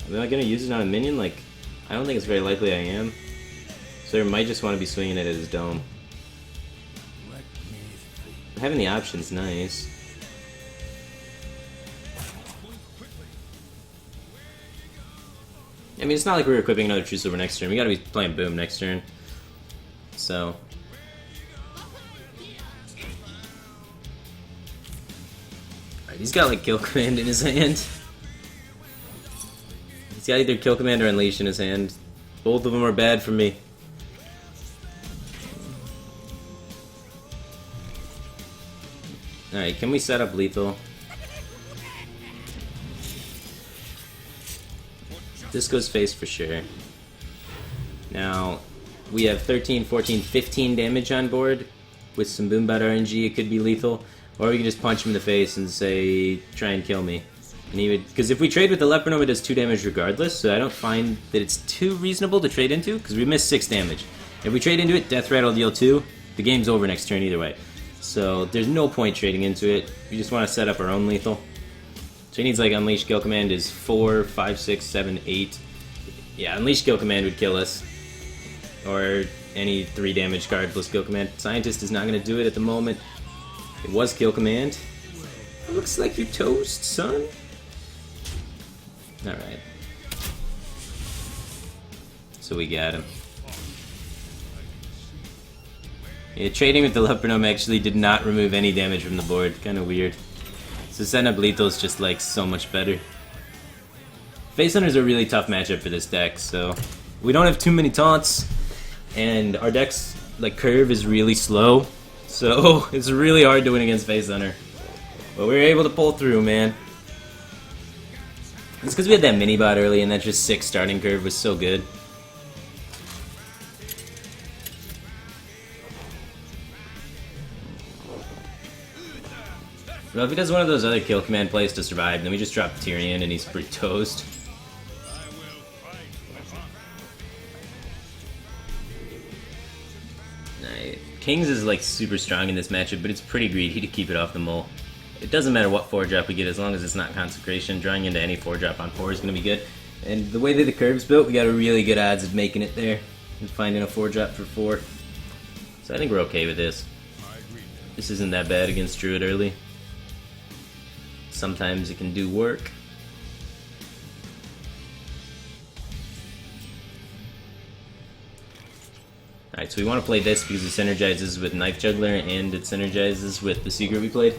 Am I gonna use it on a minion? Like, I don't think it's very likely I am. So I might just want to be swinging it at his dome. Having the option's nice. I mean, it's not like we're equipping another True Silver next turn. We gotta be playing Boom next turn. So. Alright, he's got like Kill Command in his hand. He's got either Kill Command or Unleash in his hand. Both of them are bad for me. Alright, can we set up lethal? This goes face for sure. Now, we have 13, 14, 15 damage on board. With some Boombot RNG, it could be lethal. Or we can just punch him in the face and say, try and kill me. And he would, because if we trade with the Leopardome, it does 2 damage regardless, so I don't find that it's too reasonable to trade into, because we missed 6 damage. If we trade into it, Death Rattle deal 2, the game's over next turn either way. So there's no point trading into it. We just want to set up our own lethal. So he needs like Unleash Kill Command is 4, 5, 6, 7, 8. Yeah, Unleash Kill Command would kill us. Or any 3 damage card plus Kill Command. Scientist is not going to do it at the moment. It was Kill Command. Looks like you're toast, son. Alright. So we got him. Yeah, trading with the Leopardome actually did not remove any damage from the board. Kinda weird. So setting up lethal is just like so much better. Face Hunter's a really tough matchup for this deck, so we don't have too many taunts, and our deck's like curve is really slow, so it's really hard to win against Face Hunter. But we were able to pull through, man. It's because we had that mini bot early, and that just 6 starting curve was so good. Well, if he does one of those other Kill Command plays to survive, then we just drop Tyrion and he's pretty toast. Right. Kings is like super strong in this matchup, but it's pretty greedy to keep it off the mole. It doesn't matter what 4-drop we get as long as it's not Consecration. Drawing into any 4-drop on 4 is going to be good. And the way that the curve's built, we got a really good odds of making it there and finding a 4-drop for 4. So I think we're okay with this. This isn't that bad against Druid early. Sometimes it can do work. Alright, so we want to play this because it synergizes with Knife Juggler and it synergizes with the secret we played.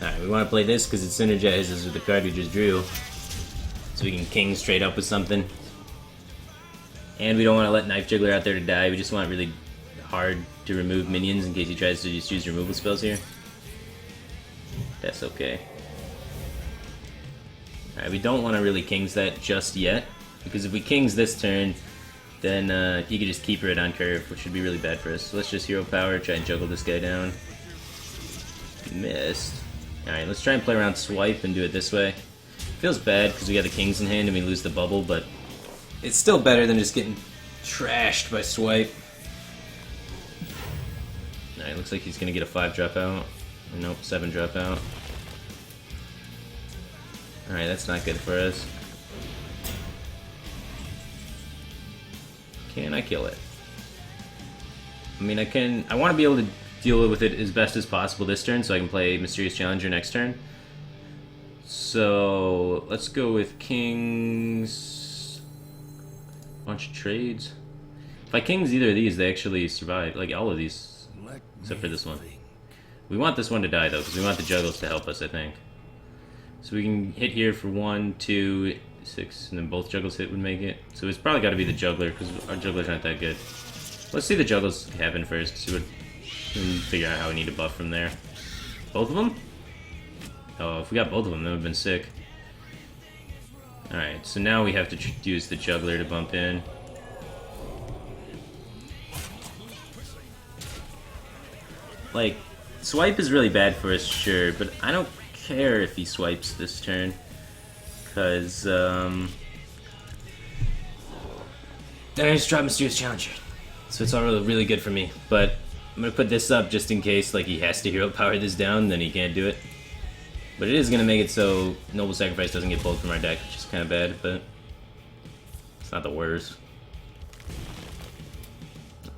Alright, we want to play this because it synergizes with the card we just drew. So we can king straight up with something. And we don't want to let Knife Juggler out there to die. We just want really hard to remove minions in case he tries to just use removal spells here. That's okay. Alright, we don't want to really kings that just yet. Because if we kings this turn, then he could just keeper it on curve, which would be really bad for us. So let's just hero power, try and juggle this guy down. Missed. Alright, let's try and play around swipe and do it this way. Feels bad because we got the kings in hand and we lose the bubble, but it's still better than just getting trashed by swipe. Alright, looks like he's gonna get a 5 dropout. Nope, 7 dropout. Alright, that's not good for us. Can I kill it? I mean, I want to be able to deal with it as best as possible this turn so I can play Mysterious Challenger next turn. So let's go with kings. Bunch of trades. If I kings either of these, they actually survive. Like all of these, except for this one. We want this one to die though, because we want the juggles to help us, I think. So we can hit here for 1, 2, 6, and then both juggles hit would make it. So it's probably got to be the juggler, because our jugglers aren't that good. Let's see the juggles happen first, see what, and figure out how we need to buff from there. Both of them? Oh, if we got both of them, that would have been sick. Alright, so now we have to use the juggler to bump in. Like, swipe is really bad for us, sure, but I don't care if he swipes this turn. Because, I just dropped Mysterious Challenger. So it's all really good for me. But I'm going to put this up just in case like he has to hero power this down, then he can't do it. But it is going to make it so Noble Sacrifice doesn't get pulled from our deck, which is kind of bad, but it's not the worst.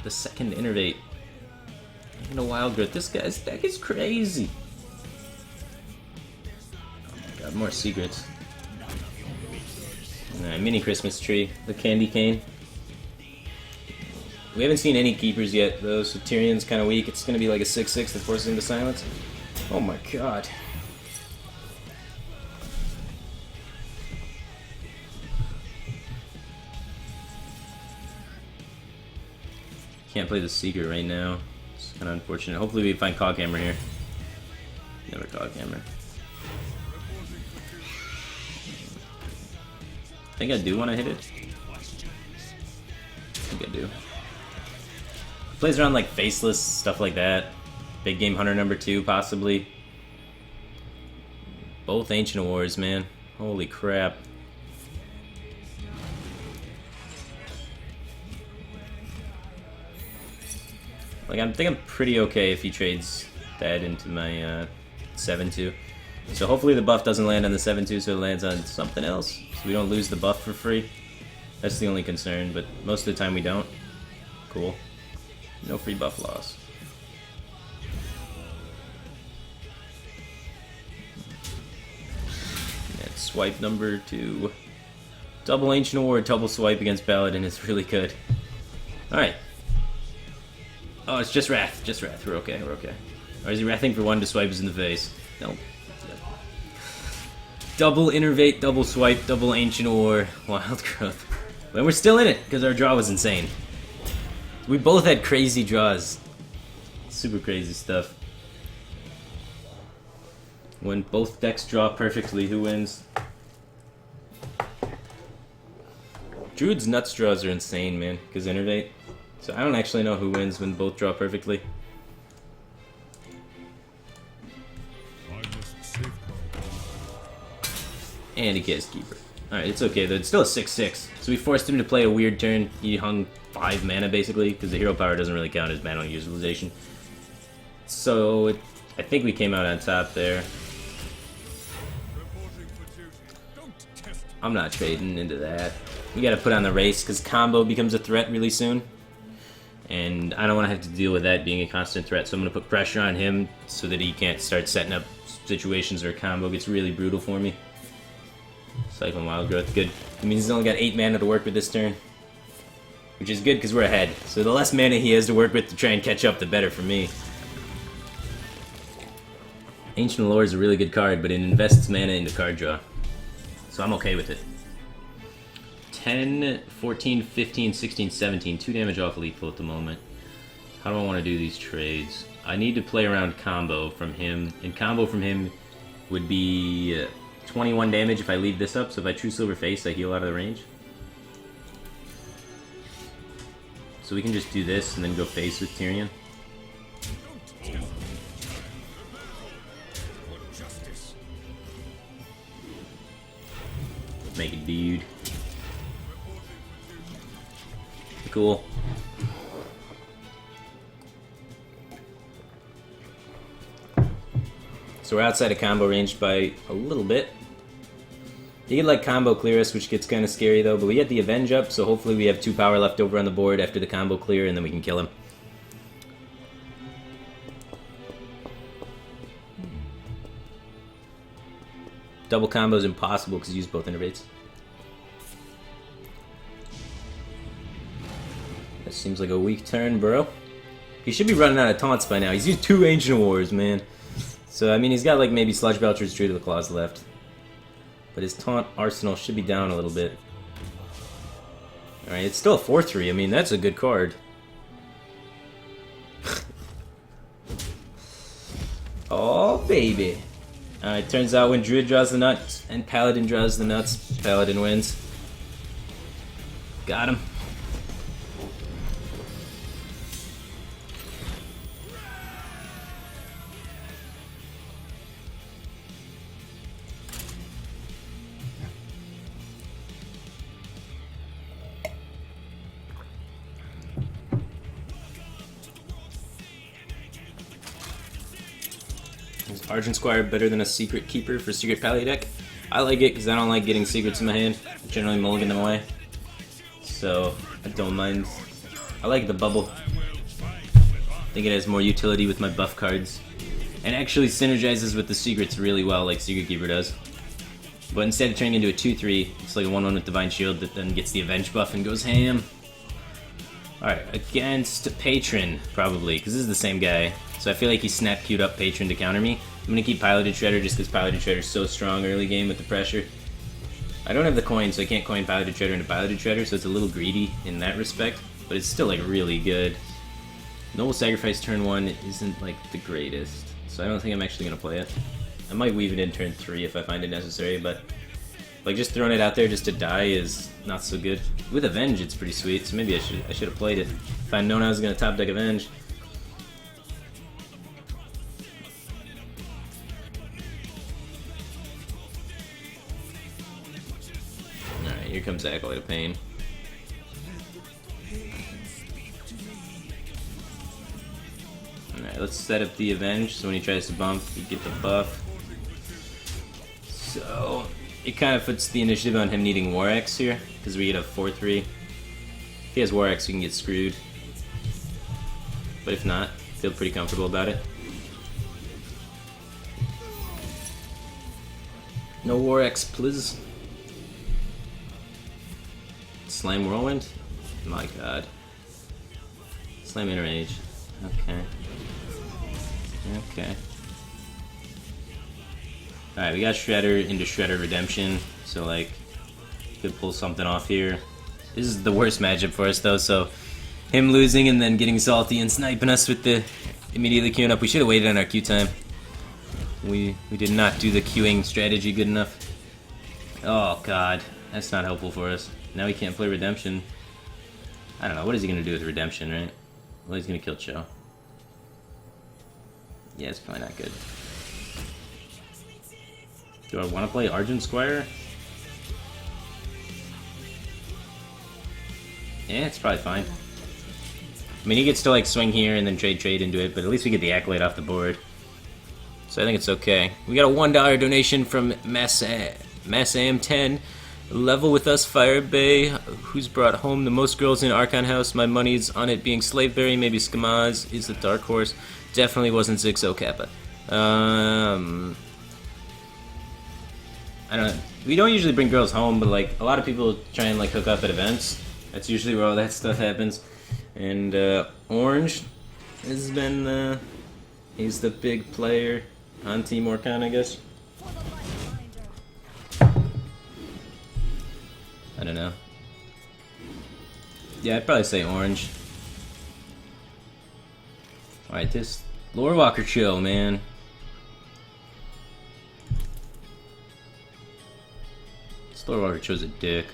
The second Innervate. And a Wild Growth. This guy's deck is crazy. Oh my god, more secrets. Alright, mini Christmas tree. The candy cane. We haven't seen any keepers yet, though, so Tyrion's kind of weak. It's going to be like a 6/6 that forces him to silence. Oh my god. Can't play the Secret right now. It's kind of unfortunate. Hopefully we find Coghammer here. Never Coghammer. I think I do want to hit it. I think I do. Plays around like Faceless, stuff like that. Big Game Hunter #2, possibly. Both Ancient Wars, man. Holy crap. Like, I think I'm pretty okay if he trades that into my 7/2. So hopefully the buff doesn't land on the 7/2, so it lands on something else. So we don't lose the buff for free. That's the only concern, but most of the time we don't. Cool. No free buff loss. And swipe #2. Double Ancient Award, double swipe against Paladin is really good. Alright. Oh, it's just Wrath. Just Wrath. We're okay. We're okay. Or is he Wrathing for 1 to swipe us in the face? No. Double Innervate, double swipe, double Ancient Ore, Wild Growth. And we're still in it, because our draw was insane. We both had crazy draws. Super crazy stuff. When both decks draw perfectly, who wins? Druid's nuts draws are insane, man, because Innervate. So I don't actually know who wins when both draw perfectly. And he gets Keeper. Alright, it's okay though. It's still a 6/6. So we forced him to play a weird turn. He hung 5 mana basically, because the hero power doesn't really count as mana utilization. So I think we came out on top there. I'm not trading into that. We gotta put on the race, because combo becomes a threat really soon. And I don't want to have to deal with that being a constant threat, so I'm going to put pressure on him so that he can't start setting up situations where combo gets really brutal for me. Cycling Wild Growth, good. It means he's only got 8 mana to work with this turn. Which is good, because we're ahead. So the less mana he has to work with to try and catch up, the better for me. Ancient Lore is a really good card, but it invests mana into card draw. So I'm okay with it. 10, 14, 15, 16, 17. 2 damage off lethal at the moment. How do I want to do these trades? I need to play around combo from him. And combo from him would be 21 damage if I leave this up. So if I True Silver Face, I heal out of the range. So we can just do this and then go face with Tyrion. Make a dude. Cool. So we're outside of combo range by a little bit. You get like combo clear us, which gets kind of scary though, but we get the Avenge up, so hopefully we have 2 power left over on the board after the combo clear, and then we can kill him. Double combo is impossible because you use both innervates. That seems like a weak turn, bro. He should be running out of taunts by now. He's used 2 Ancient Wars, man. So, I mean, he's got like maybe Sludge Belcher's Druid of the Claws left. But his taunt arsenal should be down a little bit. Alright, it's still a 4-3. I mean, that's a good card. Oh, baby. Alright, turns out when Druid draws the nuts and Paladin draws the nuts, Paladin wins. Got him. Is Argent Squire better than a Secret Keeper for Secret Pally deck? I like it because I don't like getting secrets in my hand. I generally mulligan them away. So, I don't mind. I like the bubble. I think it has more utility with my buff cards. And actually synergizes with the secrets really well, like Secret Keeper does. But instead of turning into a 2-3, it's like a 1-1 with Divine Shield that then gets the Avenge buff and goes ham. Alright, against Patron, probably, because this is the same guy. So I feel like he snap queued up Patron to counter me. I'm going to keep Piloted Shredder just because Piloted Shredder is so strong early game with the pressure. I don't have the coin, so I can't coin Piloted Shredder into Piloted Shredder, so it's a little greedy in that respect. But it's still, like, really good. Noble Sacrifice turn 1 isn't, like, the greatest. So I don't think I'm actually going to play it. I might weave it in turn 3 if I find it necessary, but... like, just throwing it out there just to die is not so good. With Avenge, it's pretty sweet, so maybe I should have played it. If I'd known I was going to top deck Avenge. Alright, here comes Acolyte of Pain. Alright, let's set up the Avenge, so when he tries to bump, you get the buff. So... it kind of puts the initiative on him needing War Axe here, because we get a 4-3. If he has War Axe, we can get screwed. But if not, feel pretty comfortable about it. No War Axe, please. Slime Whirlwind? My god. Slime Enrage. Okay. Okay. Alright, we got Shredder into Shredder Redemption, so like, could pull something off here. This is the worst matchup for us though, so him losing and then getting salty and sniping us with the immediately queuing up. We should have waited on our queue time. We did not do the queuing strategy good enough. Oh god, that's not helpful for us. Now he can't play Redemption. I don't know, what is he going to do with Redemption, right? Well, he's going to kill Cho. Yeah, it's probably not good. Do I want to play Argent Squire? Yeah, it's probably fine. I mean, he gets to like swing here and then trade into it, but at least we get the Acolyte off the board. So I think it's okay. We got a $1 donation from Massam10. Level with us, Firebat. Who's brought home the most girls in Archon House? My money's on it being Slaveberry, maybe Skamaz is the dark horse. Definitely wasn't Zixo Kappa. I don't know. We don't usually bring girls home, but like a lot of people try and like hook up at events. That's usually where all that stuff happens. And Orange has been he's the big player on Team Orcon, I guess. I don't know. Yeah, I'd probably say Orange. Alright, this Lore Walker chill, man. This Lore Walker chill's a dick.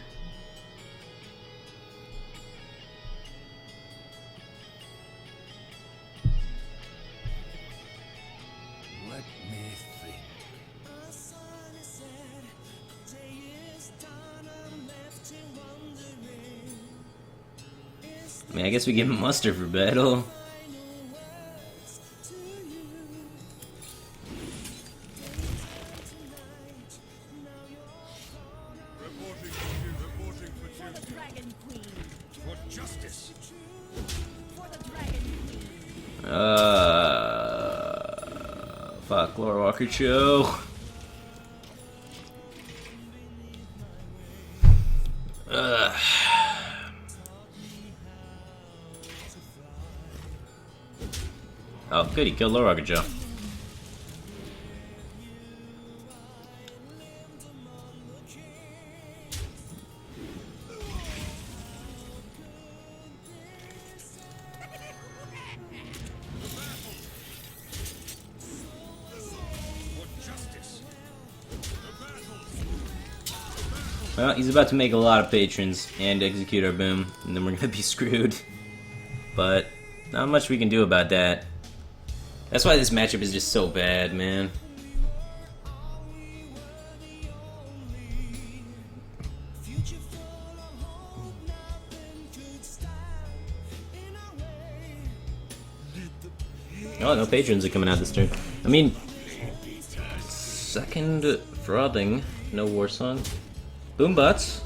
Let me think. I mean, I guess we give him muster for battle. Reporting for duty. Dragon Queen. For justice. For the Dragon Queen. Fuck, Lore Walker Cho. Oh, good, he killed Lore Walker Joe. Well, he's about to make a lot of patrons and execute our boom, and then we're gonna be screwed. But not much we can do about that. That's why this matchup is just so bad, man. Oh, no patrons are coming out this turn. I mean, second frothing, no war song. Boombots.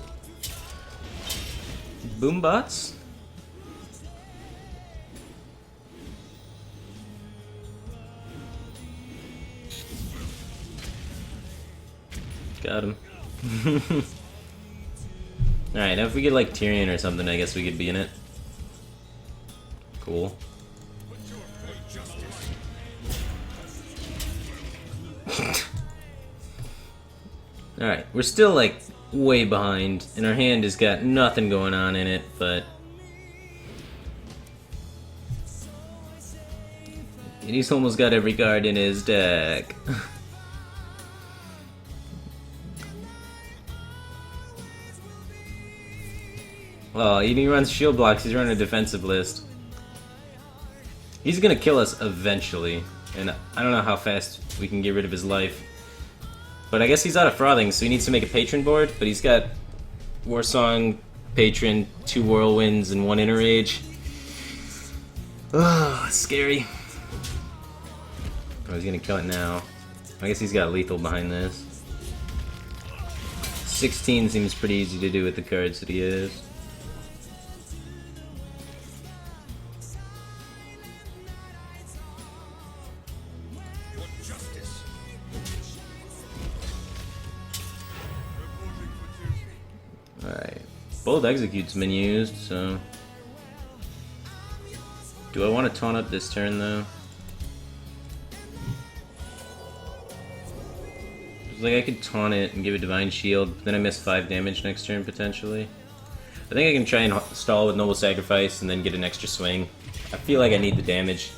Boombots. Got him. Alright, now if we get like Tyrion or something, I guess we could be in it. Cool. Alright, we're still like way behind, and our hand has got nothing going on in it, but and he's almost got every card in his deck. Oh, he runs shield blocks, he's running a defensive list. He's gonna kill us eventually, and I don't know how fast we can get rid of his life. But I guess he's out of frothing, so he needs to make a patron board, but he's got Warsong, Patron, 2 Whirlwinds, and 1 Inner Rage. Oh, scary. Oh, he's gonna kill it now. I guess he's got lethal behind this. 16 seems pretty easy to do with the cards that he has. For justice. Alright. Bold Execute's been used, so... Do I want to taunt up this turn, though? Like, I could taunt it and give it Divine Shield, but then I miss 5 damage next turn, potentially. I think I can try and stall with Noble Sacrifice and then get an extra swing. I feel like I need the damage.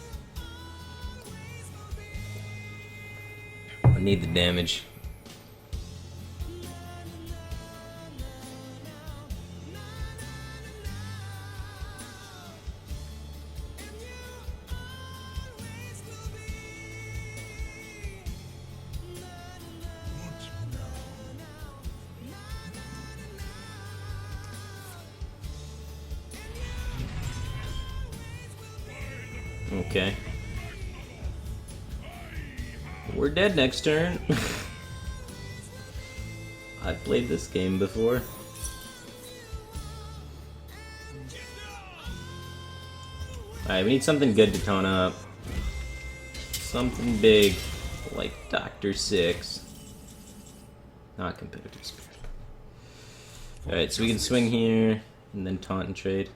I need the damage. Okay. We're dead next turn. I've played this game before. Alright, we need something good to tone up. Something big, like Dr. Six. Not competitive spirit. Alright, so we can swing here, and then taunt and trade.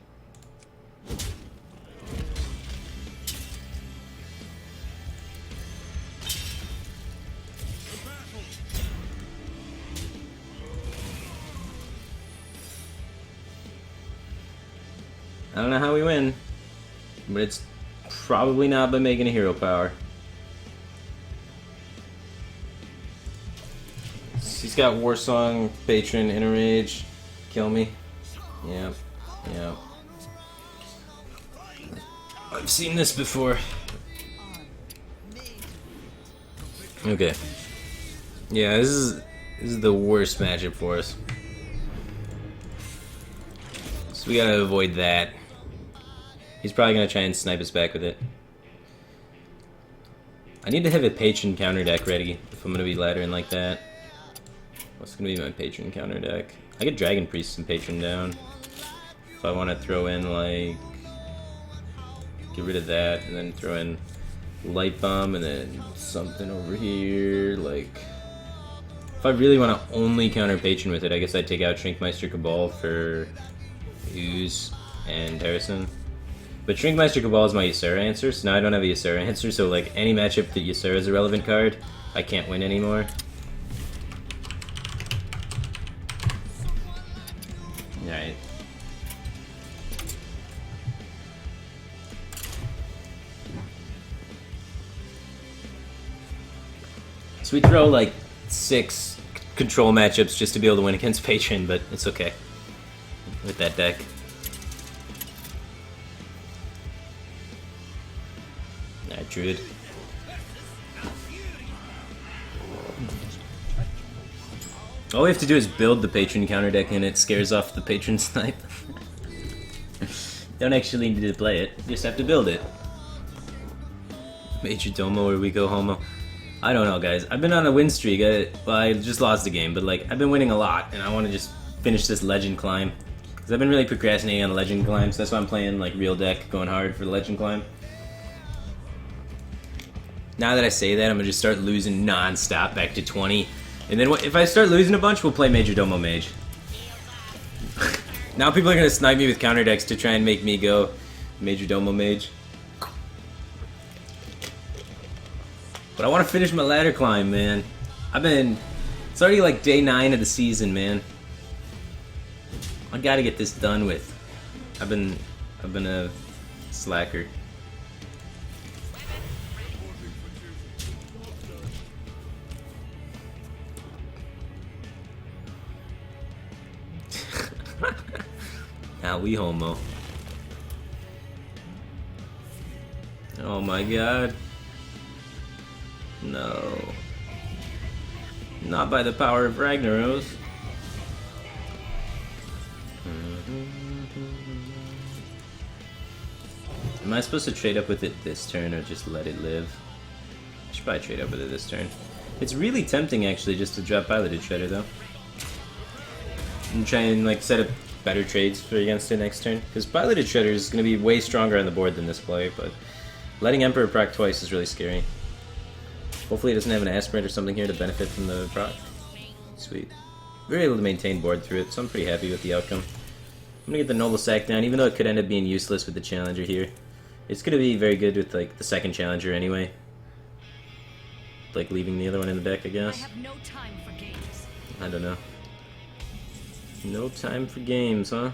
I don't know how we win, but it's probably not by making a hero power. He's got Warsong, Patron, Inner Rage, kill me. Yep, yep. I've seen this before. Okay. Yeah, this is the worst matchup for us. So we gotta avoid that. He's probably gonna try and snipe us back with it. I need to have a patron counter deck ready if I'm gonna be laddering like that. What's gonna be my patron counter deck? I get Dragon Priest and Patron down. If I want to throw in like, get rid of that and then throw in Light Bomb and then something over here. Like, if I really want to only counter Patron with it, I guess I'd take out Shrinkmeister Cabal for Ooze and Harrison. But Shrinkmeister Cabal is my Ysera answer, so now I don't have a Ysera answer, so like any matchup that Ysera is a relevant card, I can't win anymore. Alright. So we throw like 6 control matchups just to be able to win against Patron, but it's okay with that deck. Alright, Druid. All we have to do is build the Patron counter deck and it scares off the Patron snipe. Don't actually need to play it, you just have to build it. Major Domo or we go homo. I don't know, guys. I've been on a win streak. I just lost the game, but like I've been winning a lot, and I want to just finish this legend climb. Because I've been really procrastinating on the legend climb, so that's why I'm playing like real deck, going hard for the legend climb. Now that I say that, I'm gonna just start losing non-stop back to 20. And then if I start losing a bunch, we'll play Major Domo Mage. Now people are gonna snipe me with counter decks to try and make me go Major Domo Mage. But I want to finish my ladder climb, man. It's already like day 9 of the season, man. I gotta get this done with. I've been a slacker. Now we homo. Oh my god. No. Not by the power of Ragnaros. Am I supposed to trade up with it this turn or just let it live? I should probably trade up with it this turn. It's really tempting actually just to drop Piloted Shredder though. And try and like set up better trades for against it next turn. Because Piloted Shredder is going to be way stronger on the board than this play, but letting Emperor proc twice is really scary. Hopefully it doesn't have an aspirant or something here to benefit from the proc. Sweet. We were able to maintain board through it, so I'm pretty happy with the outcome. I'm gonna get the Noble Sack down, even though it could end up being useless with the Challenger here. It's gonna be very good with like the second Challenger anyway. Like leaving the other one in the deck, I guess. I have no time for games. I don't know. No time for games, huh?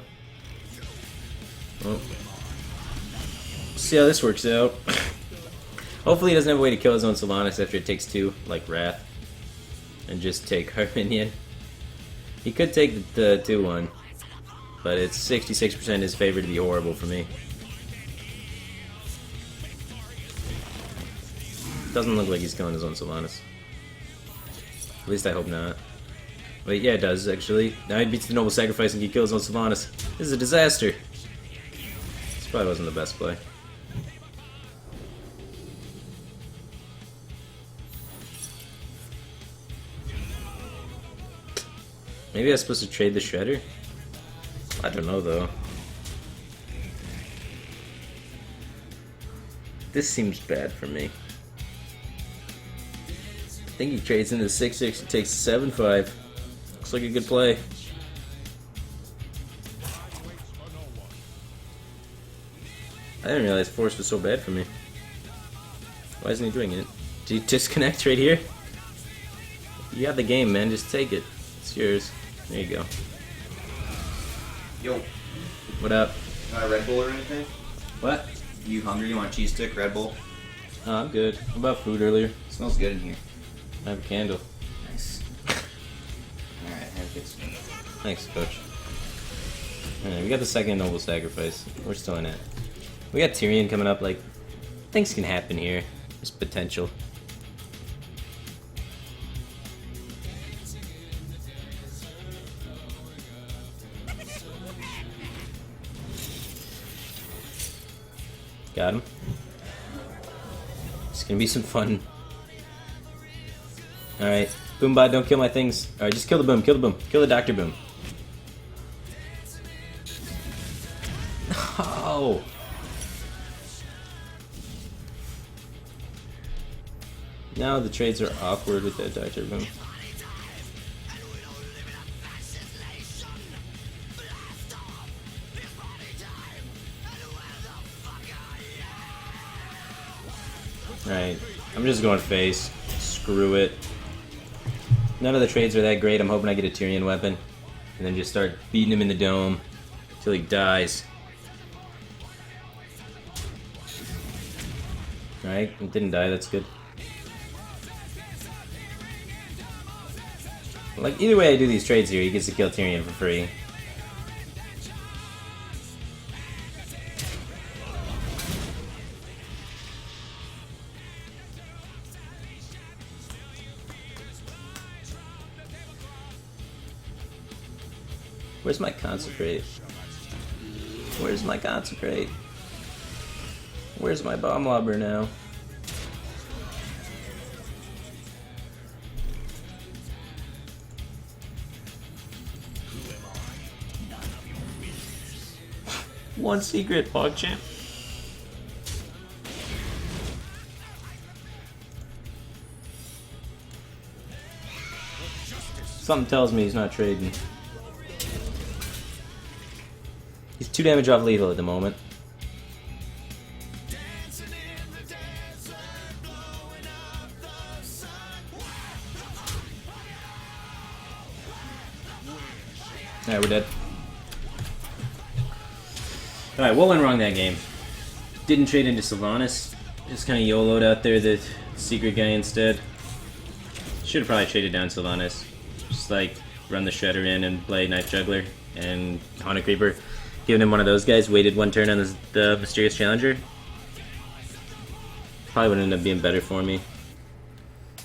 Well, see how this works out. Hopefully he doesn't have a way to kill his own Sylvanas after it takes 2, like Wrath. And just take our minion. He could take the 2-1. But it's 66% his favor to be horrible for me. Doesn't look like he's killing his own Sylvanas. At least I hope not. Wait, yeah it does, actually. Now he beats the Noble Sacrifice and he kills his own Sylvanas. This is a disaster. This probably wasn't the best play. Maybe I was supposed to trade the shredder? I don't know though. This seems bad for me. I think he trades into 6-6 and takes 7-5. Looks like a good play. I didn't realize force was so bad for me. Why isn't he doing it? Did he disconnect right here? You got the game, man. Just take it. It's yours. There you go. Yo, What up? got a Red Bull or anything? What? You hungry? You want a cheese stick, Red Bull? Oh, I'm good. What about food earlier? Smells good in here. I have a candle. Nice. Alright, have this. Thanks, Coach. Alright, we got the second noble sacrifice. We're still in it. We got Tyrion coming up. Like, things can happen here. There's potential. Got him. It's gonna be some fun. Alright. Boombot, don't kill my things. Alright, just kill the boom, kill the boom. Kill the Dr. Boom. Oh! Now the trades are awkward with that Dr. Boom. Alright, I'm just going face. Screw it. None of the trades are that great. I'm hoping I get a Tyrion weapon. And then just start beating him in the dome until he dies. Alright, it didn't die, that's good. Like, either way I do these trades here, he gets to kill Tyrion for free. Where's my consecrate? Where's my consecrate? Where's my bomb lobber now? One secret, PogChamp. Something tells me he's not trading. He's 2 damage off lethal at the moment. Alright, we're dead. Alright, what went wrong that game? Didn't trade into Sylvanas. Just kind of YOLO'd out there the secret guy instead. Should have probably traded down Sylvanas. Just like run the Shredder in and play Knife Juggler and Haunted Creeper. Giving him one of those guys, waited one turn on the Mysterious Challenger. Probably would end up being better for me.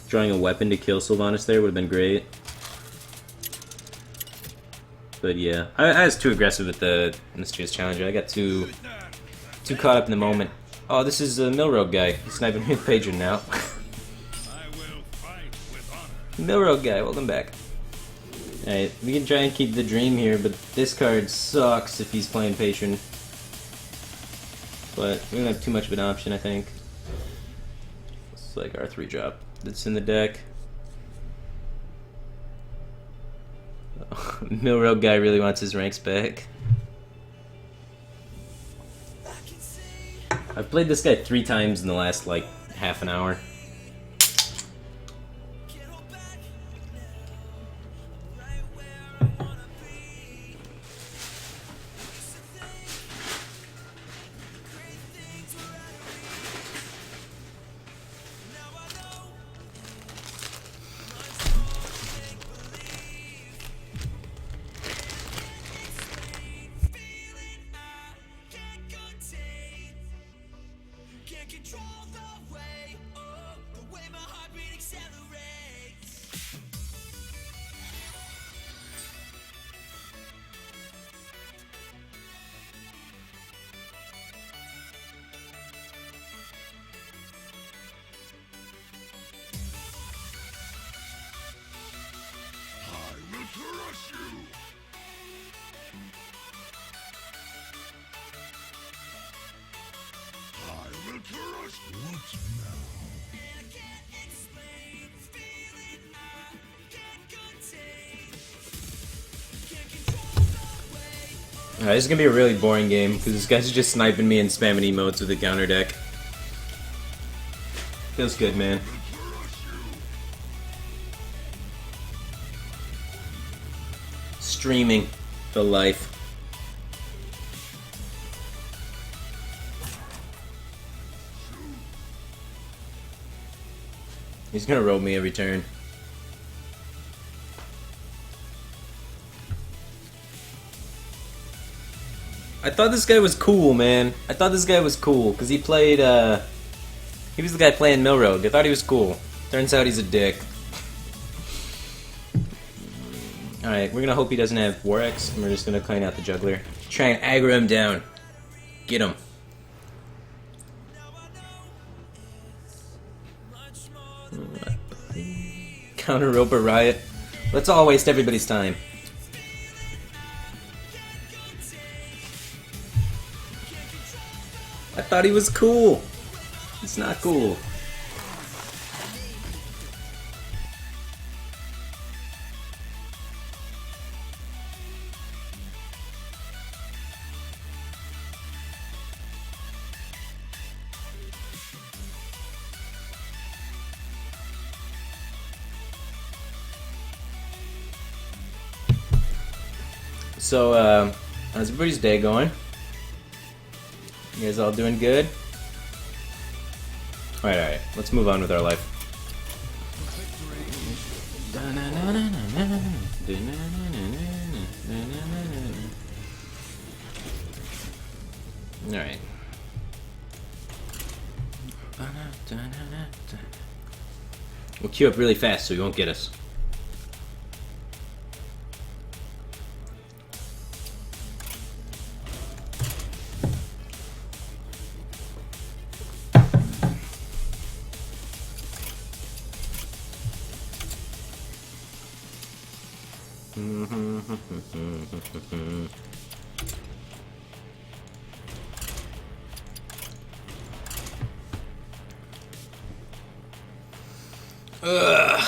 Drawing a weapon to kill Sylvanas there would have been great. But yeah, I was too aggressive with the Mysterious Challenger. I got too caught up in the moment. Oh, this is a Milrogue guy. He's sniping me with Patron now. Milrogue guy, welcome back. Alright, we can try and keep the dream here, but this card sucks if he's playing Patron. But we don't have too much of an option, I think. It's like our 3-drop that's in the deck. Milrogue guy really wants his ranks back. I've played this guy 3 times in the last, like, half an hour. This is gonna be a really boring game because this guy's just sniping me and spamming emotes with a counter deck. Feels good, man. Streaming the life. He's gonna roll me every turn. I thought this guy was cool, man. I thought this guy was cool because he played. He was the guy playing Mill Road. I thought he was cool. Turns out he's a dick. Alright, we're gonna hope he doesn't have Warex, and we're just gonna clean out the juggler. Try and aggro him down. Get him. Counter Roper Riot. Let's all waste everybody's time. I thought he was cool. He's not cool. So, how's everybody's day going? You guys all doing good? Alright, let's move on with our life. Alright. We'll queue up really fast so he won't get us. Ugh.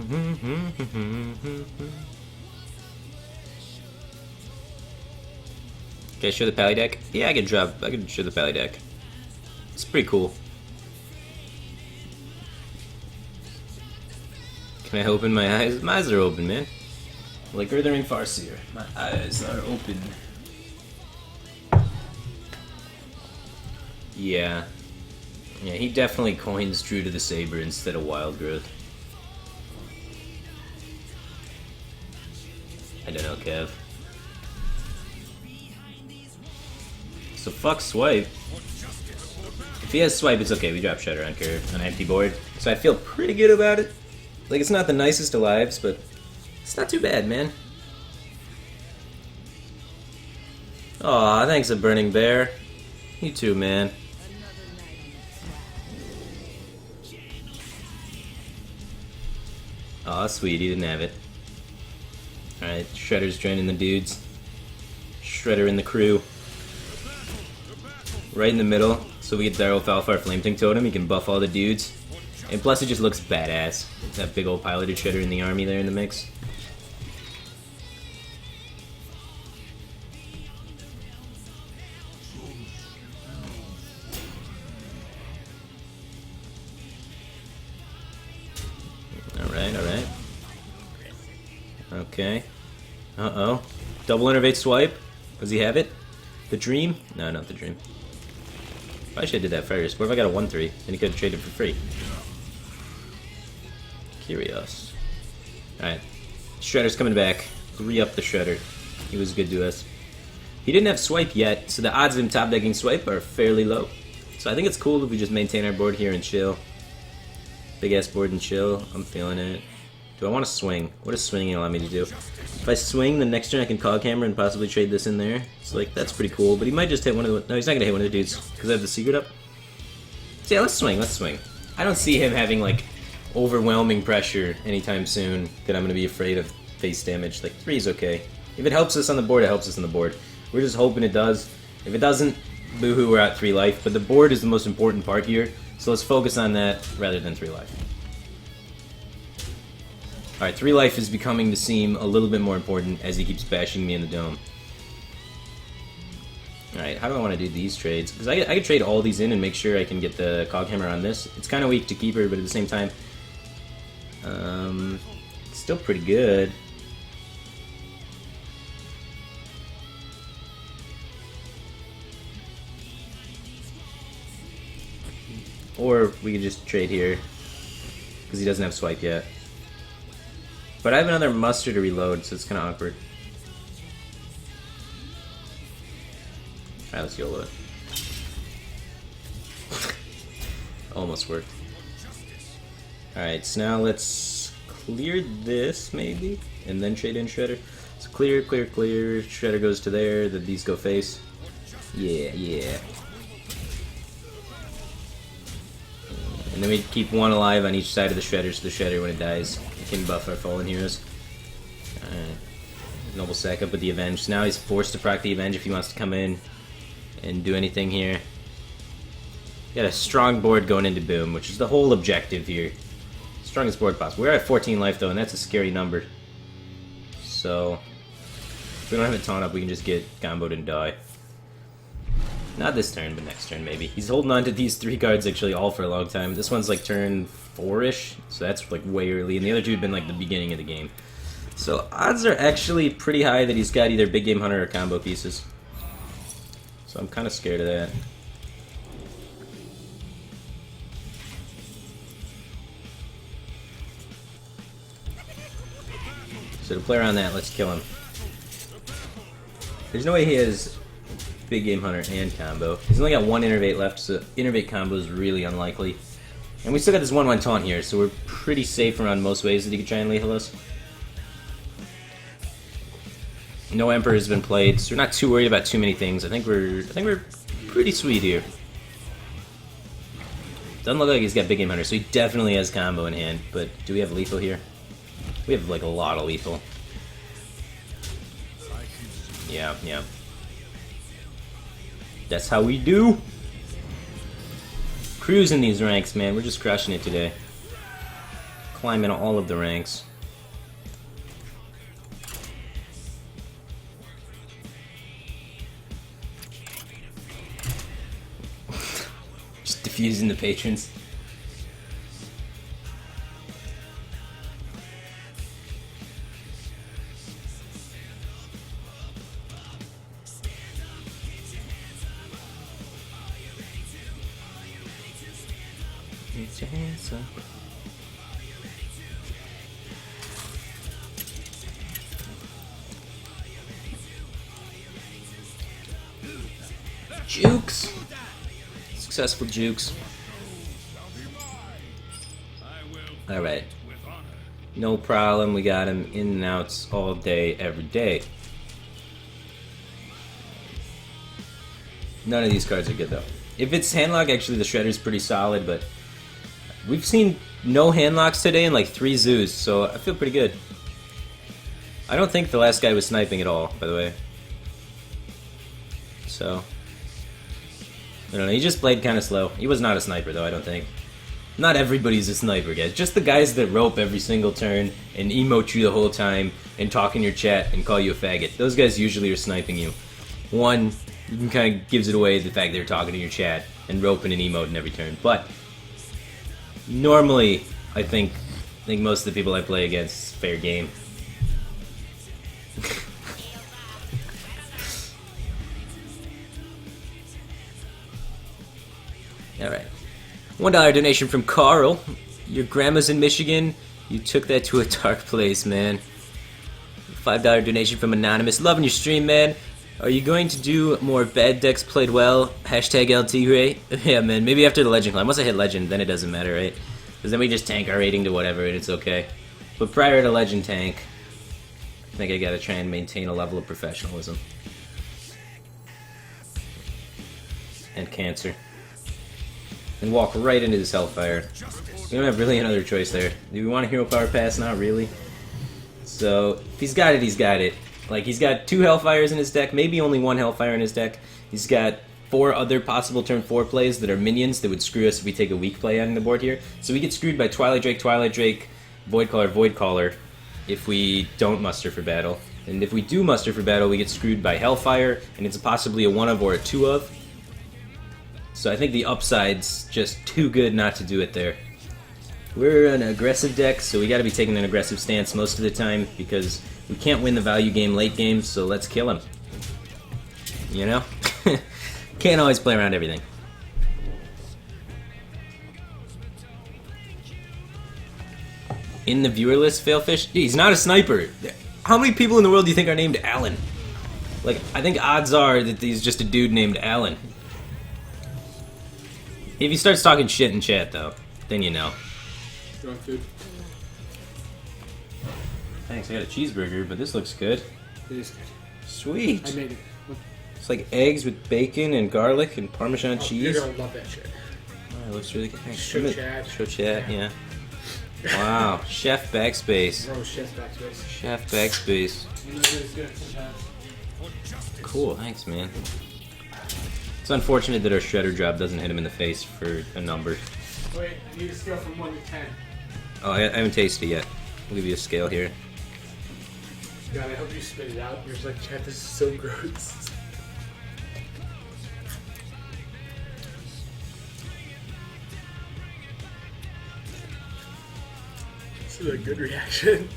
Can I show the pally deck? Yeah, I can show the pally deck. It's pretty cool. Can I open my eyes? My eyes are open, man. Like Earthering Farseer. My eyes are open. Yeah. Yeah, he definitely coins True to the Saber instead of Wild Growth. I don't know, Kev. So fuck Swipe. If he has Swipe, it's okay. We drop Shredder on curve on an empty board. So I feel pretty good about it. Like, it's not the nicest of lives, but it's not too bad, man. Aw, thanks a Burning Bear. You too, man. Aw, sweet, he didn't have it. Alright, Shredder's joining the dudes. Shredder in the crew. Right in the middle, so we get Darrow Falfar Flameting Totem, he can buff all the dudes. And plus it just looks badass. That big old piloted Shredder in the army there in the mix. Alright, alright. Okay. Uh-oh. Double Innervate Swipe. Does he have it? The Dream? No, not the Dream. I should have did that first. What if I got a 1-3? Then he could have traded for free. Curious. Alright. Shredder's coming back. 3-up the Shredder. He was good to us. He didn't have Swipe yet, so the odds of him top decking Swipe are fairly low. So I think it's cool if we just maintain our board here and chill. Big ass board and chill. I'm feeling it. Do I want to swing? What does swinging allow me to do? If I swing, the next turn I can Cog Hammer and possibly trade this in there. It's like, that's pretty cool. But he might just hit one of the... No, he's not going to hit one of the dudes because I have the secret up. So yeah, let's swing. Let's swing. I don't see him having, like, overwhelming pressure anytime soon that I'm going to be afraid of face damage. Like, 3 is okay. If it helps us on the board, it helps us on the board. We're just hoping it does. If it doesn't, boo-hoo, we're at 3 life. But the board is the most important part here. So let's focus on that rather than 3 life. Alright, 3 life is becoming to seem a little bit more important as he keeps bashing me in the dome. Alright, how do I want to do these trades? Because I could trade all these in and make sure I can get the Cog Hammer on this. It's kind of weak to keep her, but at the same time, it's still pretty good. Or we could just trade here, because he doesn't have Swipe yet. But I have another muster to reload, so it's kind of awkward. Alright, let's YOLO it. Almost worked. Alright, so now let's clear this, maybe? And then trade in Shredder. So clear, clear, clear. Shredder goes to there, then these go face. Yeah, yeah. And then we keep 1 alive on each side of the Shredder, so the Shredder, when it dies, can buff our fallen heroes. Alright. Noble sack up with the Avenge. So now he's forced to proc the Avenge if he wants to come in and do anything here. Got a strong board going into Boom, which is the whole objective here. Strongest board possible. We're at 14 life though, and that's a scary number. So, if we don't have it taunt up, we can just get comboed and die. Not this turn, but next turn maybe. He's holding on to these 3 cards actually all for a long time. This one's like turn 4-ish, so that's like way early, and the other 2 have been like the beginning of the game. So odds are actually pretty high that he's got either Big Game Hunter or combo pieces. So I'm kind of scared of that. So to play around that, let's kill him. There's no way he has Big Game Hunter and combo. He's only got 1 Innervate left, so Innervate combo is really unlikely. And we still got this 1-1 taunt here, so we're pretty safe around most ways that he could try and lethal us. No Emperor has been played, so we're not too worried about too many things. I think we're pretty sweet here. Doesn't look like he's got Big Game Hunter, so he definitely has combo in hand. But do we have lethal here? We have like a lot of lethal. Yeah, yeah. That's how we do. Cruising these ranks, man. We're just crushing it today. climbing all of the ranks. Just diffusing the patrons. Get your hands up. Jukes! Successful jukes. Alright. No problem, we got him in and outs all day, every day. None of these cards are good though. If it's handlock, actually the Shredder's pretty solid, but we've seen no handlocks today in like 3 zoos, so I feel pretty good. I don't think the last guy was sniping at all, by the way. So, I don't know, he just played kind of slow. He was not a sniper though, I don't think. Not everybody's a sniper, guys. Just the guys that rope every single turn and emote you the whole time and talk in your chat and call you a faggot. Those guys usually are sniping you. One, you can kind of gives it away the fact they're talking in your chat and roping and emoting every turn. But normally, I think most of the people I play against is fair game. Alright. $1 donation from Carl. Your grandma's in Michigan. You took that to a dark place, man. $5 donation from Anonymous. Loving your stream, man. Are you going to do more bad decks played well? Hashtag LT, right? Yeah, man. Maybe after the Legend climb. Once I hit Legend, then it doesn't matter, right? Because then we just tank our rating to whatever and it's okay. But prior to Legend tank, I think I gotta try and maintain a level of professionalism. And cancer. And walk right into this Hellfire. We don't have really another choice there. Do we want a Hero Power Pass? Not really. So, if he's got it, he's got it. Like, he's got 2 Hellfires in his deck, maybe only 1 Hellfire in his deck. He's got 4 other possible turn 4 plays that are minions that would screw us if we take a weak play on the board here. So we get screwed by Twilight Drake, Void Caller, if we don't muster for battle. And if we do muster for battle, we get screwed by Hellfire, and it's possibly a 1 of or a 2 of. So I think the upside's just too good not to do it there. We're an aggressive deck, so we gotta be taking an aggressive stance most of the time, because we can't win the value game late game, so let's kill him. You know? Can't always play around everything. In the viewer list, Failfish? Dude, he's not a sniper. How many people in the world do you think are named Alan? Like, I think odds are that he's just a dude named Alan. If he starts talking shit in chat, though, then you know. You want food? Thanks, I got a cheeseburger, but this looks good. It is good. Sweet. I made it. It's like eggs with bacon and garlic and Parmesan cheese. You're gonna love that shit. Oh, it looks really good. Thanks. Show chat. Show chat, yeah. Wow, Chef Backspace. Bro, chef's backspace. Chef Backspace. You know it's good sometimes. Cool, thanks, man. It's unfortunate that our Shredder drop doesn't hit him in the face for a number. Wait, I need a scale from 1 to 10. Oh, I haven't tasted it yet. I'll give you a scale here. God, I hope you spit it out. You're just like, chat, this is so gross. This is a good reaction.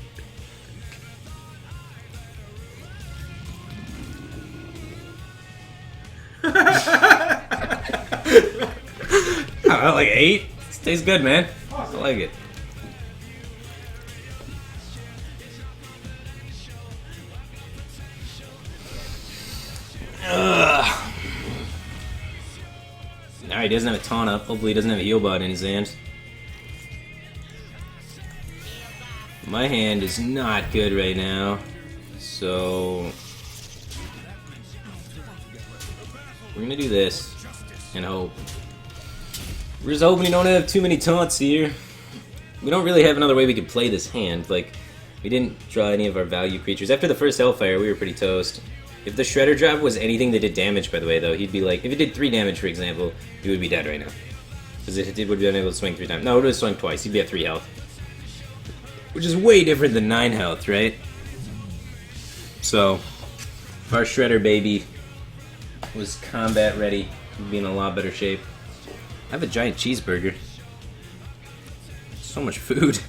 Like 8? This tastes good, man. I like it. Alright, he doesn't have a taunt up. Hopefully he doesn't have a heal bot in his hand. My hand is not good right now. So we're gonna do this and hope. We're just hoping we don't have too many taunts here. We don't really have another way we could play this hand. Like, we didn't draw any of our value creatures. After the first Hellfire, we were pretty toast. If the Shredder drop was anything that did damage, by the way, though, he'd be like, if it did 3 damage, for example, he would be dead right now. Because it would have been able to swing 3 times. No, it would have swung twice. He'd be at 3 health. which is way different than 9 health, right? So, if our Shredder baby was combat ready, we'd be in a lot better shape. I have a giant cheeseburger. So much food.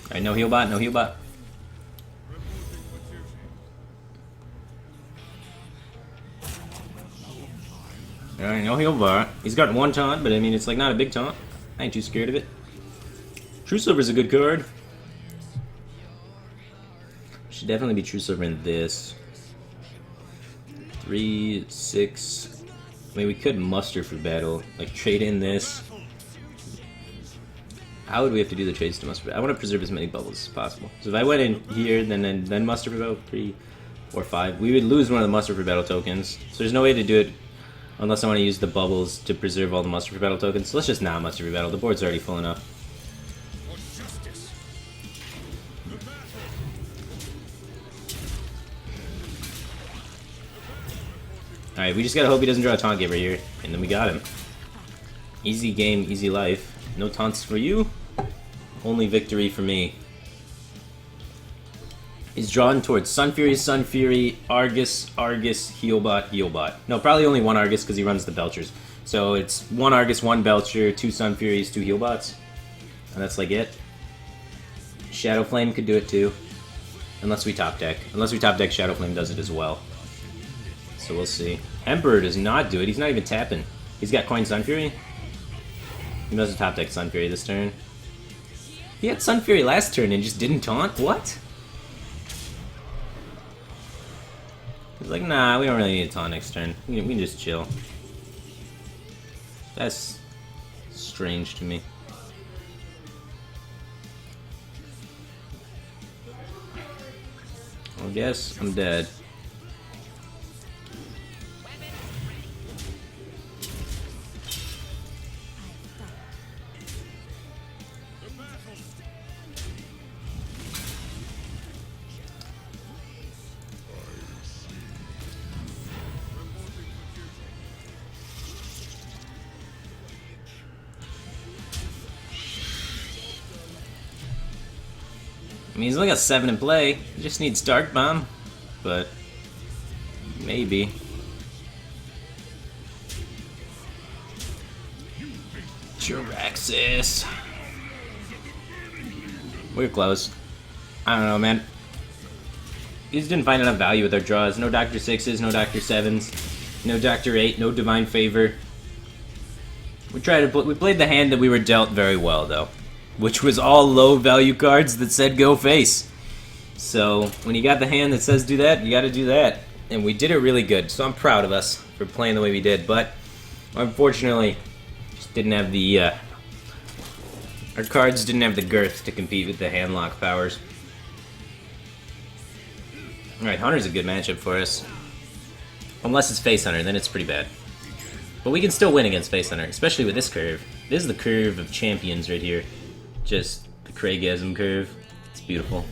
Alright, no heal bot, no heal bot. Alright, no heal bot. He's got one taunt, but I mean, it's like not a big taunt. I ain't too scared of it. True Silver's a good card. Should definitely be True Silver in this. 3, 6. I mean, we could muster for battle. Like, trade in this. How would we have to do the trades to muster? I want to preserve as many bubbles as possible. So if I went in here, then muster for battle, 3, 4, 5, we would lose one of the muster for battle tokens. So there's no way to do it unless I want to use the bubbles to preserve all the muster for battle tokens. So let's just not muster for battle. The board's already full enough. Alright, we just gotta hope he doesn't draw a taunt giver here, and then we got him. Easy game, easy life. No taunts for you, only victory for me. He's drawn towards Sun Fury, Argus, Healbot, Healbot. No, probably only one Argus because he runs the Belchers. So it's 1 Argus, 1 Belcher, 2 Sun Furies, 2 Healbots. And that's like it. Shadow Flame could do it too. Unless we top deck. Unless we top deck, Shadow Flame does it as well. So we'll see. Emperor does not do it. He's not even tapping. He's got Coin Sun Fury. He must have top decked Sun Fury this turn. He had Sun Fury last turn and just didn't taunt? What? He's like, nah, we don't really need a taunt next turn. We can just chill. That's strange to me. I guess I'm dead. I mean, he's only got 7 in play. He just needs Dark Bomb. But maybe. Jiraxis. We're close. I don't know, man. We just didn't find enough value with our draws. No Dr. 6s, no Dr. 7s, no Dr. 8, no Divine Favor. We played the hand that we were dealt very well, though. Which was all low value cards that said go face. So when you got the hand that says do that, you gotta do that. And we did it really good, so I'm proud of us for playing the way we did, but unfortunately just didn't have the our cards didn't have the girth to compete with the hand lock powers. Alright, Hunter's a good matchup for us. Unless it's Face Hunter, then it's pretty bad. But we can still win against Face Hunter, especially with this curve. This is the curve of champions right here. Just the Craigasm curve. It's beautiful.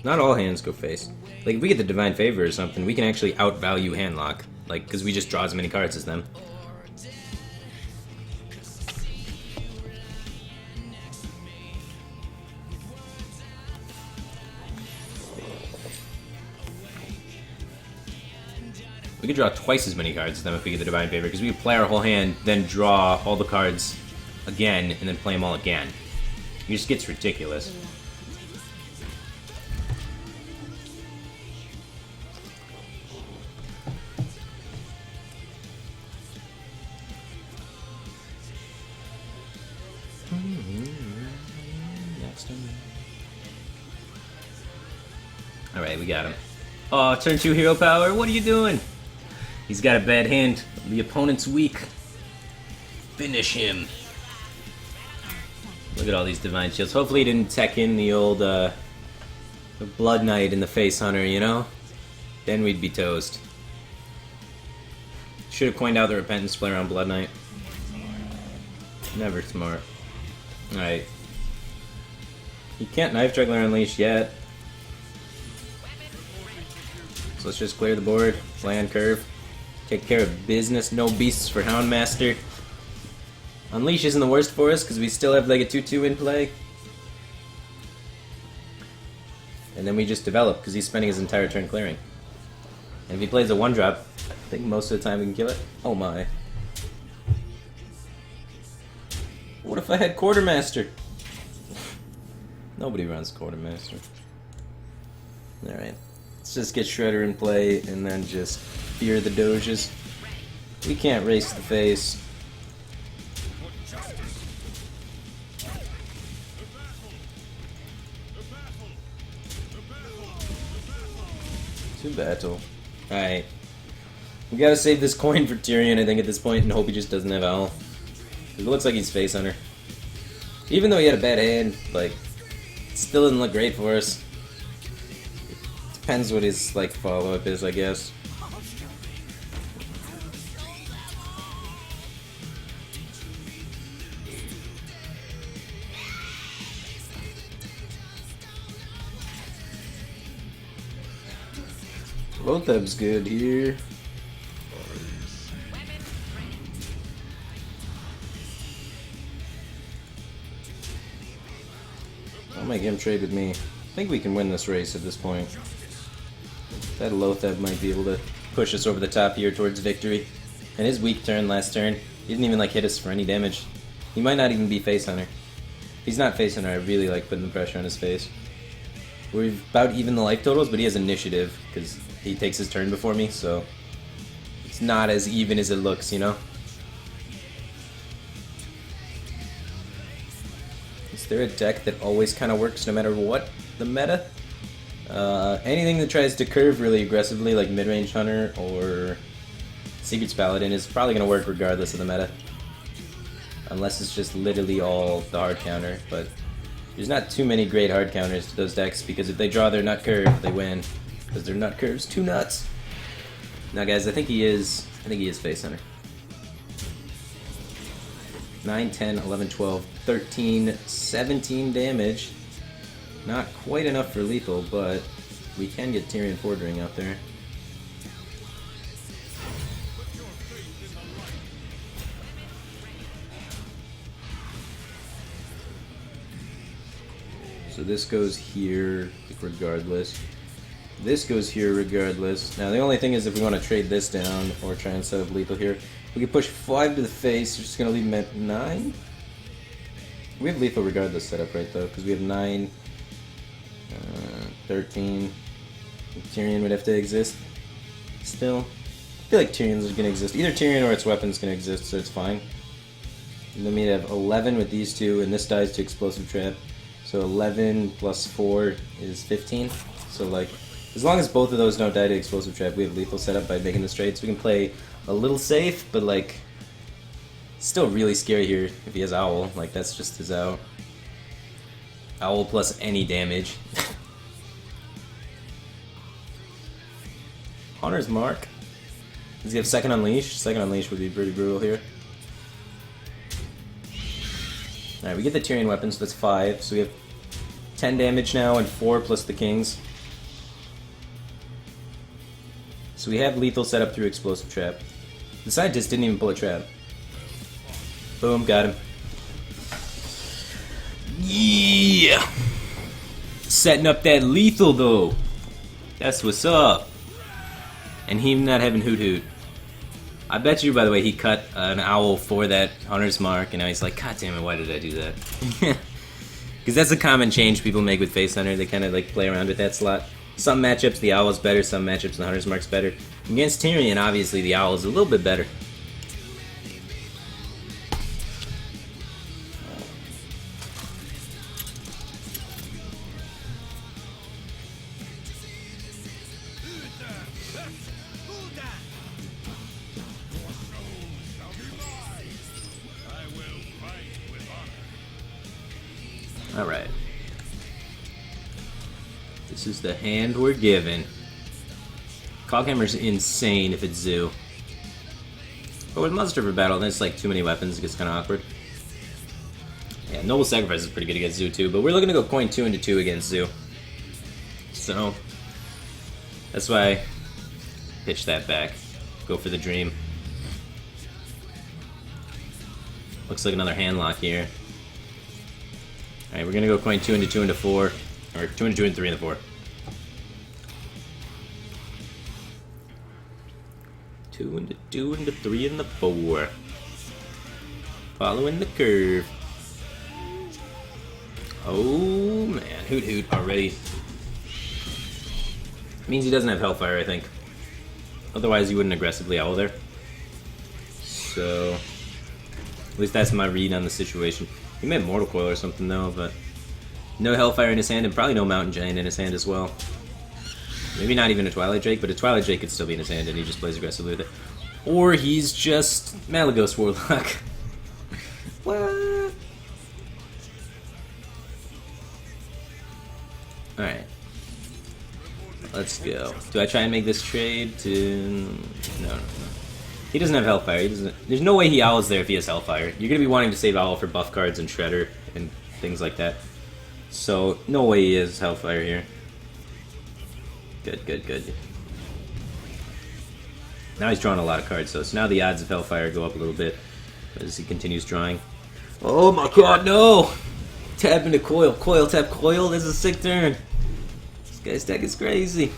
Not all hands go face. Like, if we get the Divine Favor or something, we can actually outvalue Handlock. Like, because we just draw as many cards as them. We could draw twice as many cards as them if we get the Divine Favor, because we could play our whole hand, then draw all the cards again, and then play them all again. It just gets ridiculous. Alright, we got him. Oh, turn 2 hero power, what are you doing? He's got a bad hand. The opponent's weak. Finish him. Look at all these Divine Shields. Hopefully he didn't tech in the old the Blood Knight in the Face Hunter, you know? Then we'd be toast. Should have coined out the Repentance play around Blood Knight. Never smart. Alright. You can't Knife Juggler Unleash yet. So let's just clear the board, land curve, take care of business. No beasts for Houndmaster. Unleash isn't the worst for us because we still have like a 2-2 in play. And then we just develop because he's spending his entire turn clearing. And if he plays a 1-drop, I think most of the time we can kill it. Oh my. What if I had Quartermaster? Nobody runs Quartermaster. Alright. Let's just get Shredder in play and then just fear the Doges. We can't race the face. To battle. Alright. We gotta save this coin for Tyrion, I think, at this point, and hope he just doesn't have Owl. It looks like he's Face Hunter. Even though he had a bad hand, like, it still doesn't look great for us. Depends what his, like, follow-up is, I guess. Lotheb's good here. I'll make him trade with me. I think we can win this race at this point. That Lotheb might be able to push us over the top here towards victory. And his weak turn last turn, he didn't even like hit us for any damage. He might not even be Face Hunter. If he's not Face Hunter, I really like putting the pressure on his face. We're about even the life totals, but he has initiative because he takes his turn before me, so it's not as even as it looks, you know? Is there a deck that always kind of works no matter what the meta? Anything that tries to curve really aggressively, like Mid-Range Hunter or Secret's Paladin, is probably going to work regardless of the meta. Unless it's just literally all the hard counter, but there's not too many great hard counters to those decks, because if they draw their nut curve, they win. Because their nut curve's too nuts. Now guys, I think he is Face Hunter. 9, 10, 11, 12, 13, 17 damage. Not quite enough for lethal, but we can get Tyrion Fordring out there. So this goes here regardless. This goes here regardless. Now the only thing is if we want to trade this down or try and set up lethal here, we can push 5 to the face. We're just going to leave him at 9. We have lethal regardless set up right though, because we have 9, 13. Tyrion would have to exist still. I feel like Tyrion's going to exist. Either Tyrion or its weapon's going to exist, so it's fine. And then we have 11 with these two, and this dies to Explosive Trap. So 11 plus 4 is 15. So like, as long as both of those don't die to Explosive Trap, we have lethal set up by making this trade. So we can play a little safe, but like, still really scary here if he has Owl. Like, that's just his out. Owl plus any damage. Hunter's Mark. Does he have Second Unleash? Second Unleash would be pretty brutal here. Alright, we get the Tyrion weapon, so that's 5. So we have 10 damage now and 4 plus the Kings. So we have lethal set up through Explosive Trap. The Scientist didn't even pull a trap. Boom, got him. Yeah! Setting up that lethal though. That's what's up. And him not having Hoot Hoot. I bet you, by the way, he cut an Owl for that Hunter's Mark, and now he's like, God damn it, why did I do that? Because that's a common change people make with Face Hunter. They kind of like play around with that slot. Some matchups the Owl's better, some matchups the Hunter's Mark's better. Against Tyrion, obviously the Owl is a little bit better. Alright. This is the hand we're given. Coghammer's insane if it's Zoo. But with Monster for Battle, then it's like too many weapons, it gets kind of awkward. Noble Sacrifice is pretty good against Zoo too, but we're looking to go coin 2 into 2 against Zoo. So that's why I pitch that back. Go for the Dream. Looks like another hand lock here. Alright, we're gonna go coin 2 into 2 into 4. Or 2 into 2 and 3 into 4. 2 into 2 into 3 into 4. Following the curve. Oh man, Hoot Hoot already. Means he doesn't have Hellfire, I think. Otherwise he wouldn't aggressively owl there. So at least that's my read on the situation. He may have Mortal Coil or something though, but no Hellfire in his hand and probably no Mountain Giant in his hand as well. Maybe not even a Twilight Drake, but a Twilight Drake could still be in his hand and he just plays aggressively with it. Or he's just Malagos Warlock. What? Alright. Let's go. Do I try and make this trade to... No. He doesn't have Hellfire. He doesn't... There's no way he owls there if he has Hellfire. You're going to be wanting to save Owl for buff cards and Shredder and things like that. So, no way he has Hellfire here. Good, good, good. Now he's drawing a lot of cards, so now the odds of Hellfire go up a little bit as he continues drawing. Oh my god, no! Tap into Coil. Coil, tap Coil. This is a sick turn. This guy's deck is crazy.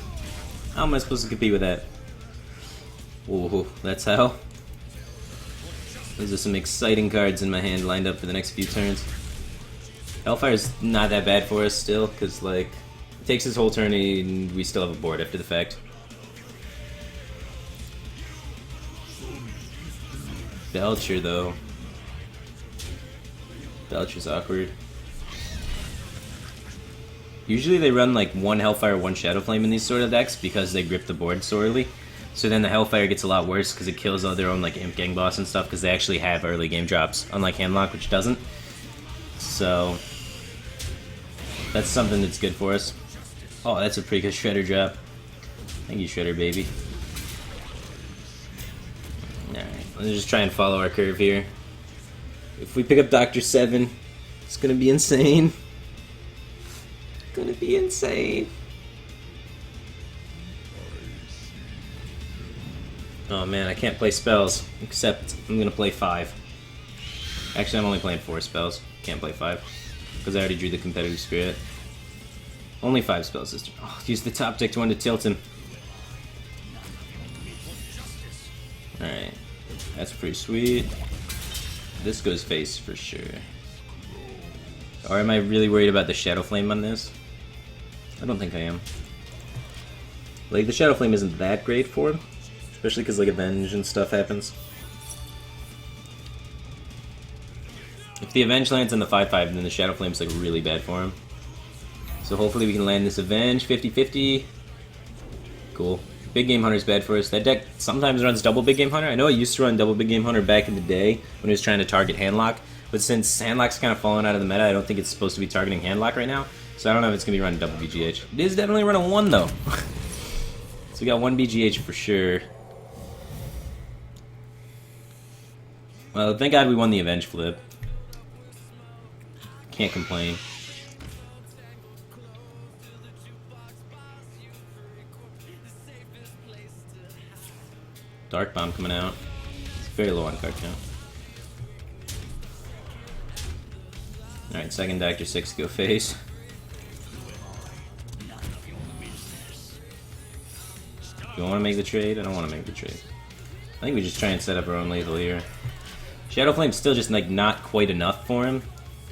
How am I supposed to compete with that? Ooh, that's how. Those are some exciting cards in my hand lined up for the next few turns. Hellfire's not that bad for us still, because, like, it takes his whole turn and we still have a board after the fact. Belcher, though. Belcher's awkward. Usually they run like one Hellfire, one Shadow Flame in these sort of decks because they grip the board sorely. So then the Hellfire gets a lot worse because it kills all their own like Imp Gang Boss and stuff because they actually have early game drops, unlike Handlock, which doesn't. So that's something that's good for us. Oh, that's a pretty good Shredder drop. Thank you, Shredder baby. Alright, let's just try and follow our curve here. If we pick up Dr. 7, it's gonna be insane. It's gonna be insane. Oh man, I can't play spells, except I'm gonna play 5. Actually, I'm only playing 4 spells. Can't play 5, because I already drew the Competitive Spirit. Only 5 spells this turn. Oh, use the top deck to one to tilt him. Alright, that's pretty sweet. This goes face for sure. Or am I really worried about the Shadow Flame on this? I don't think I am. Like, the Shadow Flame isn't that great for him. Especially because, like, Avenge and stuff happens. If the Avenge lands on the 5-5, then the Shadow Flame's, like, really bad for him. So hopefully we can land this Avenge 50-50. Cool. Big Game Hunter's bad for us. That deck sometimes runs double Big Game Hunter. I know it used to run double Big Game Hunter back in the day when it was trying to target Handlock, but since Handlock's kind of fallen out of the meta, I don't think it's supposed to be targeting Handlock right now. So I don't know if it's going to be running double BGH. It is definitely running 1 though. So we got 1 BGH for sure. Well, thank God we won the Avenge flip. Can't complain. Dark Bomb coming out. It's very low on card count. Alright, second Dr. 6 go face. Do I want to make the trade? I don't want to make the trade. I think we just try and set up our own lethal here. Shadow Flame's still just like not quite enough for him,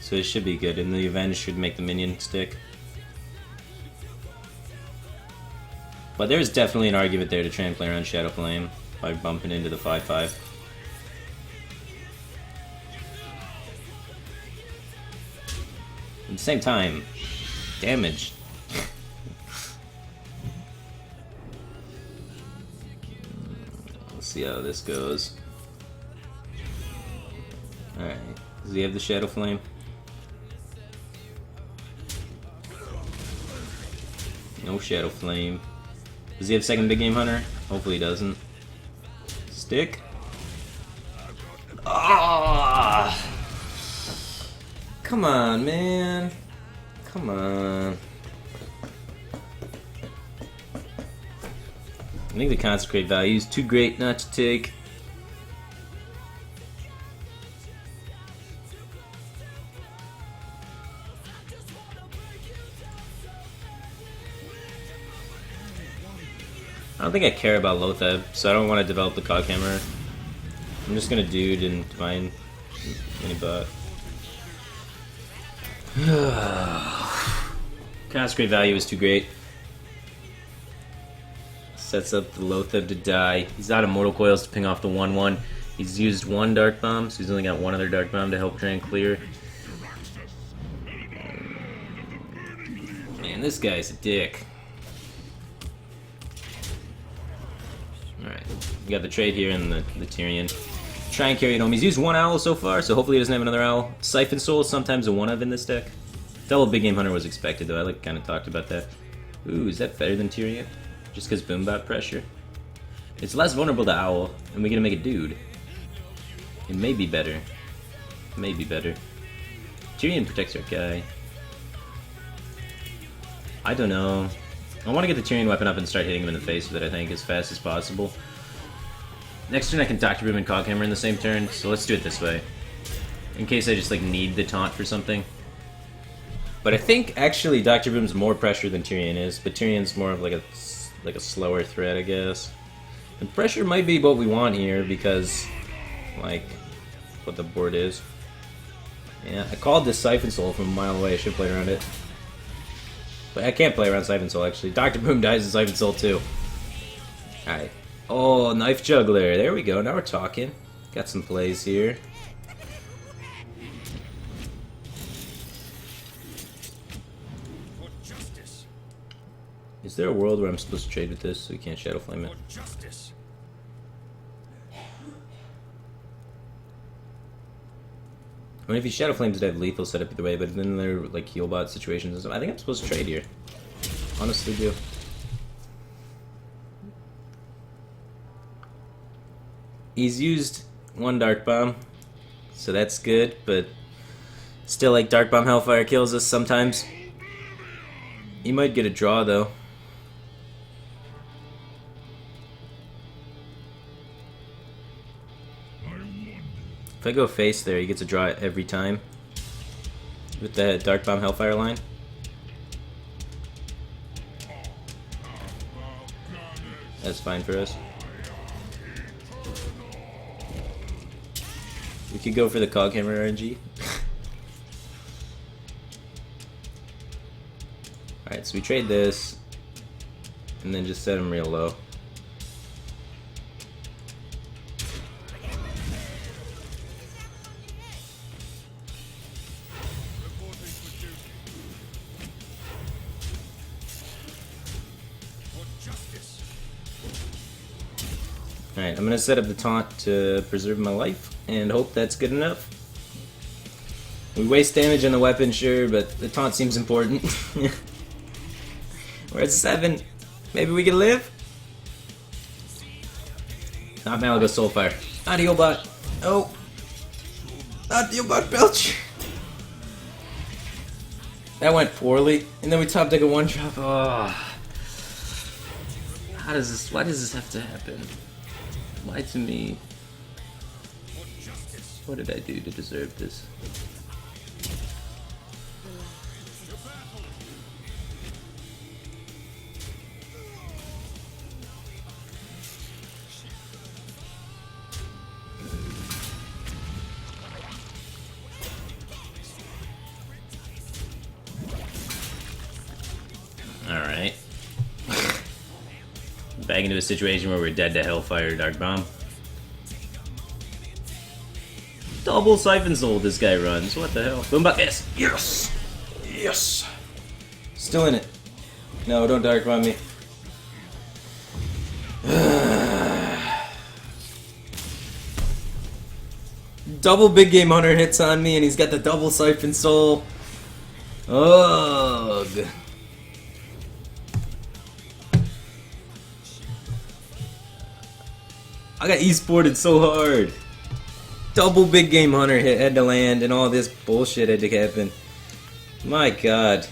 so it should be good, and the Avenge should make the minion stick. But there's definitely an argument there to try and play around Shadow Flame by bumping into the 5-5. At the same time, damage. Let's see how this goes. Alright, does he have the Shadow Flame? No Shadow Flame. Does he have second Big Game Hunter? Hopefully he doesn't. Stick? Ah! Come on, man. Come on. I think the consecrate value is too great not to take. I don't think I care about Lotheb, so I don't want to develop the Cog Hammer. I'm just gonna Dude and Divine Mini Bot. Consecrate value is too great. Sets up the Lotheb to die. He's out of Mortal Coils to ping off the 1-1. He's used one Dark Bomb, so he's only got one other Dark Bomb to help try and clear. Man, this guy's a dick. Alright, we got the trade here and the Tyrion. Try and carry it home. He's used one Owl so far, so hopefully he doesn't have another Owl. Siphon Soul is sometimes a one-of in this deck. Double Big Game Hunter was expected, though. I kind of talked about that. Ooh, is that better than Tyrion? Just because Boombot pressure? It's less vulnerable to Owl, and we get to make a Dude. It may be better. Maybe better. Tyrion protects our guy. I don't know. I want to get the Tyrion weapon up and start hitting him in the face with it, I think, as fast as possible. Next turn I can Dr. Boom and Coghammer in the same turn, so let's do it this way. In case I just, like, need the taunt for something. But I think, actually, Dr. Boom's more pressure than Tyrion is, but Tyrion's more of, like a slower threat, I guess. And pressure might be what we want here, because, like, what the board is. Yeah, I called this Siphon Soul from a mile away, I should play around it. But I can't play around Siphon Soul, actually. Dr. Boom dies in Siphon Soul, too. Alright. Oh, Knife Juggler. There we go. Now we're talking. Got some plays here. For justice. Is there a world where I'm supposed to trade with this so we can't Shadow Flame it? For justice. I mean, if he Shadow Flames, I'd have lethal set up either way, but then they're like heal bot situations and stuff. I think I'm supposed to trade here. Honestly, do. He's used one Dark Bomb, so that's good, but still, like, Dark Bomb Hellfire kills us sometimes. He might get a draw, though. If I go face there, he gets a draw every time with the Dark Bomb Hellfire line. That's fine for us. We could go for the Coghammer RNG. Alright, so we trade this, and then just set him real low. Alright, I'm gonna set up the taunt to preserve my life, and hope that's good enough. We waste damage on the weapon, sure, but the taunt seems important. We're at 7. Maybe we can live? Not Malaga Soulfire. Not Healbot. Oh. Not Healbot Belch. That went poorly. And then we top deck a 1-drop. Oh. Why does this have to happen? Why to me? What did I do to deserve this? Alright. Back into a situation where we're dead to Hellfire Dark Bomb. Double Siphon Soul this guy runs. What the hell? Boombot. Yes! Yes! Yes! Still in it. No, don't Dark Bomb me. Double Big Game Hunter hits on me and he's got the double Siphon Soul. Ugh. I got e-sported so hard. Double big game hunter had to land, and all this bullshit had to happen. My god.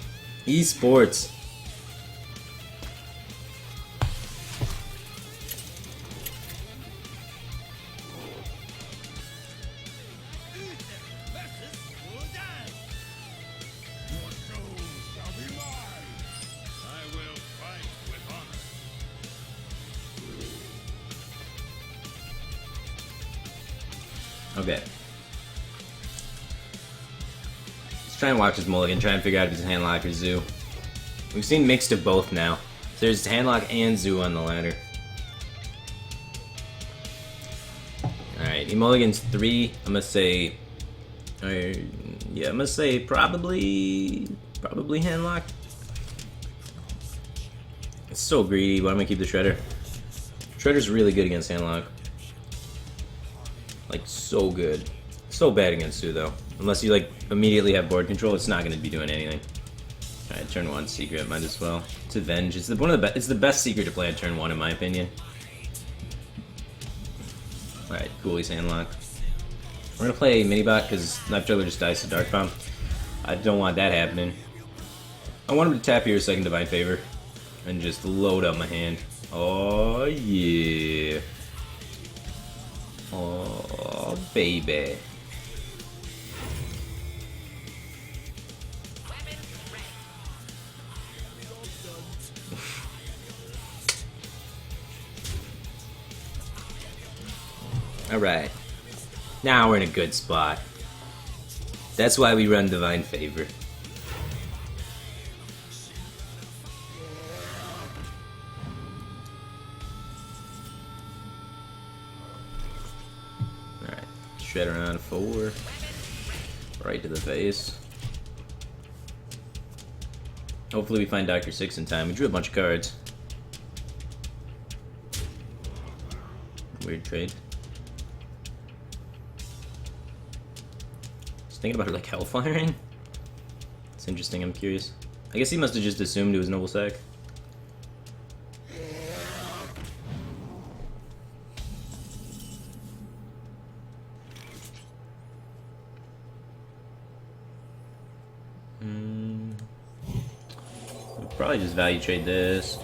Esports. I will fight with honor. Okay. Let's try and watch this mulligan, try and figure out if it's handlock or zoo. We've seen mixed of both now. There's handlock and zoo on the ladder. Alright, he mulligans 3. I'm gonna say... yeah, I'm gonna say probably handlock. It's so greedy, but I'm gonna keep the Shredder. Shredder's really good against handlock. Like, so good. So bad against Sue, though. Unless you, like, immediately have board control, it's not gonna be doing anything. Alright, turn 1 secret, might as well. It's Avenge. It's it's the best secret to play on turn 1, in my opinion. Alright, cool, he's handlock. We're gonna play Minibot, because Knife Juggler just dies to Dark Bomb. I don't want that happening. I want him to tap here second Divine Favor. And just load up my hand. Oh, yeah. Oh, baby. Alright. Now we're in a good spot. That's why we run Divine Favor. Alright. Shredder on 4. Right to the face. Hopefully we find Dr. 6 in time. We drew a bunch of cards. Weird trade. Thinking about her like hellfiring? It's interesting, I'm curious. I guess he must have just assumed it was Noble Sack. We'll probably just value trade this.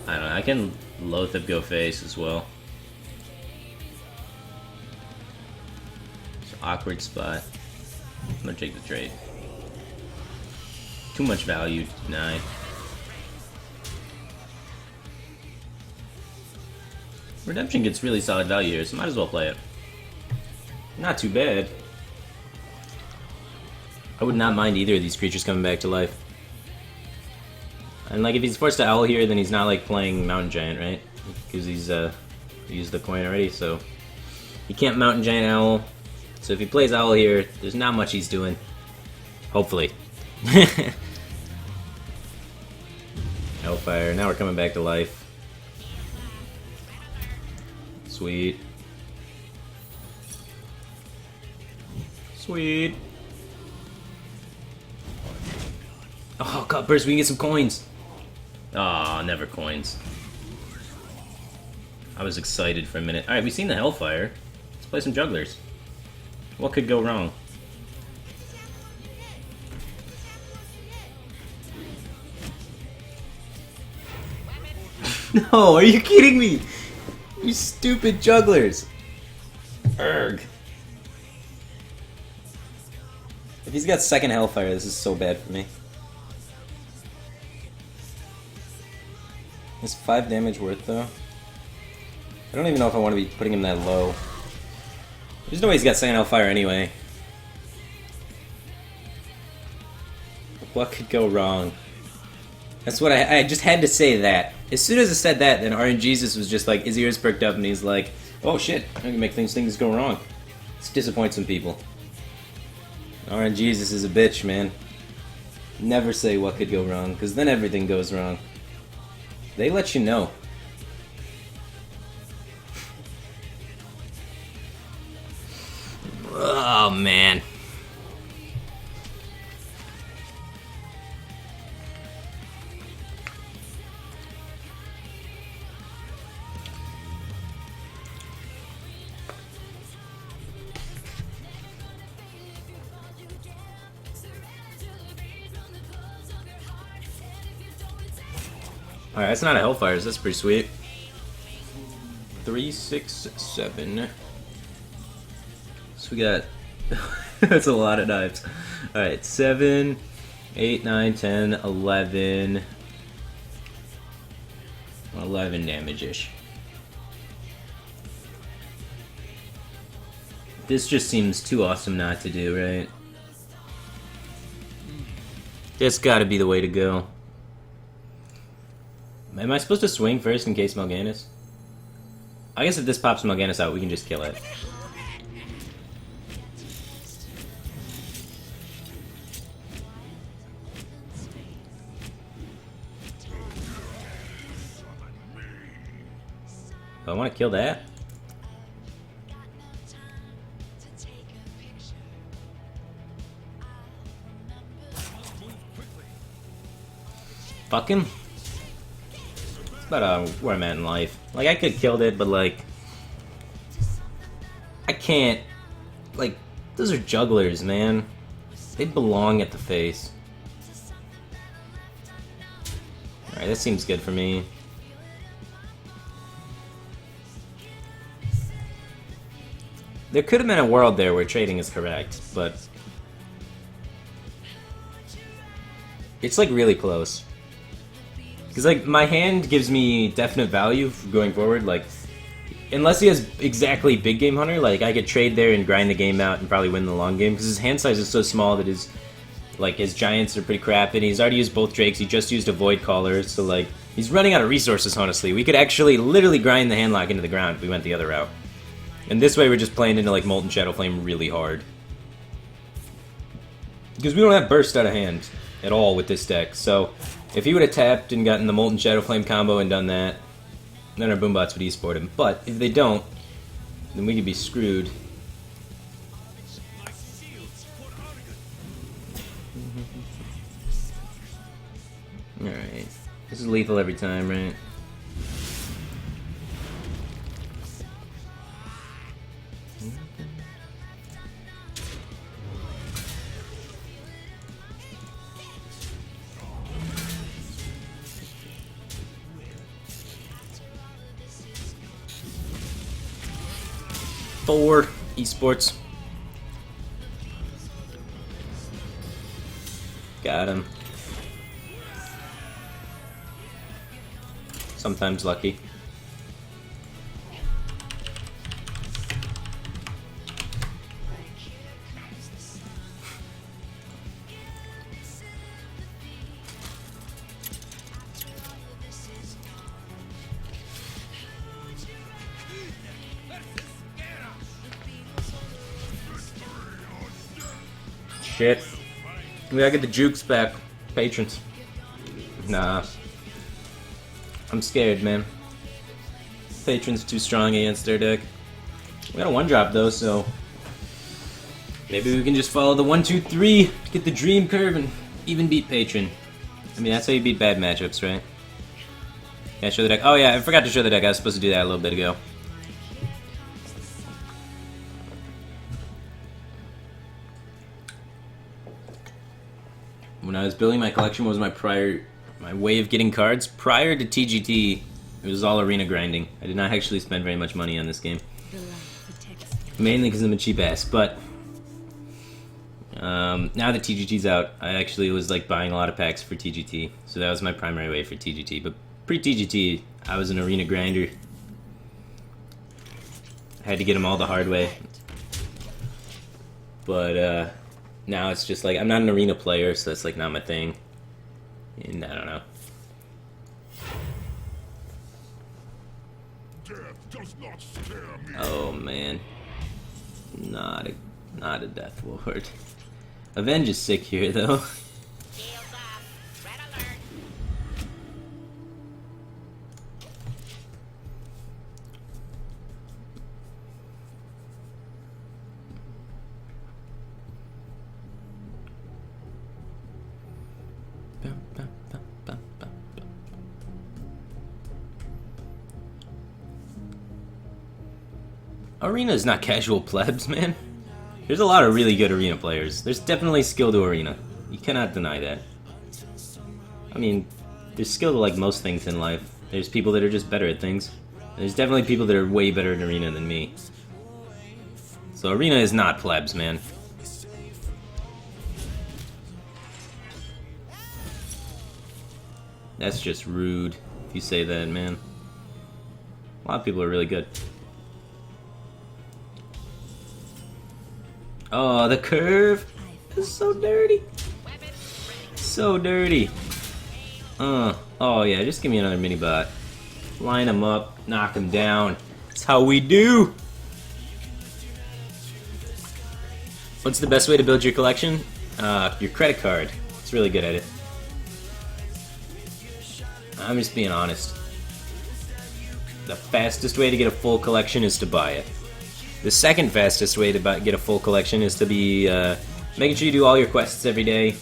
I don't know, I can Loatheb go face as well. Awkward spot. I'm gonna take the trade. Too much value, deny. Redemption gets really solid value here, so might as well play it. Not too bad. I would not mind either of these creatures coming back to life. And like if he's forced to owl here, then he's not like playing Mountain Giant, right? Because he's used the coin already, so he can't Mountain Giant owl. So if he plays owl here, there's not much he's doing. Hopefully. Hellfire. Now we're coming back to life. Sweet. Sweet. Oh, cut burst. We can get some coins. Aw, never coins. I was excited for a minute. Alright, we've seen the Hellfire. Let's play some jugglers. What could go wrong? No, are you kidding me? You stupid jugglers. Erg. If he's got second Hellfire, this is so bad for me. Is 5 damage worth though? I don't even know if I want to be putting him that low. There's no way he's got second Hellfire anyway. What could go wrong? That's what I just had to say that. As soon as I said that, then RNGesus was just like, his ears perked up and he's like, oh shit, I can make things go wrong. Let's disappoint some people. RNGesus is a bitch, man. Never say what could go wrong, because then everything goes wrong. They let you know. Oh, man. Alright, that's not a Hellfires. That's pretty sweet. 3, 6, 7. So we got... that's a lot of knives. Alright, 7, 8, 9, 10, 11... 11 damage-ish. This just seems too awesome not to do, right? This gotta be the way to go. Am I supposed to swing first in case Mal'Ganis? I guess if this pops Mal'Ganis out, we can just kill it. Oh, I want to kill that? Fuck him. It's about where I'm at in life. Like, I could killed it, but like... I can't... Like, those are jugglers, man. They belong at the face. Alright, that seems good for me. There could have been a world there where trading is correct, but... It's like really close. Because like, my hand gives me definite value for going forward, like... Unless he has exactly Big Game Hunter, like, I could trade there and grind the game out and probably win the long game, because his hand size is so small that his... Like, his Giants are pretty crap, and he's already used both Drakes, he just used a Void Caller, so like... He's running out of resources, honestly. We could actually literally grind the handlock into the ground if we went the other route. And this way we're just playing into like Molten Shadow Flame really hard. Because we don't have Burst out of hand at all with this deck, so if he would have tapped and gotten the Molten Shadow Flame combo and done that, then our Boombots would e-sport him. But if they don't, then we could be screwed. Alright. This is lethal every time, right? Forward esports. Got him. Sometimes lucky. Shit. We gotta get the jukes back. Patrons. Nah. I'm scared, man. Patrons too strong against their deck. We got a 1-drop though, so... Maybe we can just follow the 1, 2, 3, get the dream curve, and even beat Patron. I mean, that's how you beat bad matchups, right? Yeah, show the deck. Oh yeah, I forgot to show the deck. I was supposed to do that a little bit ago. When I was building my collection, what was my way of getting cards? Prior to TGT, it was all arena grinding. I did not actually spend very much money on this game. Mainly because I'm a cheap ass, but now that TGT's out, I actually was like buying a lot of packs for TGT, so that was my primary way for TGT. But pre-TGT, I was an arena grinder. I had to get them all the hard way. But now it's just like, I'm not an arena player, so that's like not my thing. And I don't know. Death does not scare me. Oh man. Not a Death Lord. Avenge is sick here though. Arena is not casual plebs, man. There's a lot of really good arena players. There's definitely skill to arena. You cannot deny that. I mean, there's skill to like most things in life. There's people that are just better at things. There's definitely people that are way better at Arena than me. So Arena is not plebs, man. That's just rude if you say that, man. A lot of people are really good. Oh, the curve is so dirty. So dirty. Oh yeah, just give me another mini bot. Line them up, knock them down. That's how we do. What's the best way to build your collection? Your credit card. It's really good at it. I'm just being honest. The fastest way to get a full collection is to buy it. The second fastest way to get a full collection is to be making sure you do all your quests every day.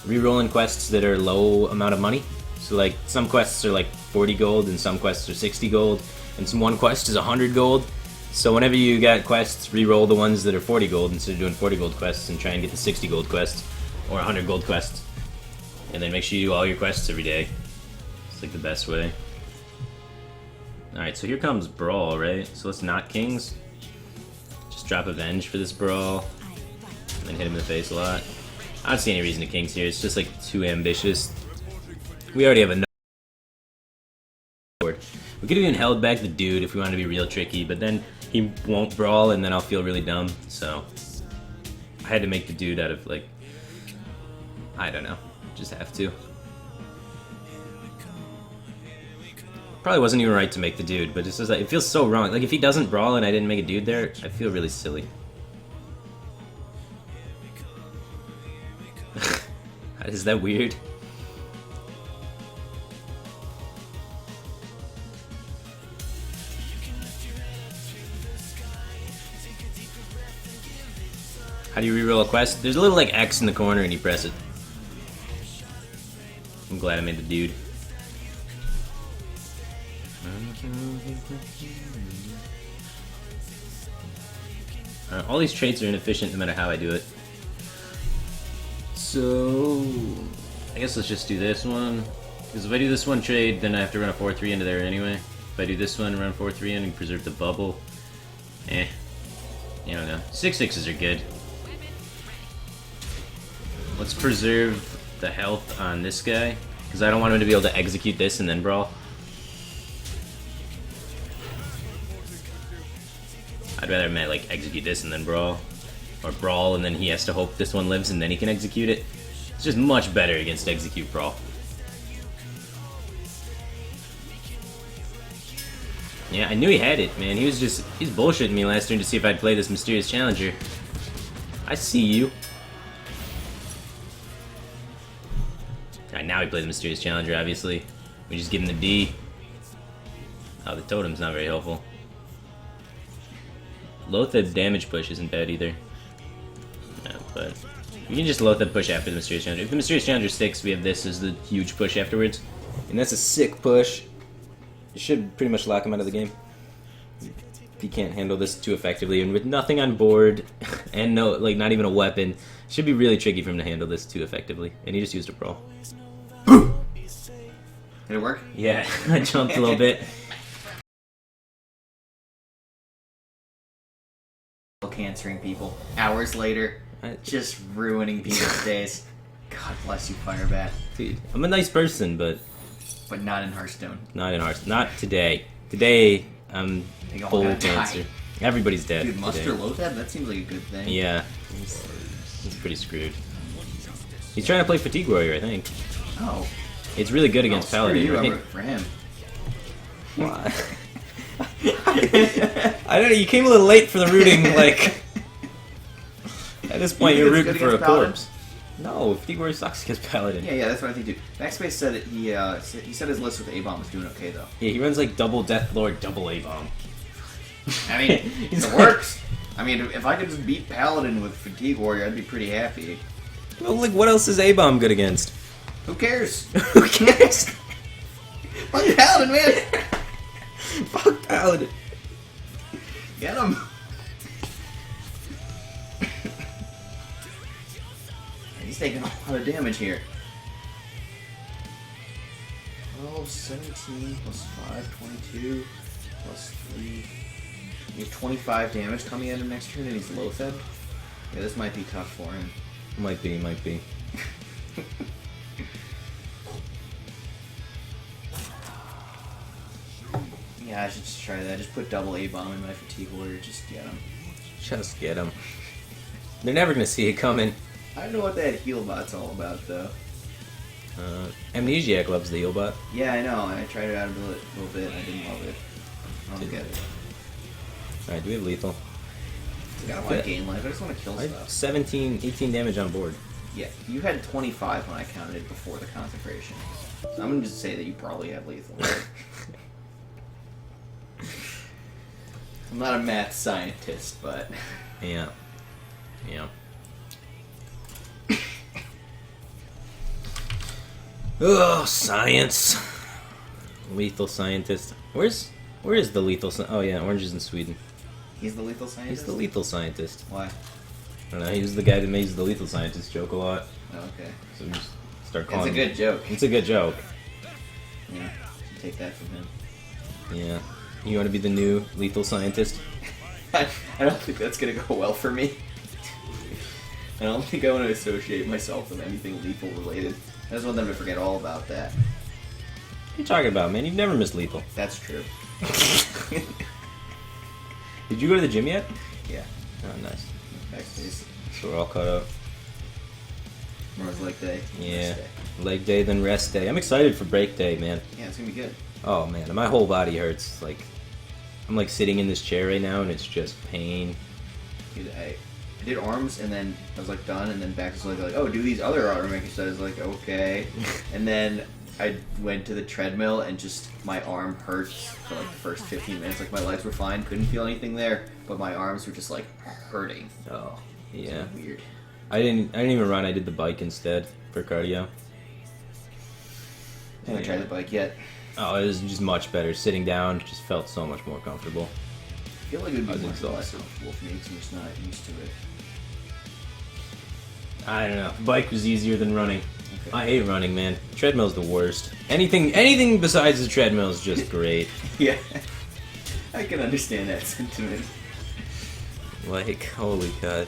Rerolling quests that are low amount of money. So like some quests are like 40 gold and some quests are 60 gold and one quest is 100 gold. So whenever you got quests, reroll the ones that are 40 gold instead of doing 40 gold quests and try and get the 60 gold quests or 100 gold quests. And then make sure you do all your quests every day. It's like the best way. Alright, so here comes Brawl, right? So let's not Kings. Just drop Avenge for this Brawl. And then hit him in the face a lot. I don't see any reason to Kings here. It's just like too ambitious. We already have enough. We could have even held back the dude if we wanted to be real tricky, but then he won't Brawl and then I'll feel really dumb. So I had to make the dude out of like, I don't know. Just have to. Probably wasn't even right to make the dude, but it's just like, it feels so wrong. Like if he doesn't Brawl and I didn't make a dude there, I feel really silly. Is that weird? How do you reroll a quest? There's a little like X in the corner and you press it. I'm glad I made the dude. All these traits are inefficient no matter how I do it. So I guess let's just do this one. Because if I do this one trade, then I have to run a 4-3 into there anyway. If I do this one, run 4-3 in and preserve the bubble. You don't know. 6/6s are good. Let's preserve the health on this guy. Because I don't want him to be able to execute this and then Brawl. I'd rather him like execute this and then Brawl. Or Brawl and then he has to hope this one lives and then he can execute it. It's just much better against execute Brawl. Yeah, I knew he had it, man. He's bullshitting me last turn to see if I'd play this Mysterious Challenger. I see you. Alright, now we play the Mysterious Challenger, obviously. We just give him the D. Oh, the totem's not very helpful. Lotheb damage push isn't bad either. No, but you can just Lotheb push after the Mysterious Challenger. If the Mysterious Challenger sticks, we have this as the huge push afterwards. And that's a sick push. You should pretty much lock him out of the game. If he can't handle this too effectively, and with nothing on board, and no, like not even a weapon, it should be really tricky for him to handle this too effectively. And he just used a Brawl. Did it work? Yeah, I jumped a little bit. Cancering people. Hours later, just ruining people's days. God bless you, Firebat. Dude, I'm a nice person, but not in Hearthstone. not in Hearthstone. Not today. Today, I'm They all full gotta cancer. die. Everybody's dead. Dude, Muster today. Lotheb? That seems like a good thing. Yeah, he's pretty screwed. He's trying to play Fatigue Warrior, I think. Oh. It's really good against Screw Paladin, you, right? I'm rooting for him. What? I don't know, you came a little late for the rooting, like... At this point, You you're think it's rooting good for a against Paladin? corpse. No, Fatigue Warrior sucks against Paladin. Yeah, that's what I think too. Backspace said that he said his list with A-Bomb was doing okay though. Yeah, he runs like double Death Lord, double A-Bomb. I mean, it works. I mean, if I could just beat Paladin with Fatigue Warrior, I'd be pretty happy. Well, like, what else is A-Bomb good against? Who cares? Who cares? Fuck Paladin, man! Fuck Paladin. Get him! He's taking a lot of damage here. 12, 17, plus 5, 22, plus 3. You have 25 damage coming at him next turn and he's low fed? Yeah, this might be tough for him. Might be. Yeah, I should just try that. Just put double A-bomb in my fatigue warrior, just get him. Just get him. They're never gonna see it coming. I don't know what that heal bot's all about, though. Amnesiac loves the heal bot. Yeah, I know. I tried it out a little bit. I didn't love it. I don't get it. Alright, do we have lethal? I don't want to gain life. I just want to kill I have stuff. 17, 18 damage on board. Yeah, you had 25 when I counted it before the consecration. So I'm going to just say that you probably have lethal. I'm not a math scientist, but... Yeah. Oh, science. Lethal scientist. Where is the lethal Oh yeah, Orange is in Sweden. He's the lethal scientist? He's the lethal scientist. Why? I don't know, he was the guy that makes the lethal scientist joke a lot. Oh, okay. So we just start It's calling a good joke. It's a good joke. Yeah, should take that from him. Yeah. You want to be the new lethal scientist? I don't think that's going to go well for me. I don't think I want to associate myself with anything lethal related. I just want them to forget all about that. What are you talking about, man? You've never missed lethal. That's true. Did you go to the gym yet? Yeah. Oh, nice. Backspace. So we're all caught up. Tomorrow's leg day. Yeah. Rest day. Leg day, then rest day. I'm excited for break day, man. Yeah, it's going to be good. Oh, man. My whole body hurts. I'm like sitting in this chair right now, and it's just pain. Dude, I did arms, and then I was like done, and then back was like, oh, do these other arm exercises. Like, okay. And then I went to the treadmill, and just my arm hurt for like the first 15 minutes. Like, my legs were fine, couldn't feel anything there, but my arms were just like hurting. Oh, yeah. It's weird. I didn't even run. I did the bike instead for cardio. I haven't tried the bike yet. Oh, it was just much better. Sitting down just felt so much more comfortable. I feel like it would I be was more less exhausted. comfortable for me because I'm just not used to it. I don't know. Bike was easier than running. Okay. I hate running, man. Treadmill's the worst. Anything besides the treadmill is just great. Yeah. I can understand that sentiment. Like, holy god.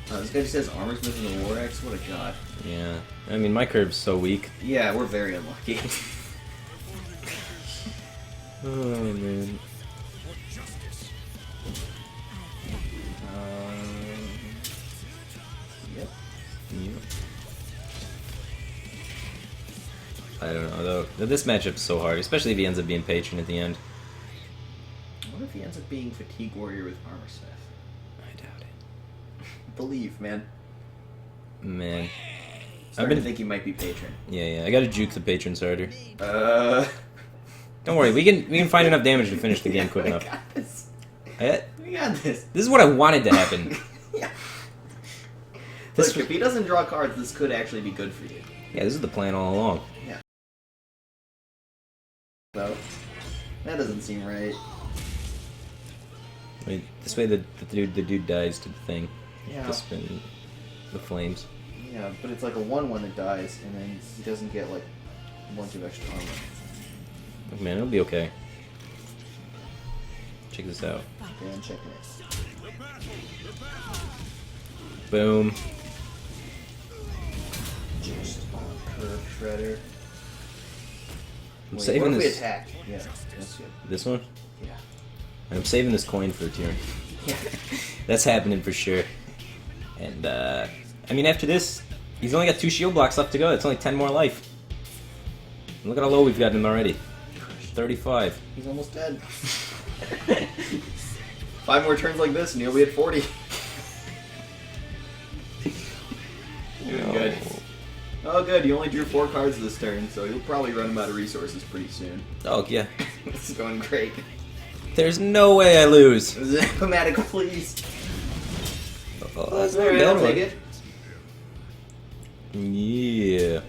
This guy just says armor's missing the War Axe. What a god. Yeah. I mean, my curb's so weak. Yeah, we're very unlucky. Oh, man. Yep. Yeah. I don't know, though. This matchup's so hard, especially if he ends up being patron at the end. What if he ends up being Fatigue Warrior with Armor Staff? I doubt it. Believe, man. Man. Starting to think he might be Patron. Yeah, I gotta juke the patron starter. Don't Don't worry, we can find enough damage to finish the game quick enough. We got this. Eh, We got this. This is what I wanted to happen. Yeah. This- Look, if he doesn't draw cards, this could actually be good for you. Yeah, this is the plan all along. Yeah. So, that doesn't seem right. Wait, this way the dude dies to the thing. Yeah. The spin, the flames. Yeah, but it's like a 1/1 that dies, and then he doesn't get like a bunch of extra armor. Look, man, it'll be okay. Check this out. Okay, I'm checking it. Boom. Just curve shredder. I'm Wait, saving what if we this. attack? Yeah, that's good. This one. Yeah. I'm saving this coin for a turn. Yeah. That's happening for sure. And I mean, after this, he's only got 2 shield blocks left to go. That's only 10 more life. And look at how low we've gotten him already. 35. He's almost dead. 5 more turns like this, and he'll be at 40. Doing good. Oh, good. You only drew 4 cards this turn, so you'll probably run him out of resources pretty soon. Oh yeah. This is going great. There's no way I lose. Zap-o-matic, please. Oh, that's Alright, I'll take it. Yeah.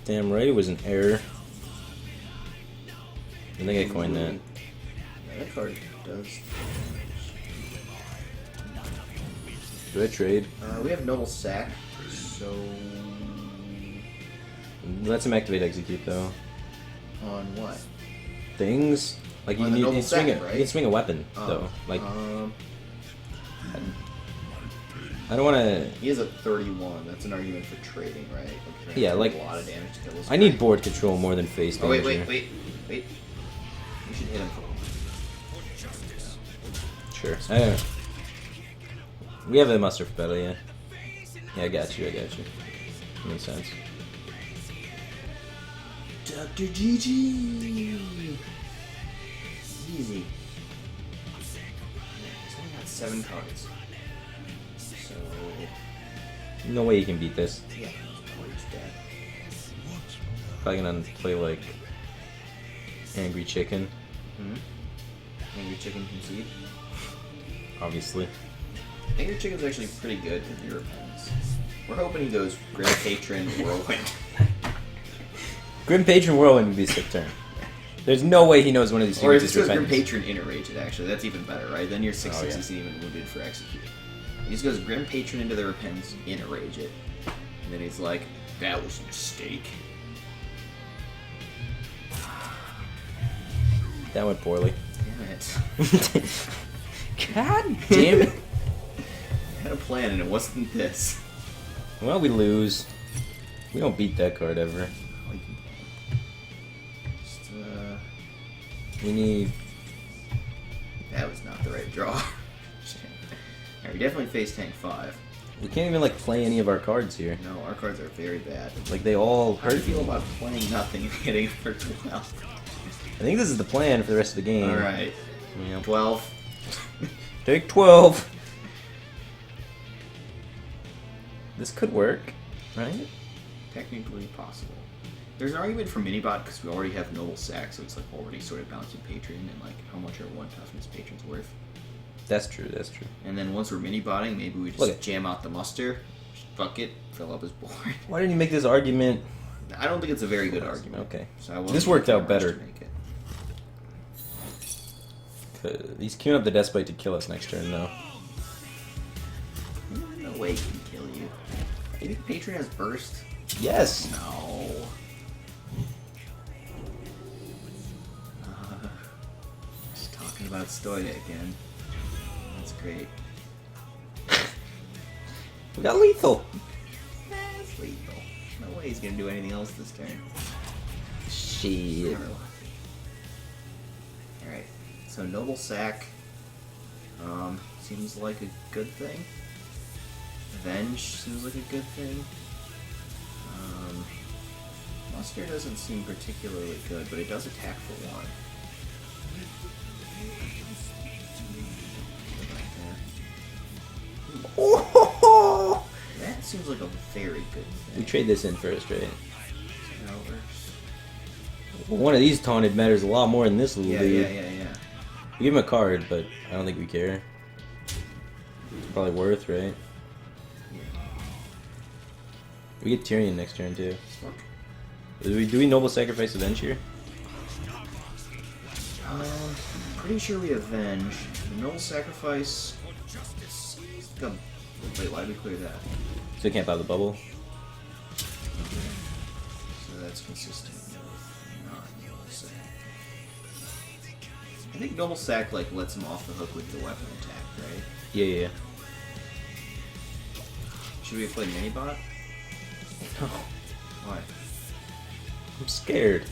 Damn right, it was an error. I think I coined that. Yeah, that card does. Do I trade? We have Noble Sack, so... Lets him activate execute though. On what? Things like On the noble swing sack, it. right? You can swing a weapon Oh, though. Like I don't want to. he is at 31. That's an argument for trading, right? Like, Yeah, like a lot of damage to kill this I guy. need board control more than face Oh damage. wait. We should hit him. Sure. I don't know. We have a muster for battle, yeah. Yeah, I got you. Makes sense. Dr. GG! Easy. He's only got 7 cards. So, No way you can beat this. yeah, he's dead. Probably gonna play like Angry Chicken, Angry Chicken concede. obviously. Angry Chicken's actually pretty good with your opponents. We're hoping he goes Grim Patron Whirlwind. Grim Patron Whirlwind would be a sick turn. There's no way he knows one of these Or if units it is goes Grim repentance. Patron Enrage it, actually. That's even better, right? Then your 6/6 Oh, yeah. isn't even wounded for execute. He just goes Grim Patron into the Repentance, Enrage it. And then he's like, that was a mistake. That went poorly. Damn it. God damn it. I had a plan and it wasn't this. Well, we lose. We don't beat that card ever. Just, We need. that was not the right draw. Alright, we definitely face tank 5. We can't even like play any of our cards here. No, our cards are very bad. Like they all How do you hurt. feel about playing nothing and hitting for 12? I think this is the plan for the rest of the game. Alright, Yeah. 12. Take 12. This could work, right? Technically possible. There's an argument for Minibot because we already have Noble Sack, so it's like already sort of balancing Patron and like how much are 1 toughness Patron's worth. That's true. That's true. And then once we're Minibotting, maybe we just Look at- jam out the muster, just fuck it, fill up his board. Why didn't you make this argument? I don't think it's a very good argument. Okay. So I wasn't This worked gonna out rush to better. make it. He's queuing up the Despite to kill us next turn, though. No way he can kill you. You think Patron has burst? Yes. No. Just talking about Stoya again. That's great. We got lethal. That's lethal. No way he's gonna do anything else this turn. Shit. Never mind. Alright. So Noble Sack seems like a good thing. Avenge seems like a good thing. Muster doesn't seem particularly good, but it does attack for 1. Oh! That seems like a very good thing. We trade this in first, right? So how it works. Well, one of these taunted matters a lot more than this little Yeah. dude. We give him a card, but I don't think we care. Probably worth, right? We get Tyrion next turn too. Fuck. Do we noble sacrifice Avenge here? Pretty sure we avenge. The Noble Sacrifice. Come. Wait, why did we clear that? So we can't buy the bubble. So that's consistent with not Noble Sack. I think Noble Sack like lets him off the hook with the weapon attack, right? Yeah. Should we play Minibot? No. Why? I'm scared.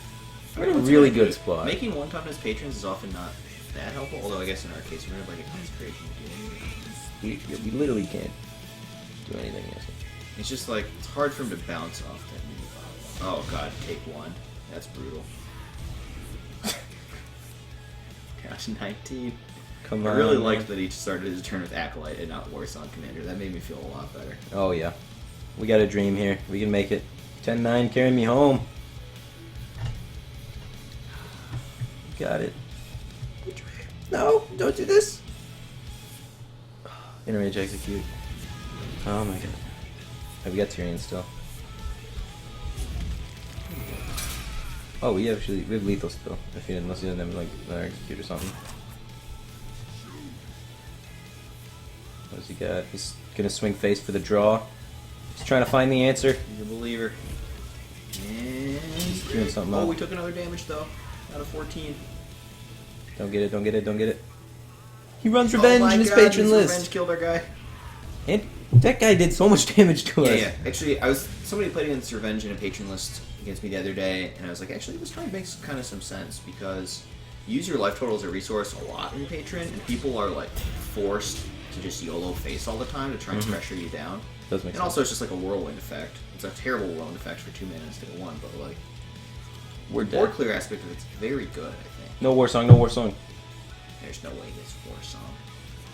We're in a What's really gonna do good it? spot. Making 1 toughness patrons is often not that helpful, although I guess in our case we're gonna have like a consecration to do anything. We literally can't do anything. Yes. It's just like, it's hard for him to bounce off that Minibot. Oh god, take 1. That's brutal. Gosh, 19. Come I on. really man. liked that he started his turn with Acolyte and not Warsaw Commander. That made me feel a lot better. Oh yeah. We got a dream here. We can make it. 10-9, carry me home. Got it. No, don't do this. Enrage execute. Oh my god. Oh, we got Tyrion still. Oh, we have lethal still. Unless he doesn't have like another execute or something. What does he got? He's gonna swing face for the draw. He's trying to find the answer. He's a believer. And Doing something oh, up. we took another damage though. Out of 14. Don't get it, don't get it, don't get it. He runs Oh revenge my in his God, patron his list. Revenge killed our guy. And that guy did so much damage to us. Yeah. Actually, somebody played against Revenge in a patron list against me the other day, and I was like, actually, this card makes kind of some sense because you use your life total as a resource a lot in patron, and people are like forced to just YOLO face all the time to try and pressure you down. Does make And sense. also, it's just like a whirlwind effect. It's a terrible whirlwind effect for 2 mana instead of 1, but like We're the board dead. clear aspect of it's very good. I think No war song, no war song. there's no way he gets War Song.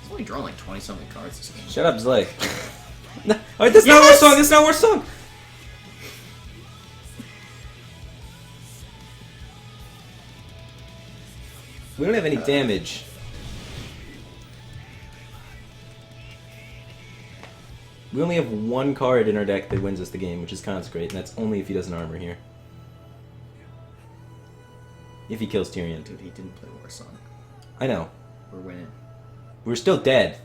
He's only drawn like 20 something cards this game. Shut up, Zlay. No, alright, this is not war song, this is not war song! We don't have any damage. We only have one card in our deck that wins us the game, which is Consecrate, and that's only if he doesn't armor here. If he kills Tyrion. Dude, he didn't play War Song. I know. We're winning. We're still dead.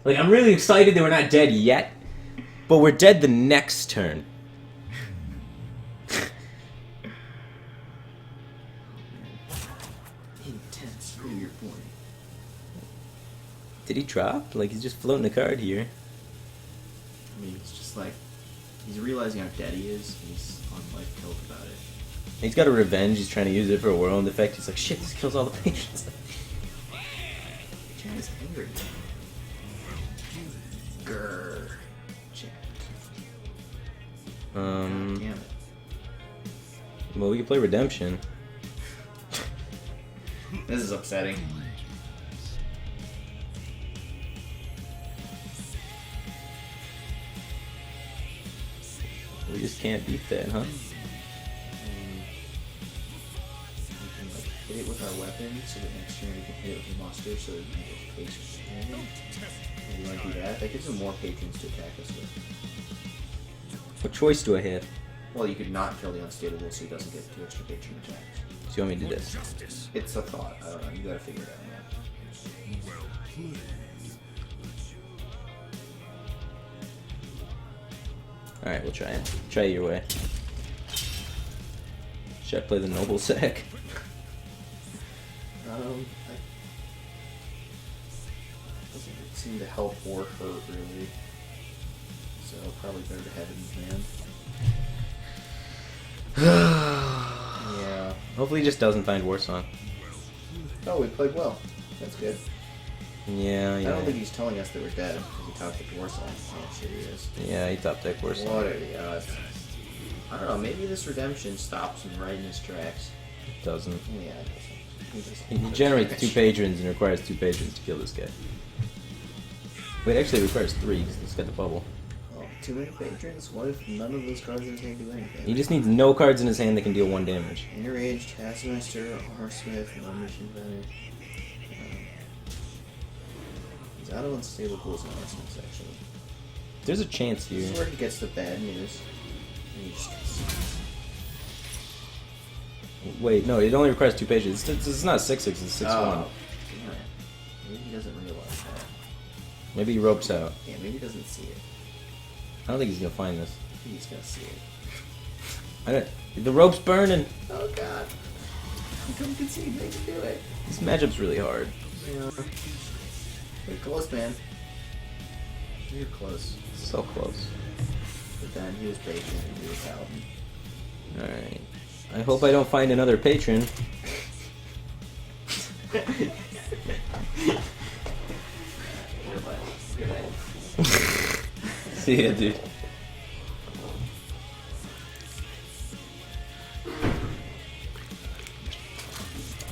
Like, I'm really excited that we're not dead yet, but we're dead the next turn. Intense. Prove your point. Did he drop? Like, he's just floating a card here. I mean, it's just like he's realizing how dead he is. And he's on life tilt about it. He's got a revenge, he's trying to use it for a whirlwind effect. He's like, shit, this kills all the patients. Chad is angry. Grrr. Chad. Damn it. Well, we could play Redemption. This is upsetting. We just can't beat that, huh? We can like hit it with our weapon, so that next turn we can hit it with a monster, so that we can get patience. You want to do that? That gives him more patrons to attack us with. What choice do I have? Well, you could not kill the unstable, so he doesn't get 2 extra patron attacks. So you want me to do this? Justice. It's a thought. I don't know. You gotta figure it out, man. Well played. Alright, we'll try it. Try it your way. Should I play the Noble Sack? Doesn't seem to help or hurt really. So probably better to have it in hand. Yeah. Hopefully he just doesn't find War Song. Oh, we played well. That's good. Yeah, I yeah. don't think he's telling us that we're dead because he talked to War Song. Oh shit, he is. Yeah, he top deck War Song. What are the odds? I don't know. Maybe this redemption stops him right in his tracks. Doesn't. Yeah, it doesn't. He generates 2 patrons and requires 2 patrons to kill this guy. Wait, actually it requires 3 because he's got the bubble. Oh, too many patrons? What if none of those cards in his hand do anything? He just needs no cards in his hand that can deal 1 damage. Enraged, Taskmaster, Arsmith, No Mission Venom. He's out of unstable pools and Arsmiths, actually. There's a chance This here. is where he gets the bad news. And he just gets... Wait, no, it only requires 2 patrons. It's not 6-6, it's 6-1. Oh, damn it. Maybe he doesn't realize that. Maybe he ropes out. Yeah, maybe he doesn't see it. I don't think he's gonna find this. I think he's gonna see it. I don't, the rope's burning! Oh god. Come concede, they can do it. This matchup's really hard. Yeah. You're close, man. You're close. So close. But then he was patient and he was paladin. Alright. I hope I don't find another patron. See ya, dude.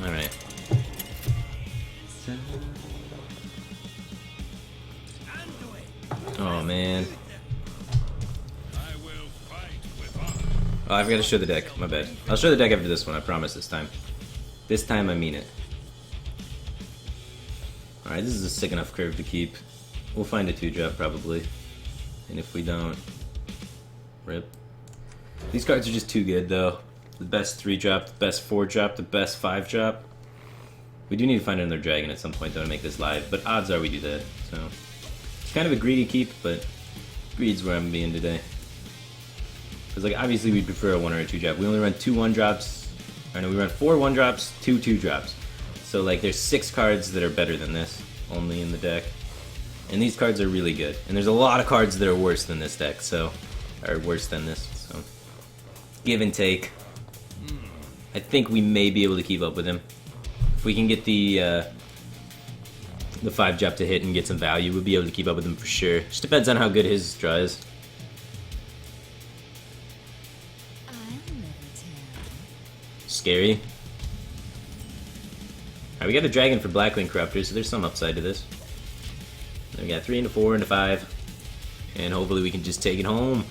Alright. Oh man. I will fight with honor. Oh, I forgot to show the deck. My bad. I'll show the deck after this one, I promise this time. This time I mean it. Alright, this is a sick enough curve to keep. We'll find a 2-drop probably. And if we don't... Rip. These cards are just too good though. The best 3-drop, the best 4-drop, the best 5-drop. We do need to find another dragon at some point though to make this live, but odds are we do that, so... It's kind of a greedy keep, but greed's where I'm being today. Because like obviously we prefer a 1 or a 2 drop. We only run 2 1-drops. I know we run 4 1-drops, 2 2-drops. So like there's 6 cards that are better than this only in the deck. And these cards are really good. And there's a lot of cards that are worse than this deck, so or worse than this. So give and take. I think we may be able to keep up with him. If we can get the 5-drop to hit and get some value, we'll be able to keep up with him for sure. Just depends on how good his draw is. Scary. Alright, we got the dragon for Blackwing Corruptor, so there's some upside to this. Then we got 3 and a 4 and a 5. And hopefully we can just take it home.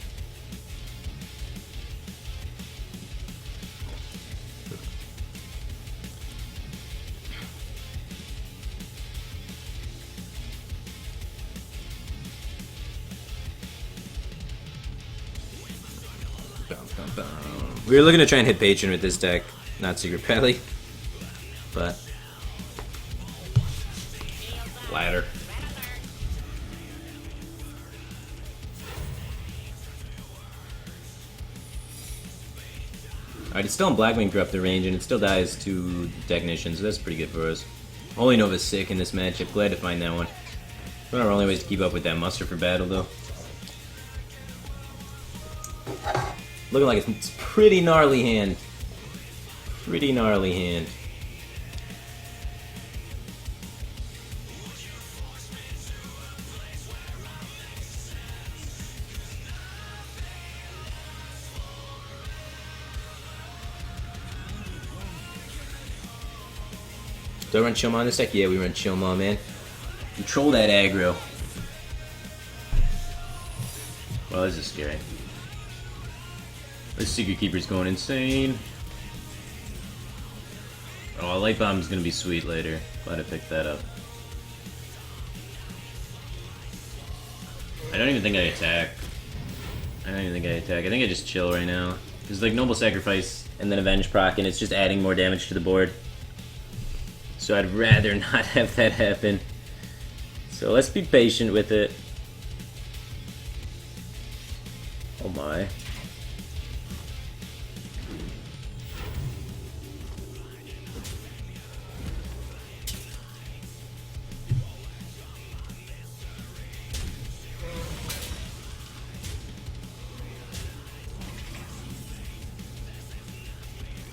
We were looking to try and hit Patron with this deck, not Secret Pally, but ladder. Alright, it's still in Blackwing Corruptor range, and it still dies to Technician, so that's pretty good for us. Holy Nova's sick in this matchup, glad to find that one. One of our only ways to keep up with that muster for battle, though. Looking like it's pretty gnarly hand. Pretty gnarly hand. Do I run Chillmaw in this deck? Yeah, we run Chillmaw, man. Control that aggro. Well, this is scary. This Secret Keeper's going insane. Oh, a Light Bomb's gonna be sweet later. Glad I picked that up. I don't even think I attack. I think I just chill right now. Because like Noble Sacrifice and then Avenge proc, and it's just adding more damage to the board. So I'd rather not have that happen. So let's be patient with it. Oh my.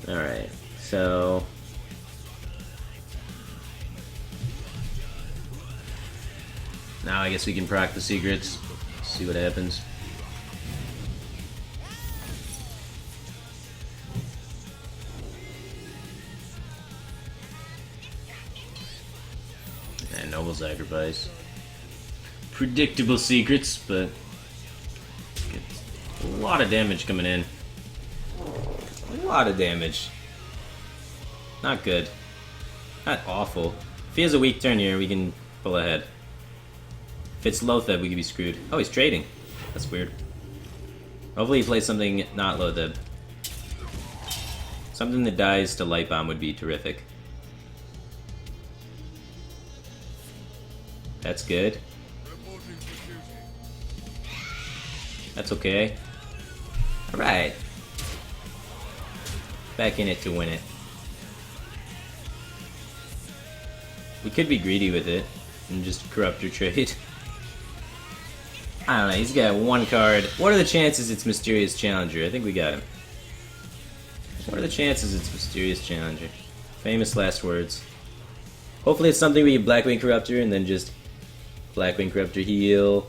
Alright, so now I guess we can proc the secrets, see what happens. And Noble Sacrifice. Predictable secrets, but a lot of damage coming in. A lot of damage. Not good. Not awful. If he has a weak turn here, we can pull ahead. If it's Loatheb, we could be screwed. Oh, he's trading. That's weird. Hopefully he plays something not Loatheb. Something that dies to Light Bomb would be terrific. That's good. That's okay. Alright. Back in it to win it. We could be greedy with it and just corrupt your trade. I don't know, he's got 1 card. What are the chances it's Mysterious Challenger? I think we got him. What are the chances it's Mysterious Challenger? Famous last words. Hopefully it's something we Blackwing Corruptor and then just Blackwing Corruptor heal.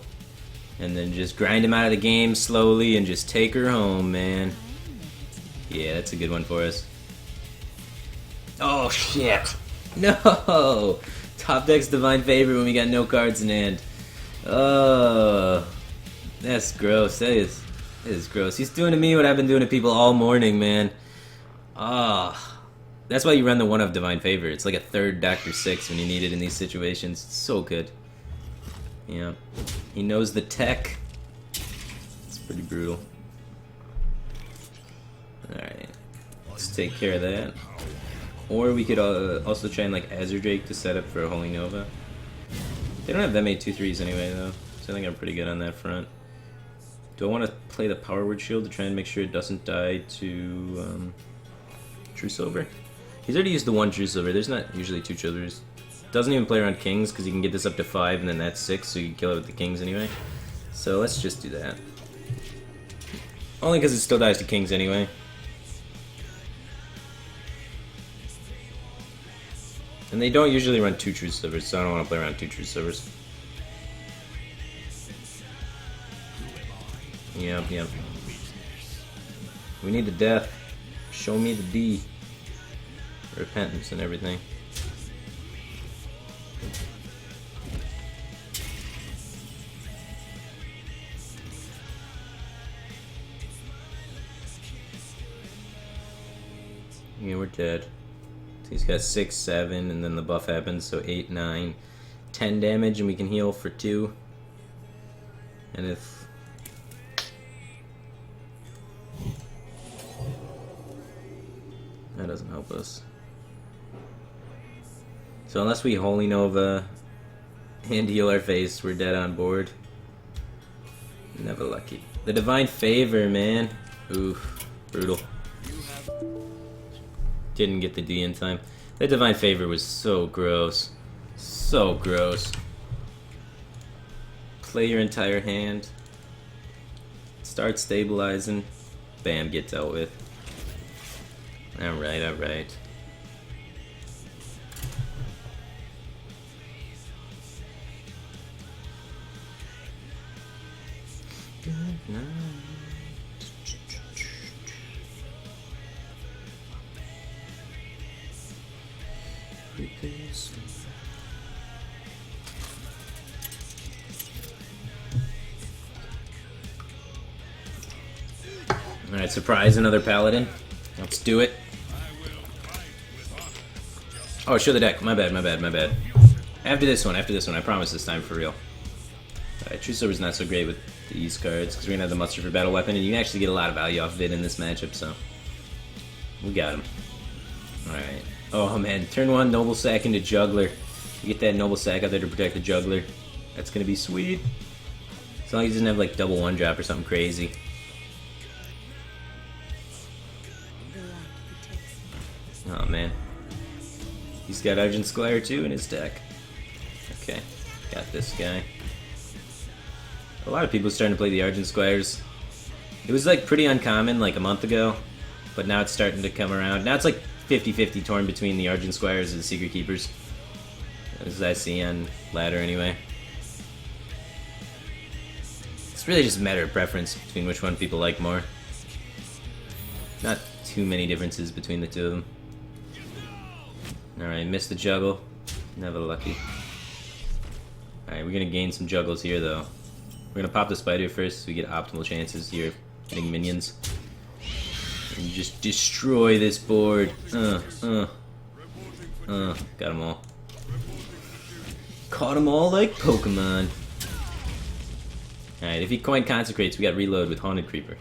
And then just grind him out of the game slowly and just take her home, man. Yeah, that's a good one for us. Oh, shit. No! Top deck's Divine Favor when we got no cards in hand. Oh, that's gross. That is gross. He's doing to me what I've been doing to people all morning, man. Ah, that's why you run the 1 of Divine Favor. It's like a 3rd Dr. 6 when you need it in these situations. It's so good. Yeah, he knows the tech. It's pretty brutal. Alright, let's take care of that. Or we could also try and like Azure Drake to set up for a Holy Nova. They don't have that many 2/3s anyway though, so I think I'm pretty good on that front. Do I want to play the Power Word Shield to try and make sure it doesn't die to True Silver? He's already used the one True Silver. There's not usually two Silvers. Doesn't even play around Kings because you can get this up to 5 and then that's 6, so you can kill it with the Kings anyway. So let's just do that. Only because it still dies to Kings anyway. And they don't usually run 2 True Silvers, so I don't want to play around 2 True Silvers. Yep. We need the death. Show me the D. Repentance and everything. Yeah, we're dead. He's got 6, 7, and then the buff happens, so 8, 9, 10 damage, and we can heal for 2. And if... that doesn't help us. So unless we Holy Nova and heal our face, we're dead on board. Never lucky. The Divine Favor, man. Oof. Brutal. Didn't get the D in time. That Divine Favor was so gross. So gross. Play your entire hand. Start stabilizing. Bam, get dealt with. Alright. Good night. Alright, surprise, another paladin. Let's do it. Oh, show the deck. My bad. After this one, I promise this time for real. Alright, True Silver's not so great with these cards, because we're gonna have the muster for battle weapon, and you actually get a lot of value off of it in this matchup, so. We got him. Alright. Oh man, turn 1, Noble Sack into Juggler. You get that Noble Sack out there to protect the Juggler. That's gonna be sweet. As long as he doesn't have like double 1-drop or something crazy. Oh man. He's got Argent Squire too in his deck. Okay, got this guy. A lot of people are starting to play the Argent Squires. It was like pretty uncommon like a month ago, but now it's starting to come around. Now it's like 50-50 torn between the Argent Squires and the Secret Keepers. As I see on ladder anyway. It's really just a matter of preference between which one people like more. Not too many differences between the two of them. Alright, missed the juggle. Never lucky. Alright, we're gonna gain some juggles here though. We're gonna pop the spider first so we get optimal chances here of getting minions. And just destroy this board. Got them all. Caught them all like Pokemon. Alright, if he coin consecrates, we got reload with Haunted Creeper.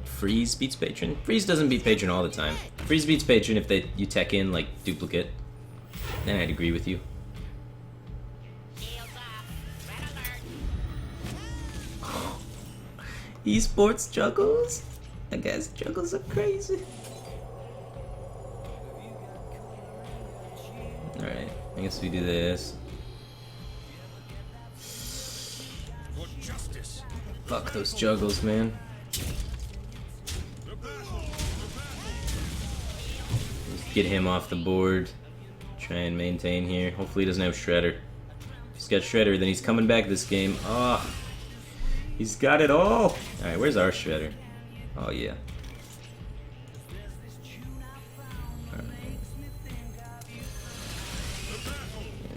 Freeze beats Patron? Freeze doesn't beat Patron all the time. Freeze beats Patron if you tech in like Duplicate. Then I'd agree with you. Esports juggles? I guess juggles are crazy. Alright, I guess we do this. Fuck those juggles, man. Let's get him off the board. Try and maintain here. Hopefully he doesn't have Shredder. If he's got Shredder, then he's coming back this game. Oh, he's got it all. Alright, where's our Shredder? Oh, yeah.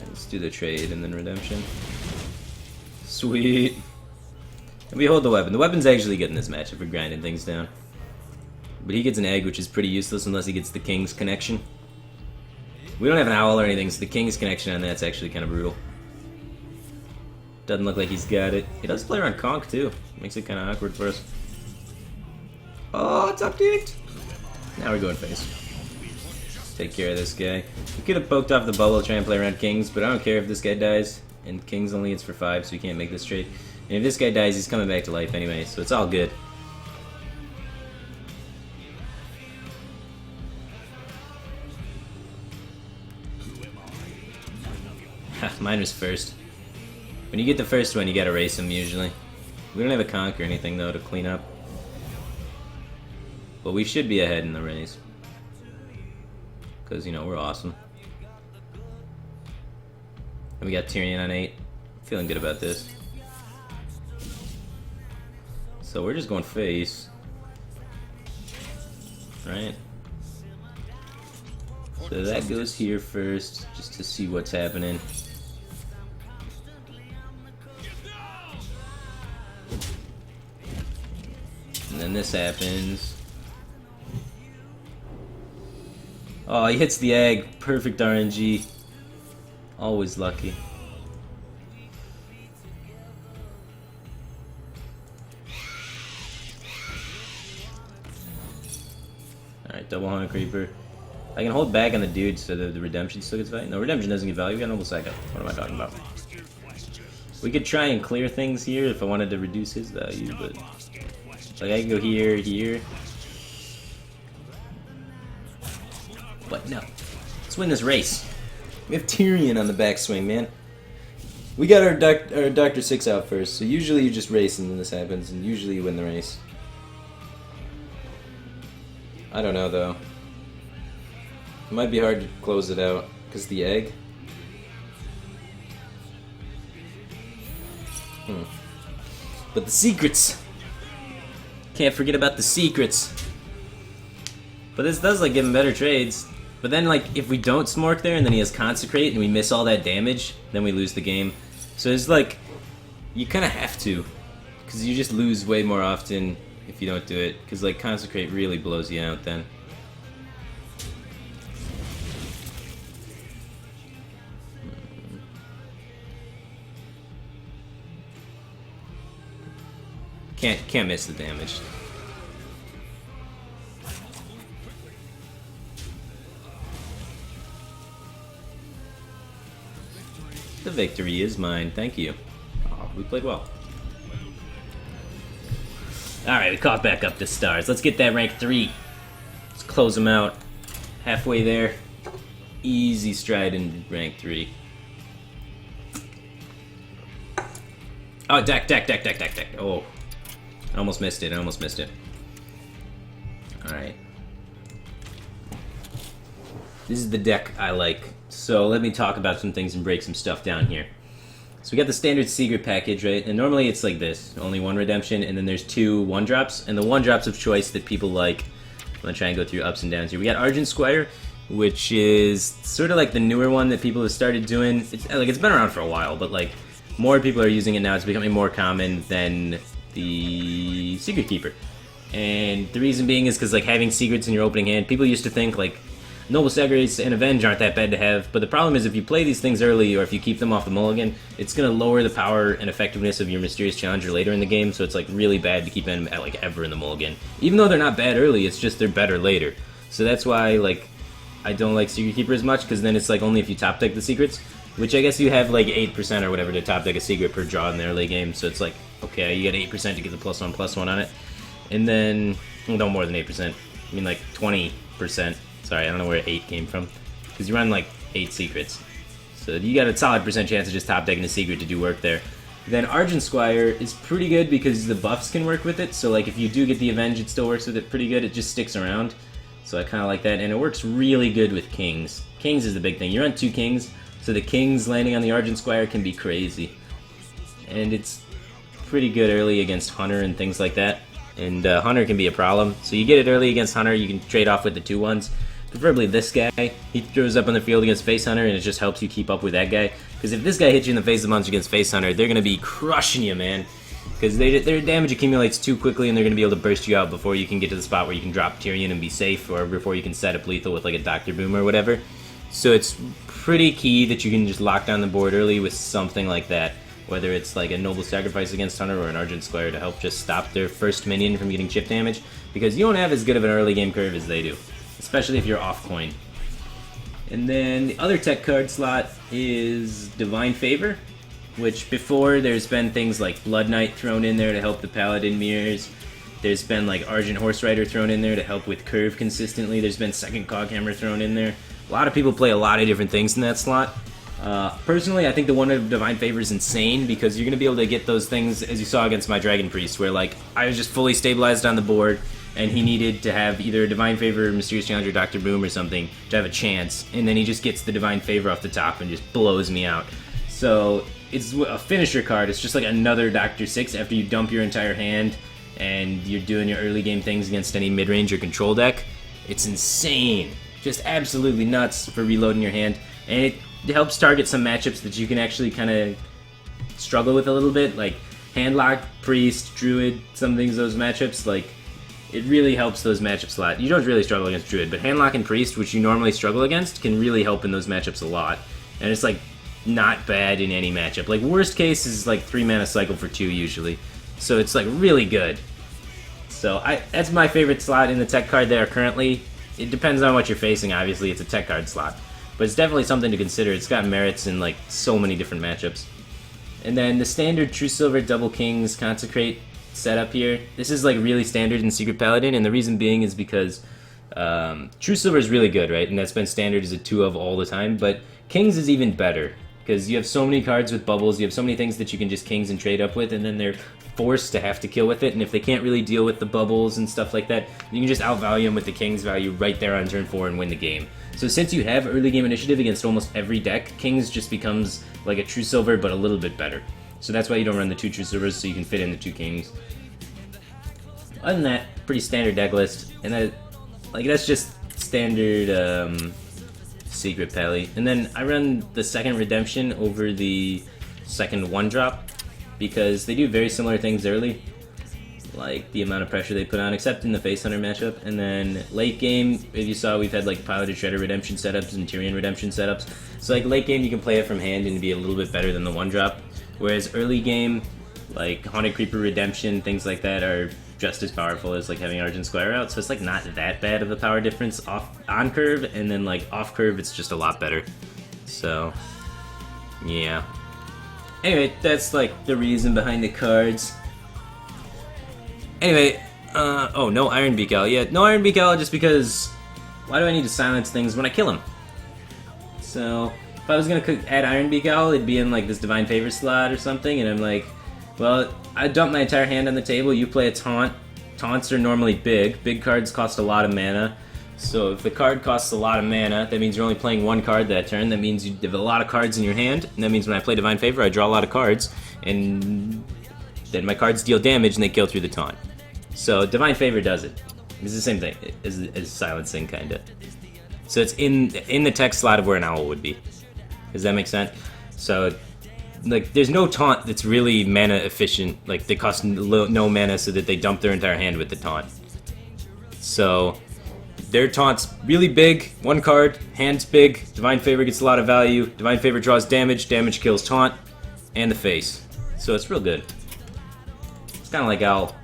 Let's do the trade and then redemption. Sweet. And we hold the weapon. The weapon's actually good in this match if we're grinding things down. But he gets an egg, which is pretty useless unless he gets the King's connection. We don't have an owl or anything, so the King's connection on that's actually kind of brutal. Doesn't look like he's got it. He does play around Conk too. Makes it kind of awkward for us. Oh, it's upkicked! Now we're going face. Take care of this guy. We could have poked off the bubble to try and play around Kings, but I don't care if this guy dies. and King's only hits for 5, so he can't make this trade. And if this guy dies, he's coming back to life anyway, so it's all good. Mine was first. When you get the first one, you gotta race him usually. We don't have a conk or anything though to clean up. But we should be ahead in the race. Because, you know, we're awesome. And we got Tyrion on 8. Feeling good about this. So we're just going face. Right? So that goes here first, just to see what's happening. And then this happens. Oh, he hits the egg. Perfect RNG. Always lucky. Alright, double Hunter Creeper. I can hold back on the dude so that the Redemption still gets value. No, Redemption doesn't get value. We got Noble Saga. What am I talking about? We could try and clear things here if I wanted to reduce his value, but... like, I can go here, here. But no. Let's win this race. We have Tyrion on the backswing, man. We got our Dr. 6 out first, so usually you just race and then this happens, and usually you win the race. I don't know, though. It might be hard to close it out, because the egg. But the secrets! Can't forget about the secrets. But this does, like, give him better trades. But then, like, if we don't Smork there, and then he has Consecrate, and we miss all that damage, then we lose the game. So it's like, you kind of have to. Because you just lose way more often if you don't do it. Because, like, Consecrate really blows you out then. Can't miss the damage. The victory is mine. Thank you. Oh, we played well. Alright, we caught back up to stars. Let's get that rank 3. Let's close them out. Halfway there. Easy stride in rank 3. Oh, deck. Oh. I almost missed it. Alright. This is the deck I like. So let me talk about some things and break some stuff down here. So we got the standard secret package, right? And normally it's like this. Only one redemption, and then there's 2 1-drops. And the 1-drops of choice that people like. I'm going to try and go through ups and downs here. We got Argent Squire, which is sort of like the newer one that people have started doing. It's been around for a while, but like more people are using it now. It's becoming more common than the Secret Keeper. And the reason being is because, like, having secrets in your opening hand, people used to think, like, Noble Sacrifice and Avenge aren't that bad to have, but the problem is if you play these things early, or if you keep them off the mulligan, it's going to lower the power and effectiveness of your Mysterious Challenger later in the game, so it's, like, really bad to keep them, like, ever in the mulligan. Even though they're not bad early, it's just they're better later. So that's why, like, I don't like Secret Keeper as much, because then it's, like, only if you top deck the secrets, which I guess you have, like, 8% or whatever to top deck a secret per draw in the early game, so it's like, okay, you get 8% to get the +1/+1 on it. And then, well, no more than 8%. I mean, like, 20%. Sorry, I don't know where 8 came from. Because you run, like, 8 secrets. So you got a solid % chance of just top decking a secret to do work there. Then Argent Squire is pretty good because the buffs can work with it. So, like, if you do get the Avenge, it still works with it pretty good. It just sticks around. So I kind of like that. And it works really good with Kings. Kings is the big thing. You run 2 Kings, so the Kings landing on the Argent Squire can be crazy. And it's pretty good early against Hunter and things like that. And Hunter can be a problem. So you get it early against Hunter, you can trade off with the 2-1s. Preferably this guy. He throws up on the field against Face Hunter, and it just helps you keep up with that guy. Because if this guy hits you in the face of the monster against Face Hunter, they're going to be crushing you, man. Because their damage accumulates too quickly, and they're going to be able to burst you out before you can get to the spot where you can drop Tyrion and be safe, or before you can set up lethal with like a Dr. Boom or whatever. So it's pretty key that you can just lock down the board early with something like that. Whether it's like a Noble Sacrifice against Hunter or an Argent Squire to help just stop their first minion from getting chip damage. Because you don't have as good of an early game curve as they do. Especially if you're off coin. And then the other tech card slot is Divine Favor. which before there's been things like Blood Knight thrown in there to help the Paladin mirrors. There's been like Argent Horse Rider thrown in there to help with curve consistently. There's been Second Coghammer thrown in there. A lot of people play a lot of different things in that slot. Personally, I think the one of Divine Favor is insane because you're going to be able to get those things as you saw against my Dragon Priest, where like I was just fully stabilized on the board and he needed to have either a Divine Favor, Mysterious Challenge, or Dr. Boom or something to have a chance, and then he just gets the Divine Favor off the top and just blows me out. So it's a finisher card. It's just like another Dr. 6 after you dump your entire hand and you're doing your early game things against any mid-range or control deck. It's insane. Just absolutely nuts for reloading your hand, and it helps target some matchups that you can actually kind of struggle with a little bit, like Handlock, Priest, Druid, some things, those matchups, like, it really helps those matchups a lot. You don't really struggle against Druid, but Handlock and Priest, which you normally struggle against, can really help in those matchups a lot. And it's, like, not bad in any matchup. Like, worst case is, like, 3 mana cycle for 2 usually. So it's, like, really good. So that's my favorite slot in the tech card there currently. It depends on what you're facing, obviously. It's a tech card slot. But it's definitely something to consider. It's got merits in, like, so many different matchups. And then the standard True Silver Double Kings Consecrate setup here. This is like really standard in Secret Paladin, and the reason being is because True Silver is really good, right? And that's been standard as a 2 of all the time, but Kings is even better because you have so many cards with bubbles, you have so many things that you can just Kings and trade up with, and then they're forced to have to kill with it, and if they can't really deal with the bubbles and stuff like that, you can just outvalue them with the Kings value right there on turn 4 and win the game. So since you have early game initiative against almost every deck, Kings just becomes like a True Silver but a little bit better. So that's why you don't run the 2 True Silvers, so you can fit in the 2 Kings. Other than that, pretty standard deck list, and that's just standard Secret Pally. And then I run the second Redemption over the second 1-drop because they do very similar things early, like the amount of pressure they put on, except in the Face Hunter matchup. And then late game, if you saw, we've had like Piloted Shredder Redemption setups and Tyrion Redemption setups. So like late game, you can play it from hand and be a little bit better than the 1-drop. Whereas early game, like Haunted Creeper Redemption, things like that are just as powerful as like having Argent Squire out. So it's like not that bad of a power difference on curve, and then like off curve, it's just a lot better. So yeah. Anyway, that's like the reason behind the cards. Anyway, oh, no Iron Beak Owl. Yeah, no Iron Beak Owl just because why do I need to silence things when I kill them? So if I was gonna add Iron Beak Owl, it'd be in like this Divine Favor slot or something, and I'm like, well, I dump my entire hand on the table, you play a taunt. Taunts are normally big. Big cards cost a lot of mana. So if the card costs a lot of mana, that means you're only playing 1 card that turn. That means you have a lot of cards in your hand, and that means when I play Divine Favor, I draw a lot of cards, and then my cards deal damage and they kill through the taunt. So Divine Favor does it. It's the same thing as silencing, kinda. So it's in the tech slot of where an owl would be. Does that make sense? So, like, there's no taunt that's really mana efficient. Like, they cost no mana so that they dump their entire hand with the taunt. So, their taunt's really big. 1 card, hand's big. Divine Favor gets a lot of value. Divine Favor draws damage. Damage kills taunt and the face. So it's real good. It's kind of like Owl.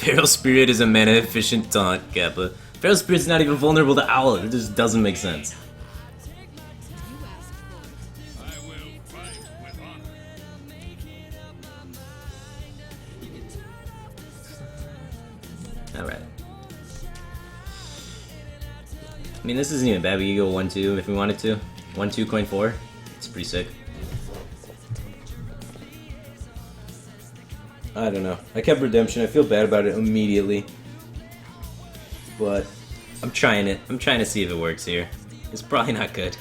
Feral Spirit is a mana efficient taunt, Kappa. Feral Spirit's not even vulnerable to Owl, it just doesn't make sense. I will fight with honor. Alright. I mean, this isn't even bad. We could go 1-2 if we wanted to. 1-2, coin 4. It's pretty sick. I don't know. I kept Redemption. I feel bad about it immediately. But I'm trying it. I'm trying to see if it works here. It's probably not good.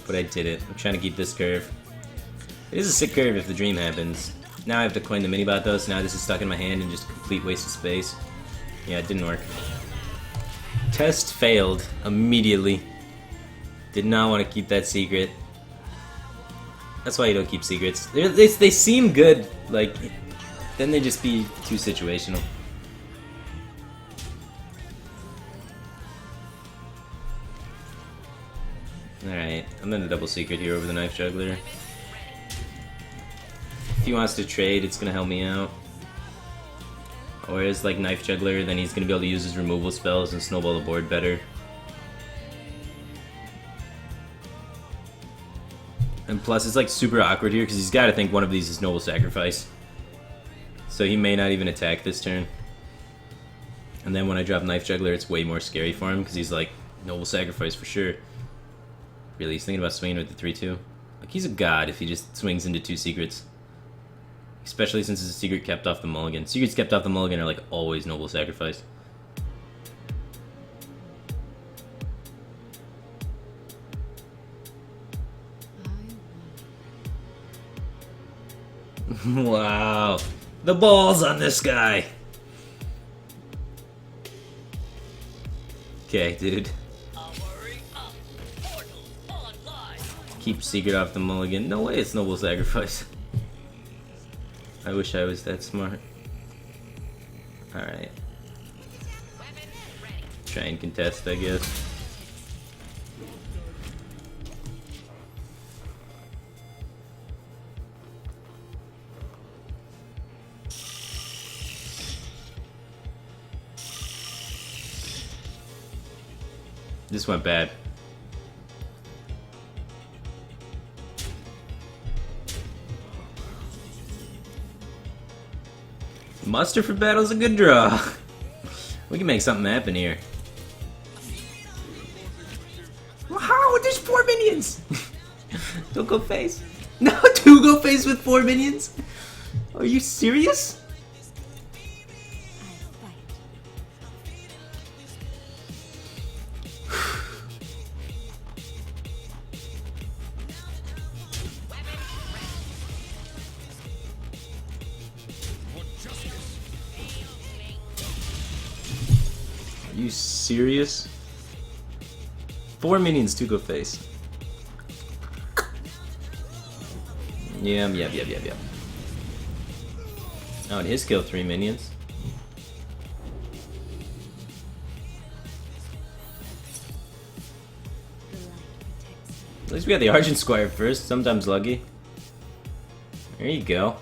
But I did it. I'm trying to keep this curve. It is a sick curve if the dream happens. Now I have to coin the mini-bot though, so now this is stuck in my hand and just a complete waste of space. Yeah, it didn't work. Test failed immediately. Did not want to keep that secret. That's why you don't keep secrets. They seem good, like, then they just be too situational. Alright, I'm gonna double secret here over the Knife Juggler. If he wants to trade, it's gonna help me out. Or as like Knife Juggler, then he's gonna be able to use his removal spells and snowball the board better. And plus, it's like super awkward here because he's got to think one of these is Noble Sacrifice. So he may not even attack this turn. And then when I drop Knife Juggler, it's way more scary for him because he's like, Noble Sacrifice for sure. Really, he's thinking about swinging with the 3-2. Like, he's a god if he just swings into 2 secrets. Especially since it's a secret kept off the mulligan. Secrets kept off the mulligan are like always Noble Sacrifice. Wow. The balls on this guy. Okay, dude. Keep secret off the mulligan. No way it's Noble Sacrifice. I wish I was that smart. Alright. Try and contest, I guess. This went bad. Muster for battle's a good draw. We can make something happen here. Wow, there's 4 minions! Don't go face. No, 2 go face with 4 minions? Are you serious? Are you serious? 4 minions, 2 go face. Yep. Oh, and his kill 3 minions. At least we got the Argent Squire first, sometimes lucky. There you go.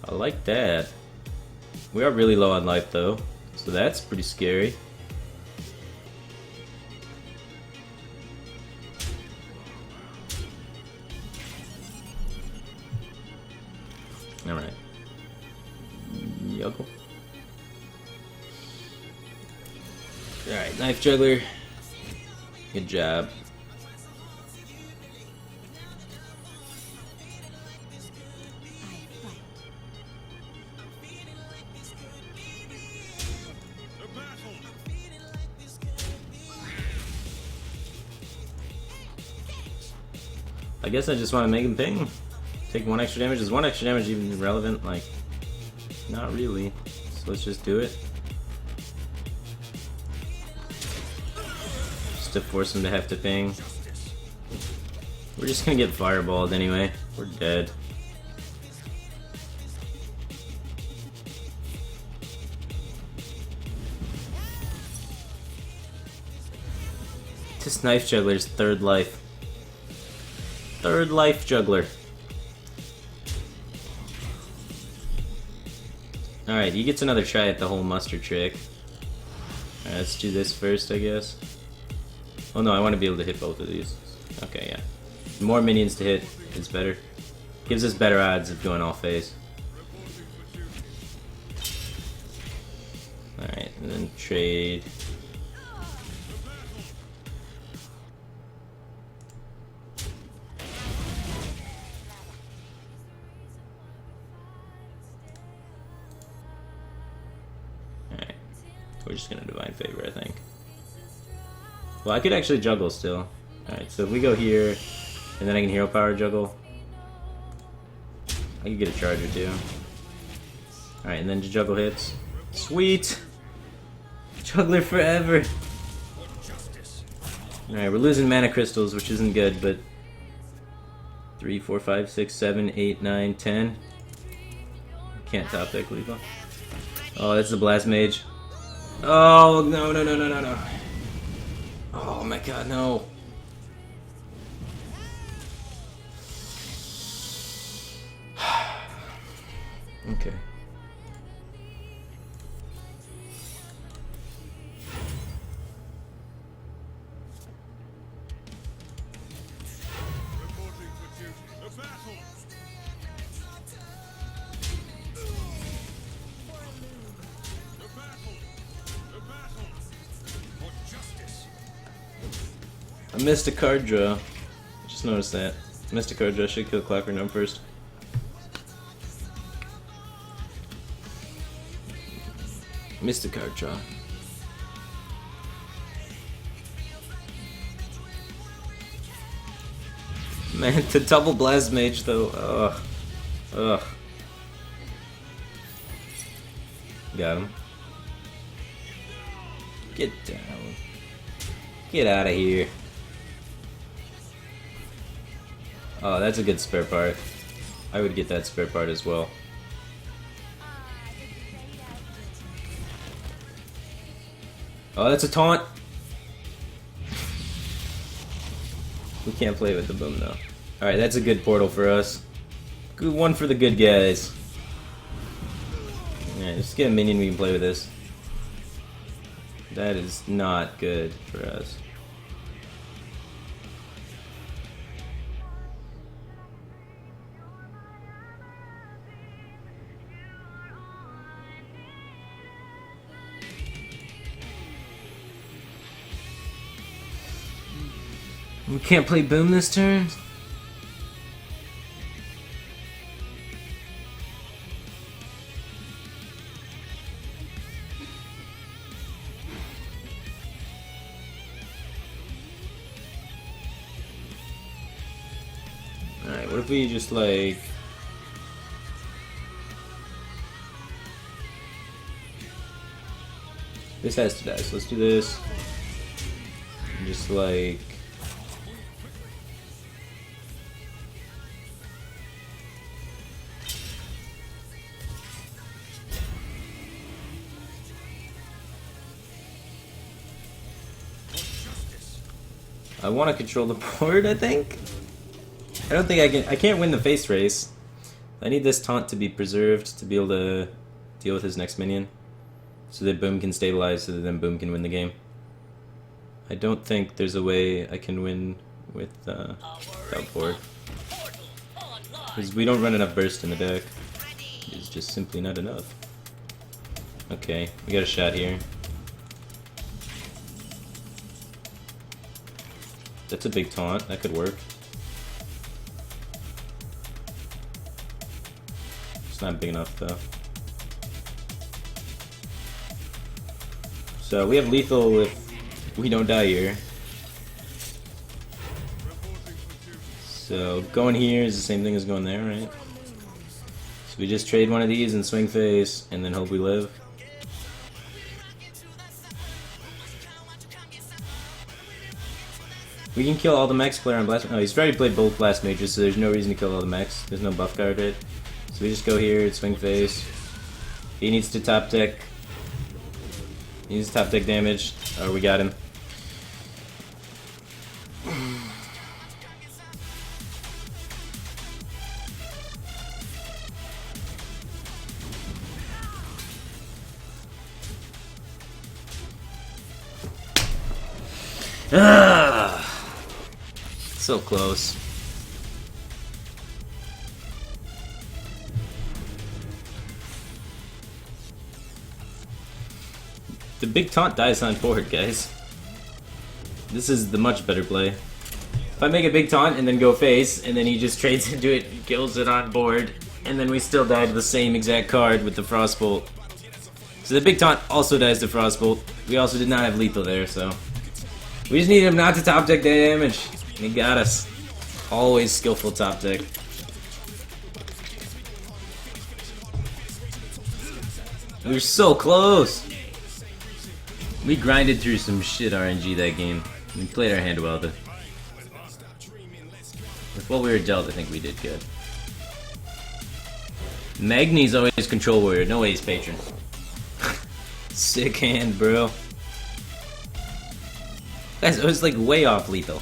I like that. We are really low on life though, so that's pretty scary. Alright. Yuggle. Alright, Knife Juggler. Good job. I guess I just want to make him ping. Take 1 extra damage. Is 1 extra damage even relevant? Like, not really. So let's just do it. Just to force him to have to ping. We're just gonna get fireballed anyway. We're dead. This Knife Juggler's 3rd life. 3rd life Juggler. Alright, he gets another try at the whole muster trick. Alright, let's do this first, I guess. Oh no, I want to be able to hit both of these. Okay, yeah. The more minions to hit is better. Gives us better odds of going all phase. Alright, and then trade. We're just gonna Divine Favor, I think. Well, I could actually juggle still. Alright, so if we go here, and then I can Hero Power juggle. I could get a charge or 2. Alright, and then juggle hits. Sweet! Juggler forever! Alright, we're losing mana crystals, which isn't good, but 3, 4, 5, 6, 7, 8, 9, 10. Can't top deck lethal. Oh, that's the Blast Mage. Oh, no. Oh my god, no. I missed a card draw. Just noticed that. Missed a card draw. Should kill Clockwork Gnome first. Missed a card draw. Man, the double blast mage though. Ugh. Ugh. Got him. Get down. Get out of here. Oh, that's a good spare part. I would get that spare part as well. Oh, that's a taunt. We can't play with the boom though. Alright, that's a good portal for us. Good one for the good guys. Yeah, just get a minion, we can play with this. That is not good for us. We can't play boom this turn? Alright, what if we just like... This has to die, so let's do this. And just like... I want to control the board, I think? I don't think I can... I can't win the face race. I need this taunt to be preserved to be able to deal with his next minion. So that Boom can stabilize, so that then Boom can win the game. I don't think there's a way I can win with without board. Because we don't run enough burst in the deck. It's just simply not enough. Okay, we got a shot here. That's a big taunt. That could work. It's not big enough, though. So, we have lethal if we don't die here. So, going here is the same thing as going there, right? So we just trade one of these and swing face, and then hope we live. We can kill all the mechs player on Blast. Oh, he's already played both Blast Mages, so there's no reason to kill all the mechs. There's no buff card, right? So we just go here, swing face. He needs to top deck. He needs top deck damage. Oh, we got him. Ah! So close. The big taunt dies on board, guys. This is the much better play. If I make a big taunt and then go face, and then he just trades into it and kills it on board, and then we still die to the same exact card with the Frostbolt. So the big taunt also dies to Frostbolt. We also did not have lethal there, so... We just need him not to top deck damage. And he got us. Always skillful top deck. We were so close. We grinded through some shit RNG that game. We played our hand well, but with what we were dealt, I think we did good. Magni's always control warrior. No way he's patron. Sick hand, bro. Guys, it was like way off lethal.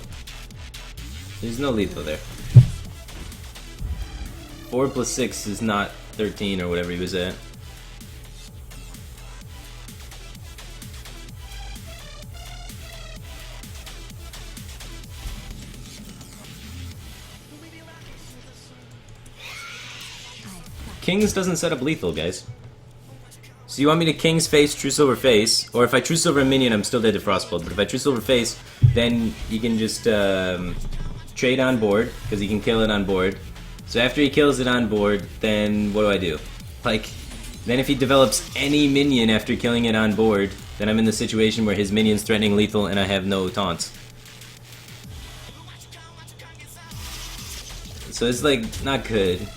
There's no lethal there. 4 plus 6 is not 13 or whatever he was at. Kings doesn't set up lethal, guys. So you want me to King's Face, True Silver Face, or if I True Silver a minion, I'm still dead to Frostbolt. But if I True Silver Face, then you can just trade on board, because he can kill it on board. So after he kills it on board, then what do? Like, then if he develops any minion after killing it on board, then I'm in the situation where his minion's threatening lethal and I have no taunts. So it's like, not good.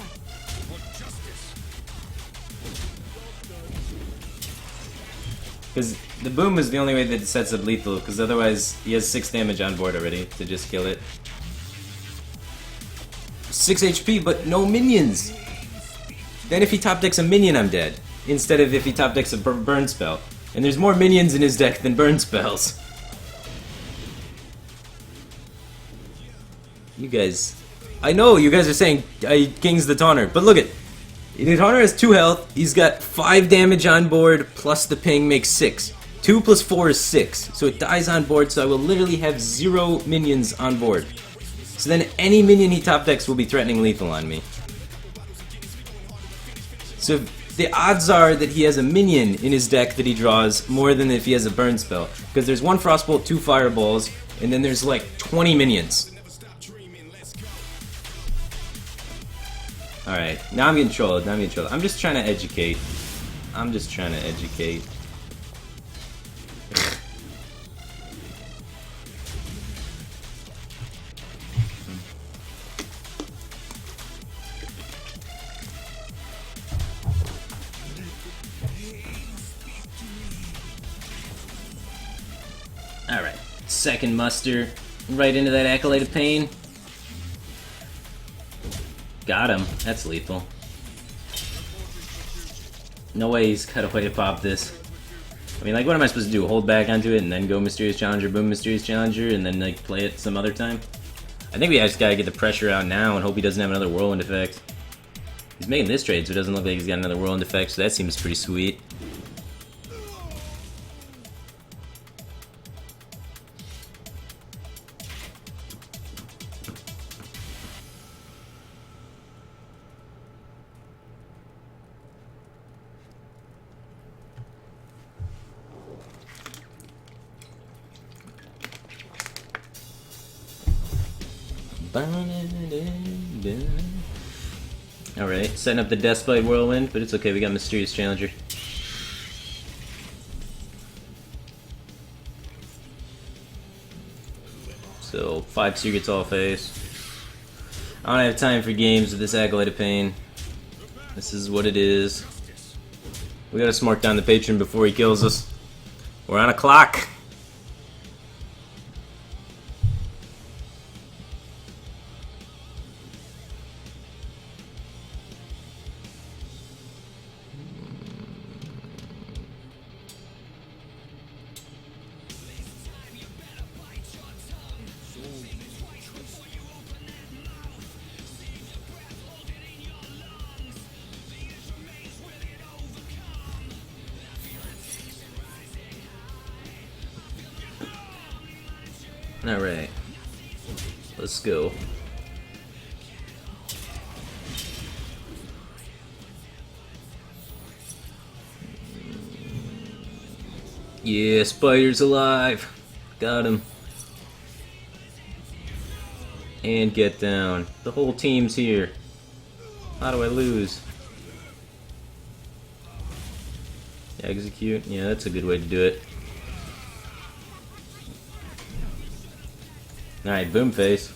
Because the boom is the only way that it sets up lethal, because otherwise he has 6 damage on board already to just kill it. 6 HP, but no minions! Then if he top decks a minion, I'm dead. Instead of if he top decks a burn spell. And there's more minions in his deck than burn spells. You guys... I know you guys are saying King's the Taunter, but look at... The Taunter has 2 health, he's got 5 damage on board, plus the ping makes 6. 2 plus 4 is 6, so it dies on board, so I will literally have 0 minions on board. So then any minion he top decks will be threatening lethal on me. So the odds are that he has a minion in his deck that he draws more than if he has a burn spell. Because there's 1 Frostbolt, 2 Fireballs, and then there's like 20 minions. Alright, now I'm getting trolled, I'm just trying to educate. Alright, second muster, right into that Acolyte of Pain. Got him, that's lethal. No way he's got a way to pop this. I mean, like, what am I supposed to do? Hold back onto it and then go Mysterious Challenger, boom, Mysterious Challenger, and then, like, play it some other time? I think we just gotta get the pressure out now and hope he doesn't have another Whirlwind effect. He's making this trade, so it doesn't look like he's got another Whirlwind effect, so that seems pretty sweet. Alright, setting up the Deathbite Whirlwind, but it's okay, we got Mysterious Challenger. So, 5 Secrets all face. I don't have time for games with this Acolyte of Pain. This is what it is. We gotta smart down the patron before he kills us. We're on a clock! Alright. Let's go. Yeah, Spider's alive. Got him. And get down. The whole team's here. How do I lose? Execute? Yeah, that's a good way to do it. Alright, boom face.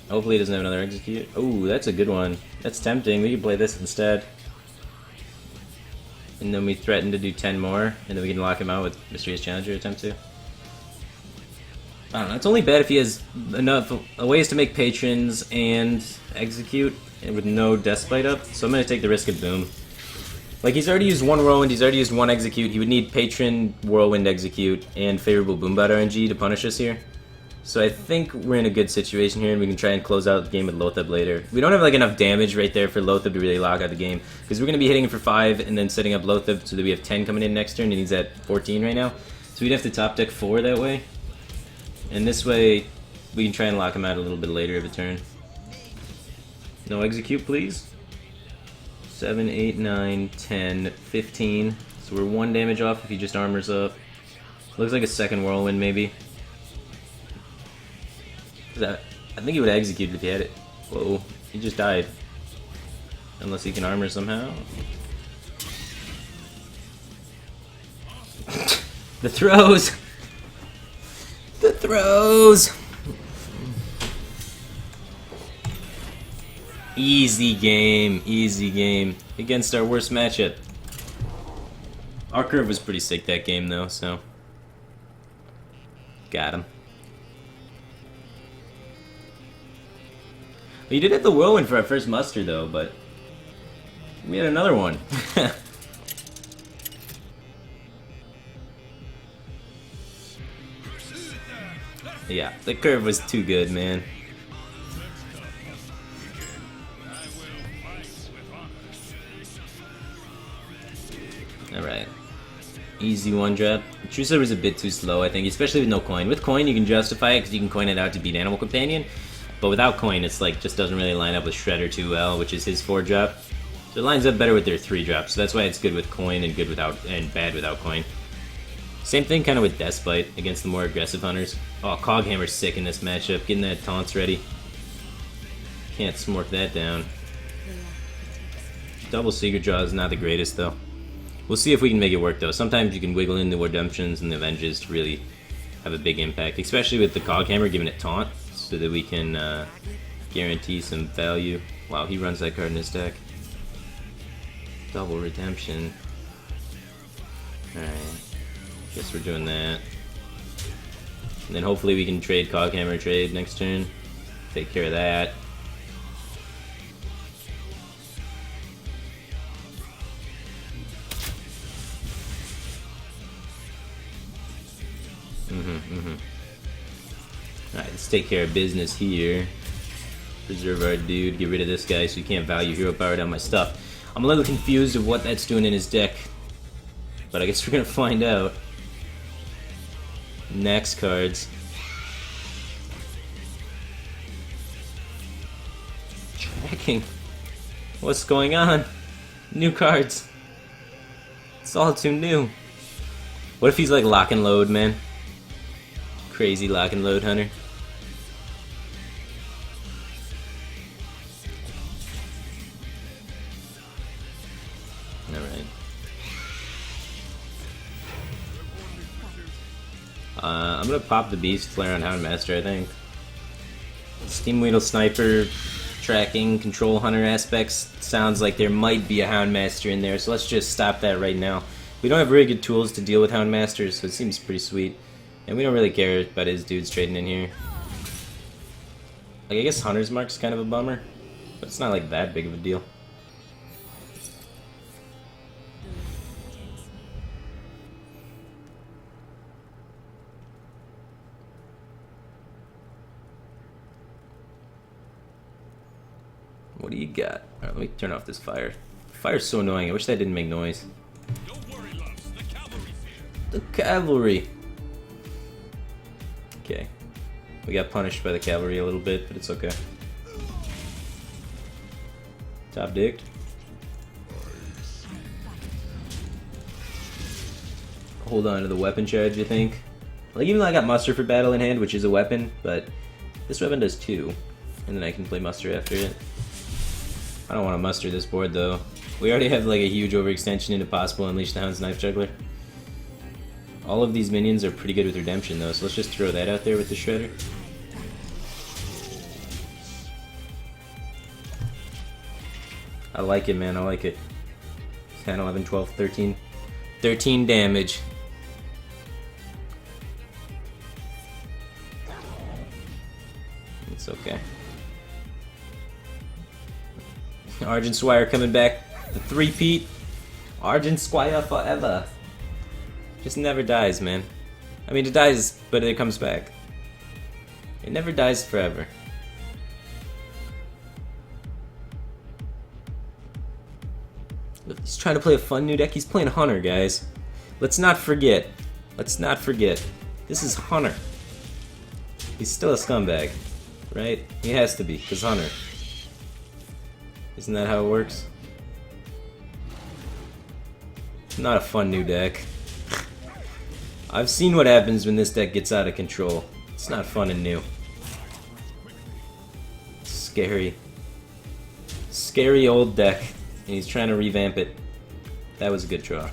Hopefully he doesn't have another execute. Oh, that's a good one. That's tempting. We can play this instead. And then we threaten to do 10 more, and then we can lock him out with Mysterious Challenger attempt to. I don't know, it's only bad if he has enough ways to make patrons and execute with no Deathbite up, so I'm going to take the risk of boom. Like, he's already used 1 Whirlwind, he's already used 1 execute, he would need patron, Whirlwind execute, and favorable Boombot RNG to punish us here. So I think we're in a good situation here, and we can try and close out the game with Lothab later. We don't have like enough damage right there for Lothab to really lock out the game, because we're going to be hitting him for 5 and then setting up Lothab so that we have 10 coming in next turn, and he's at 14 right now. So So we'd have to top deck 4 that way. And this way, we can try and lock him out a little bit later of a turn. No execute, please. 7, 8, 9, 10, 15. So we're 1 damage off if he just armors up. Looks like a second whirlwind, maybe. I think he would have executed if he had it. Whoa, he just died. Unless he can armor somehow. The throws! The throws! Easy game against our worst matchup. Our curve was pretty sick that game though, so got him. We did have the whirlwind for our first muster though, but we had another one. Yeah, the curve was too good, man. Alright. Easy 1-drop. True Silver is a bit too slow, I think, especially with no coin. With coin, you can justify it because you can coin it out to beat Animal Companion. But without coin, it's like just doesn't really line up with Shredder too well, which is his 4-drop. So it lines up better with their 3-drop, so that's why it's good with coin and good without and bad without coin. Same thing kind of with Deathbite against the more aggressive hunters. Oh, Coghammer's sick in this matchup, getting that taunts ready. Can't smork that down. Double Secret Draw is not the greatest though. We'll see if we can make it work though. Sometimes you can wiggle in the Redemptions and the Avenges to really have a big impact, especially with the Coghammer giving it taunt, so that we can guarantee some value. Wow, he runs that card in his deck. Double Redemption. Alright. Guess we're doing that. And then hopefully we can trade Coghammer trade next turn. Take care of that. Alright, let's take care of business here. Preserve our dude, get rid of this guy so he can't value hero power down my stuff. I'm a little confused of what that's doing in his deck, but I guess we're gonna find out. Next cards. Tracking. What's going on? New cards. It's all too new. What if he's like lock and load, man? Crazy lock and load hunter. Alright. I'm gonna pop the Beast Flare on Houndmaster, I think. Steam Weedle Sniper, tracking, control hunter aspects. Sounds like there might be a Houndmaster in there, so let's just stop that right now. We don't have very good tools to deal with Houndmasters, so it seems pretty sweet. And we don't really care about his dudes trading in here. Like, I guess Hunter's Mark's kind of a bummer, but it's not like that big of a deal. What do you got? Alright, let me turn off this fire. Fire's so annoying, I wish that didn't make noise. Don't worry, loves. The cavalry's here. The cavalry! Okay. We got punished by the cavalry a little bit, but it's okay. Top dicked. Hold on to the weapon charge, I think. Like, even though I got muster for battle in hand, which is a weapon, but this weapon does 2. And then I can play muster after it. I don't want to muster this board though. We already have like a huge overextension into possible Unleash the Hound's Knife Juggler. All of these minions are pretty good with redemption though, so let's just throw that out there with the Shredder. I like it, man, I like it. 10, 11, 12, 13. 13 damage. It's okay. Argent Squire coming back. The 3-peat. Argent Squire forever. Just never dies, man. I mean, it dies, but it comes back. It never dies forever. He's trying to play a fun new deck. He's playing Hunter, guys. Let's not forget. Let's not forget, this is Hunter. He's still a scumbag, right? He has to be, because Hunter. Isn't that how it works? Not a fun new deck. I've seen what happens when this deck gets out of control. It's not fun and new. Scary. Scary old deck, and he's trying to revamp it. That was a good draw.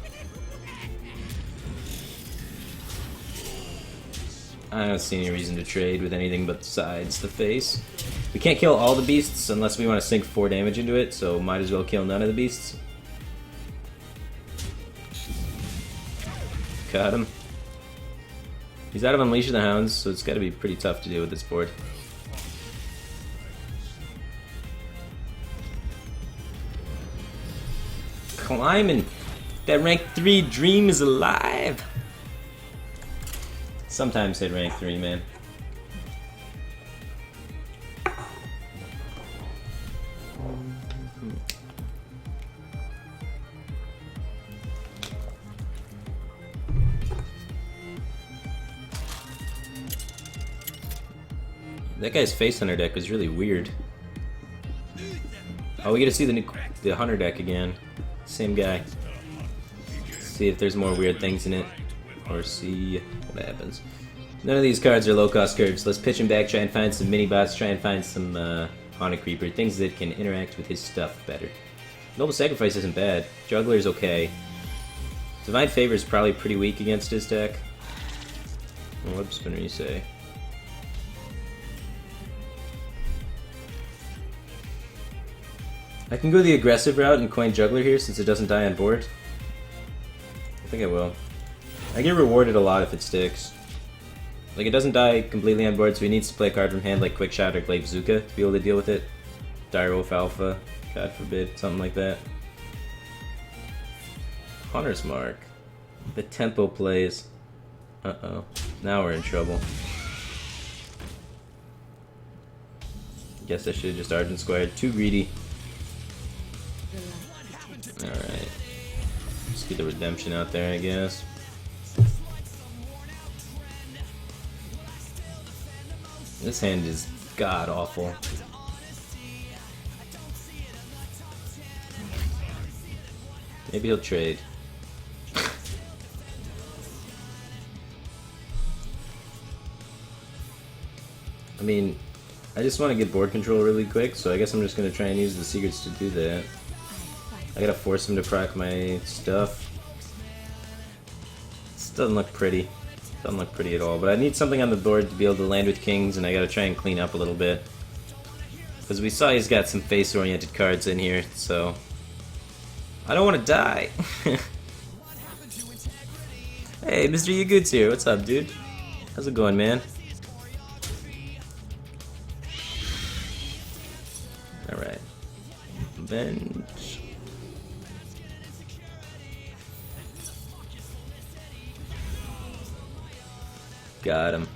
I don't see any reason to trade with anything but besides the face. We can't kill all the beasts unless we want to sink 4 damage into it, so might as well kill none of the beasts. Got him. He's out of Unleash of the Hounds, so it's got to be pretty tough to deal with this board. Climbing! That rank 3 dream is alive! Sometimes hit rank 3, man. That guy's face hunter deck was really weird. Oh, we get to see the hunter deck again. Same guy. See if there's more weird things in it, or see what happens. None of these cards are low-cost cards. Let's pitch him back, try and find some mini-bots, try and find some Haunted Creeper, things that can interact with his stuff better. Noble Sacrifice isn't bad. Juggler's okay. Divine Favor is probably pretty weak against his deck. Whoops, what do you say? I can go the aggressive route and coin Juggler here since it doesn't die on board. I think I will. I get rewarded a lot if it sticks. Like, it doesn't die completely on board, so he needs to play a card from hand like Quick Shot or Glaive Zuka to be able to deal with it. Direwolf Alpha, God forbid, something like that. Hunter's Mark. The tempo plays. Uh-oh. Now we're in trouble. Guess I should have just Argent Squired. Too greedy. Alright. Let's get the redemption out there, I guess. This hand is god-awful. Maybe he'll trade. I mean, I just want to get board control really quick, so I guess I'm just going to try and use the secrets to do that. I gotta force him to proc my stuff. This doesn't look pretty. Doesn't look pretty at all, but I need something on the board to be able to land with kings, and I gotta try and clean up a little bit. Because we saw he's got some face-oriented cards in here, so... I don't want to die! Hey, Mr. Yagoots here, what's up, dude? How's it going, man? Alright. Bench. Got him.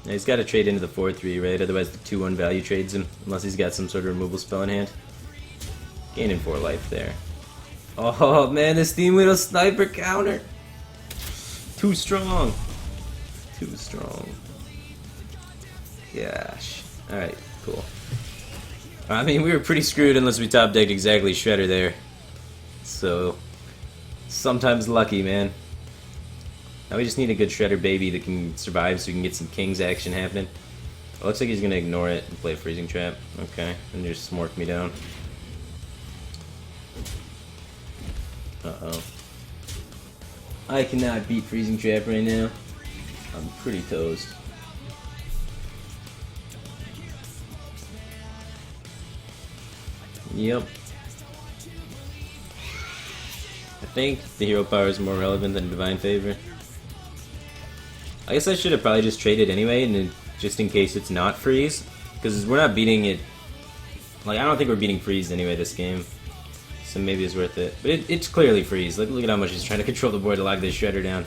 Now he's got to trade into the 4-3, right? Otherwise the 2-1 value trades him, unless he's got some sort of removal spell in hand. Gaining 4 life there. Oh man, this Steam Widow sniper counter! Too strong! Too strong. Gosh. Alright, cool. I mean, we were pretty screwed unless we top decked exactly Shredder there. So, sometimes lucky, man. Now we just need a good Shredder baby that can survive so we can get some King's action happening. It looks like he's going to ignore it and play a Freezing Trap. Okay, and just smork me down. Uh-oh. I cannot beat Freezing Trap right now. I'm pretty toast. Yep. I think the hero power is more relevant than Divine Favor. I guess I should have probably just traded anyway, and then just in case it's not freeze, because we're not beating it. Like, I don't think we're beating freeze anyway this game, so maybe it's worth it. But it's clearly freeze. Look at how much he's trying to control the board to lock this Shredder down.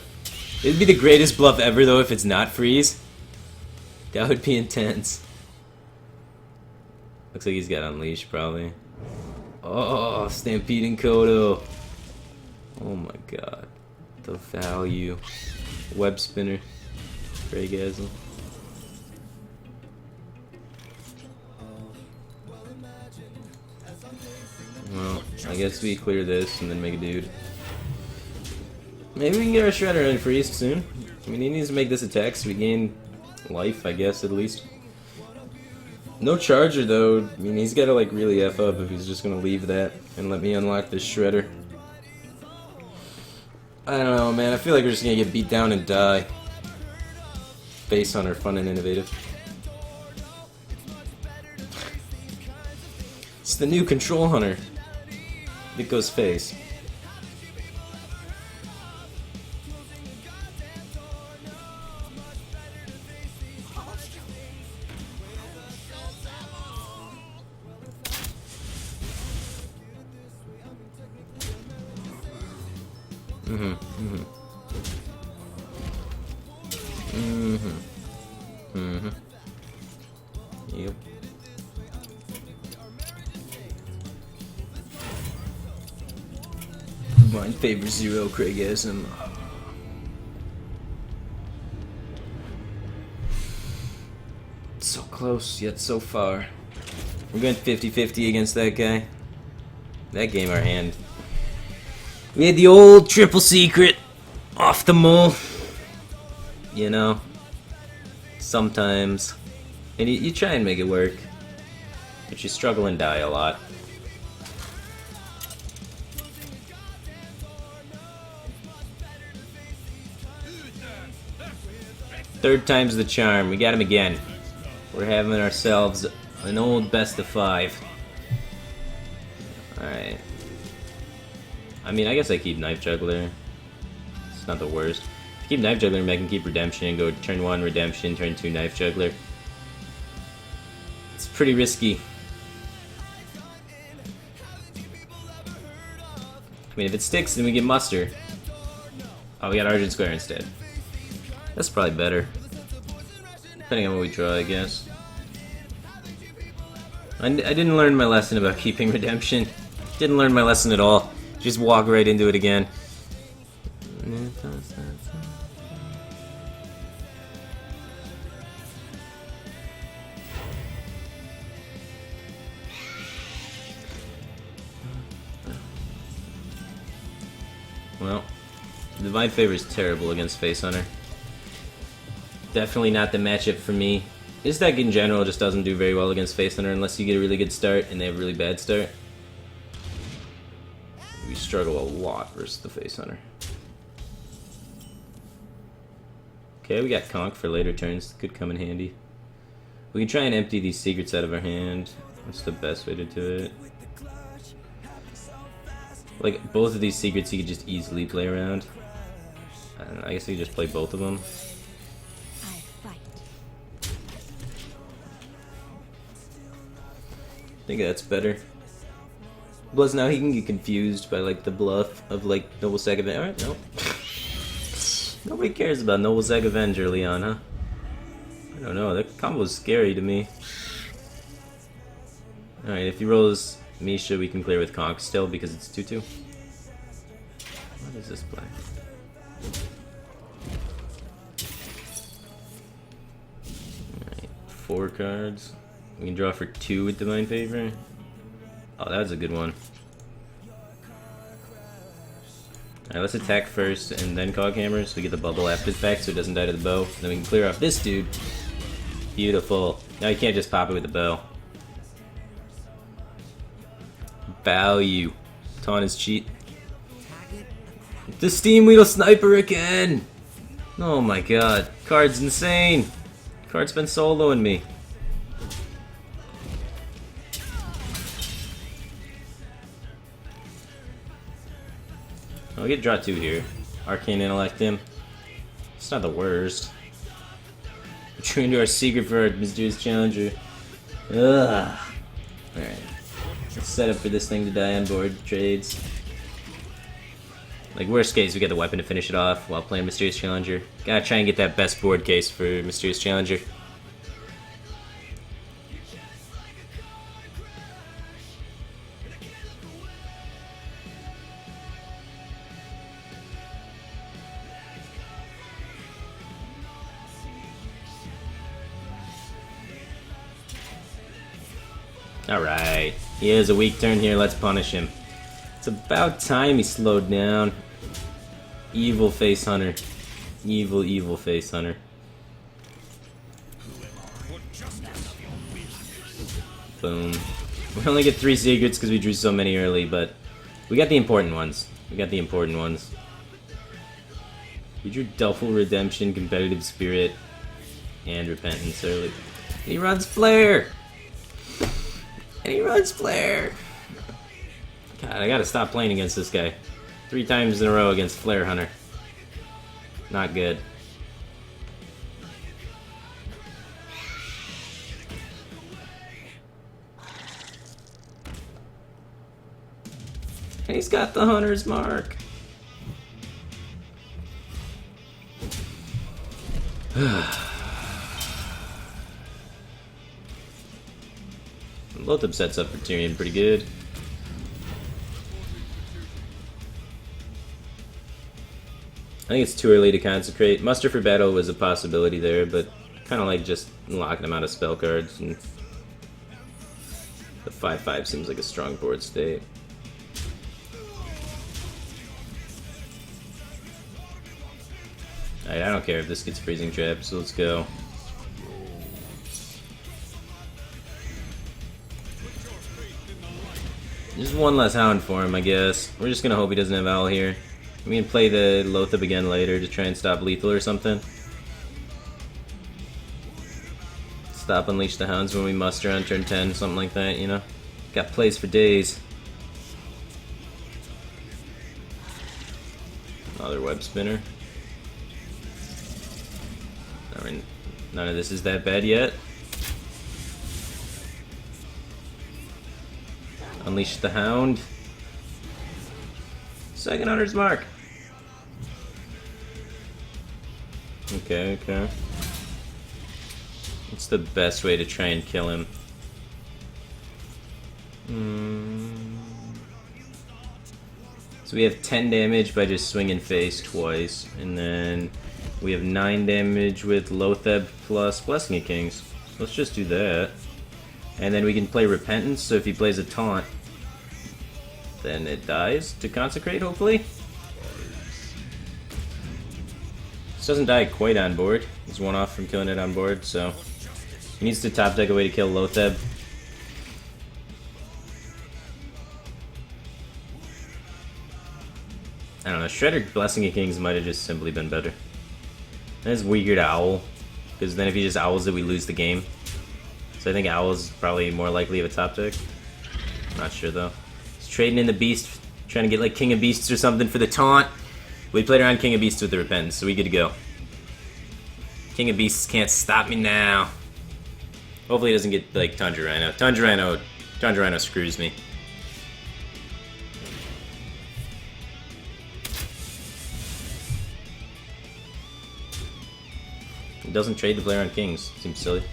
It'd be the greatest bluff ever though if it's not freeze. That would be intense. Looks like he's got Unleash probably. Oh, Stampeding Kodo. Oh my god. What The value. Web spinner. Greygasm. Well, I guess we clear this and then make a dude. Maybe we can get our Shredder unfreezed soon. I mean, he needs to make this attack so we gain life, I guess, at least. No charger, though. I mean, he's gotta, like, really F up if he's just gonna leave that and let me unlock this Shredder. I don't know, man. I feel like we're just gonna get beat down and die. Face Hunter, fun and innovative. It's the new Control Hunter. It goes face. Yep. Mine favors zero Craigasm. So close, yet so far. We're going 50-50 against that guy. That game, our hand. We had the old triple secret off the mole. You know, sometimes. And you try and make it work, but you struggle and die a lot. Third time's the charm. We got him again. We're having ourselves an old best of 5. Alright. I mean, I guess I keep Knife Juggler. It's not the worst. If I keep Knife Juggler, I can keep Redemption and go turn 1 Redemption, turn 2 Knife Juggler. It's pretty risky. I mean, if it sticks, then we get Muster. Oh, we got Argent Square instead. That's probably better. Depending on what we draw, I guess. I didn't learn my lesson about keeping Redemption. Didn't learn my lesson at all. Just walk right into it again. Well, Divine Favor is terrible against Face Hunter. Definitely not the matchup for me. This deck in general just doesn't do very well against Face Hunter unless you get a really good start and they have a really bad start. We struggle a lot versus the Face Hunter. Okay, we got Conk for later turns. Could come in handy. We can try and empty these secrets out of our hand. What's the best way to do it? Like, both of these secrets you could just easily play around. I don't know, I guess I could just play both of them. I think that's better. Plus now he can get confused by like the bluff of like Noble Sack Avenger. Alright, no. Nobody cares about Noble Sack Avenger, Leon, huh? I don't know, that combo's scary to me. Alright, if he rolls Misha, we can clear with Conk still because it's 2-2. What does this play? Alright, 4 cards. We can draw for 2 with Divine Favor. Oh, that was a good one. Alright, let's attack first and then Cog Hammer so we get the bubble after the fact so it doesn't die to the bow. Then we can clear off this dude. Beautiful. Now you can't just pop it with the bow. Value. Taunt is cheat. The Steam Wheel Sniper again! Oh my god. Card's insane. Card's been soloing me. I'll get draw 2 here. Arcane Intellect him. It's not the worst. We're trying to do our secret for our Mysterious Challenger. Ugh. Alright. Let's set up for this thing to die on board trades. Like, worst case, we get the weapon to finish it off while playing Mysterious Challenger. Gotta try and get that best board case for Mysterious Challenger. Alright. He has a weak turn here, let's punish him. It's about time he slowed down. Evil face hunter. Evil, evil face hunter. Boom. We only get 3 secrets because we drew so many early, but we got the important ones. We got the important ones. We drew Doubtful Redemption, Competitive Spirit, and Repentance early. And he runs Flare! And he runs Flare! God, I gotta stop playing against this guy. 3 times in a row against Flare Hunter. Not good. And he's got the Hunter's Mark. Lothab sets up for Tyrion pretty good. I think it's too early to consecrate. Muster for battle was a possibility there, but kind of like just locking him out of spell cards. And the 5/5 seems like a strong board state. Alright, I don't care if this gets freezing trap, so let's go. Just one less hound for him, I guess. We're just gonna hope he doesn't have owl here. We can play the Lothab again later to try and stop lethal or something. Stop Unleash the Hounds when we muster on turn 10, something like that, you know? Got plays for days. Another web spinner. None of this is that bad yet. Unleash the Hound. Second Hunter's Mark. Okay, okay. What's the best way to try and kill him? So we have 10 damage by just swinging face twice, and then we have 9 damage with Lothab plus Blessing of Kings. Let's just do that. And then we can play Repentance, so if he plays a taunt, then it dies to consecrate, hopefully. This doesn't die quite on board. He's one off from killing it on board, so he needs to top deck a way to kill Lothab. I don't know, Shredder Blessing of Kings might have just simply been better. And it's weaker to Owl, because then if he just Owls it, we lose the game. So I think Owl is probably more likely of a top deck. Not sure though. He's trading in the Beast, trying to get like King of Beasts or something for the taunt. We played around King of Beasts with the Repentance, so we good to go. King of Beasts can't stop me now. Hopefully he doesn't get like Tundra Rhino. Tundra Rhino screws me. He doesn't trade the player on Kings. Seems silly.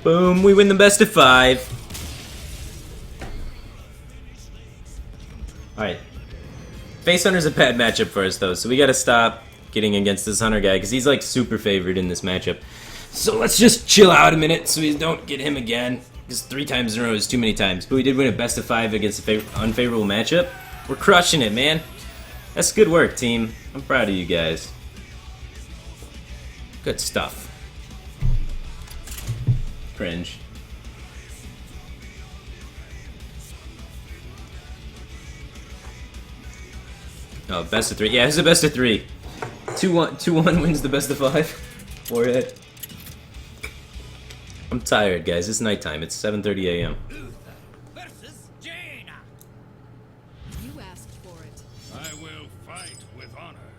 Boom, we win the best of 5. Alright. Face Hunter's a bad matchup for us though, so we gotta stop getting against this Hunter guy, because he's like super favored in this matchup. So let's just chill out a minute so we don't get him again, because 3 times in a row is too many times. But we did win a best of 5 against an unfavorable matchup. We're crushing it, man. That's good work, team. I'm proud of you guys. Good stuff. Cringe. Oh, best of 3. Yeah, it's a best of 3. 2-1 wins the best of 5. Forehead. I'm tired, guys. It's nighttime. It's 7:30 a.m. Versus Jaina. You asked for it. I will fight with honor.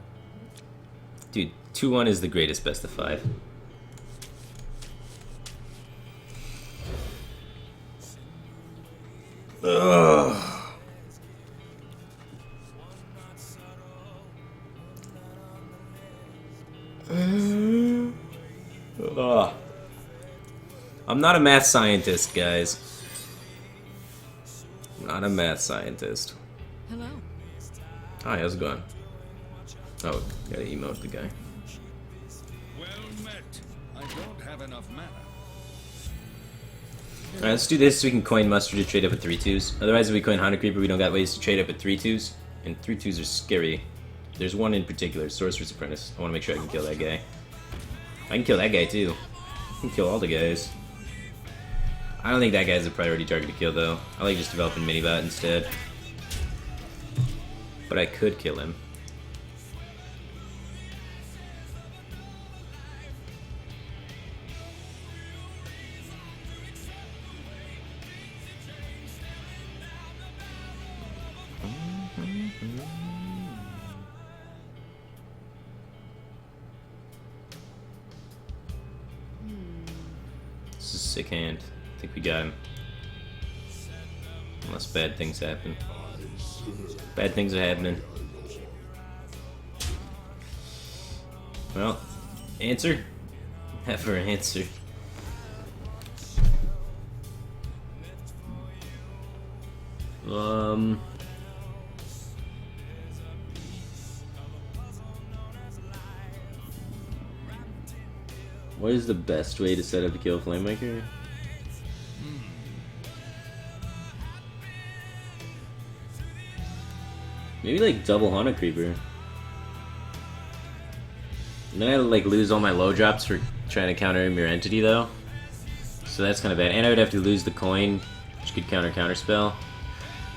Dude, 2-1 is the greatest best of 5. Ugh. Ugh. I'm not a math scientist, guys. I'm not a math scientist. Hello. Hi, how's it going? Oh, gotta emote the guy. have enough mana. Alright, let's do this so we can coin Mustard to trade up with 3/2s. Otherwise, if we coin Haunted Creeper, we don't got ways to trade up with 3/2s. And 3/2s are scary. There's one in particular, Sorcerer's Apprentice. I want to make sure I can kill that guy. I can kill that guy too. I can kill all the guys. I don't think that guy's a priority target to kill though. I like just developing Minibot instead. But I could kill him. This is a sick hand. I think we got him. Unless bad things happen. Bad things are happening. Well, answer? Never answer. What is the best way to set up to kill Flamemaker? Maybe like double Haunted Creeper. And then I like lose all my low drops for trying to counter Mirror Entity though. So that's kind of bad. And I would have to lose the coin, which could counter spell.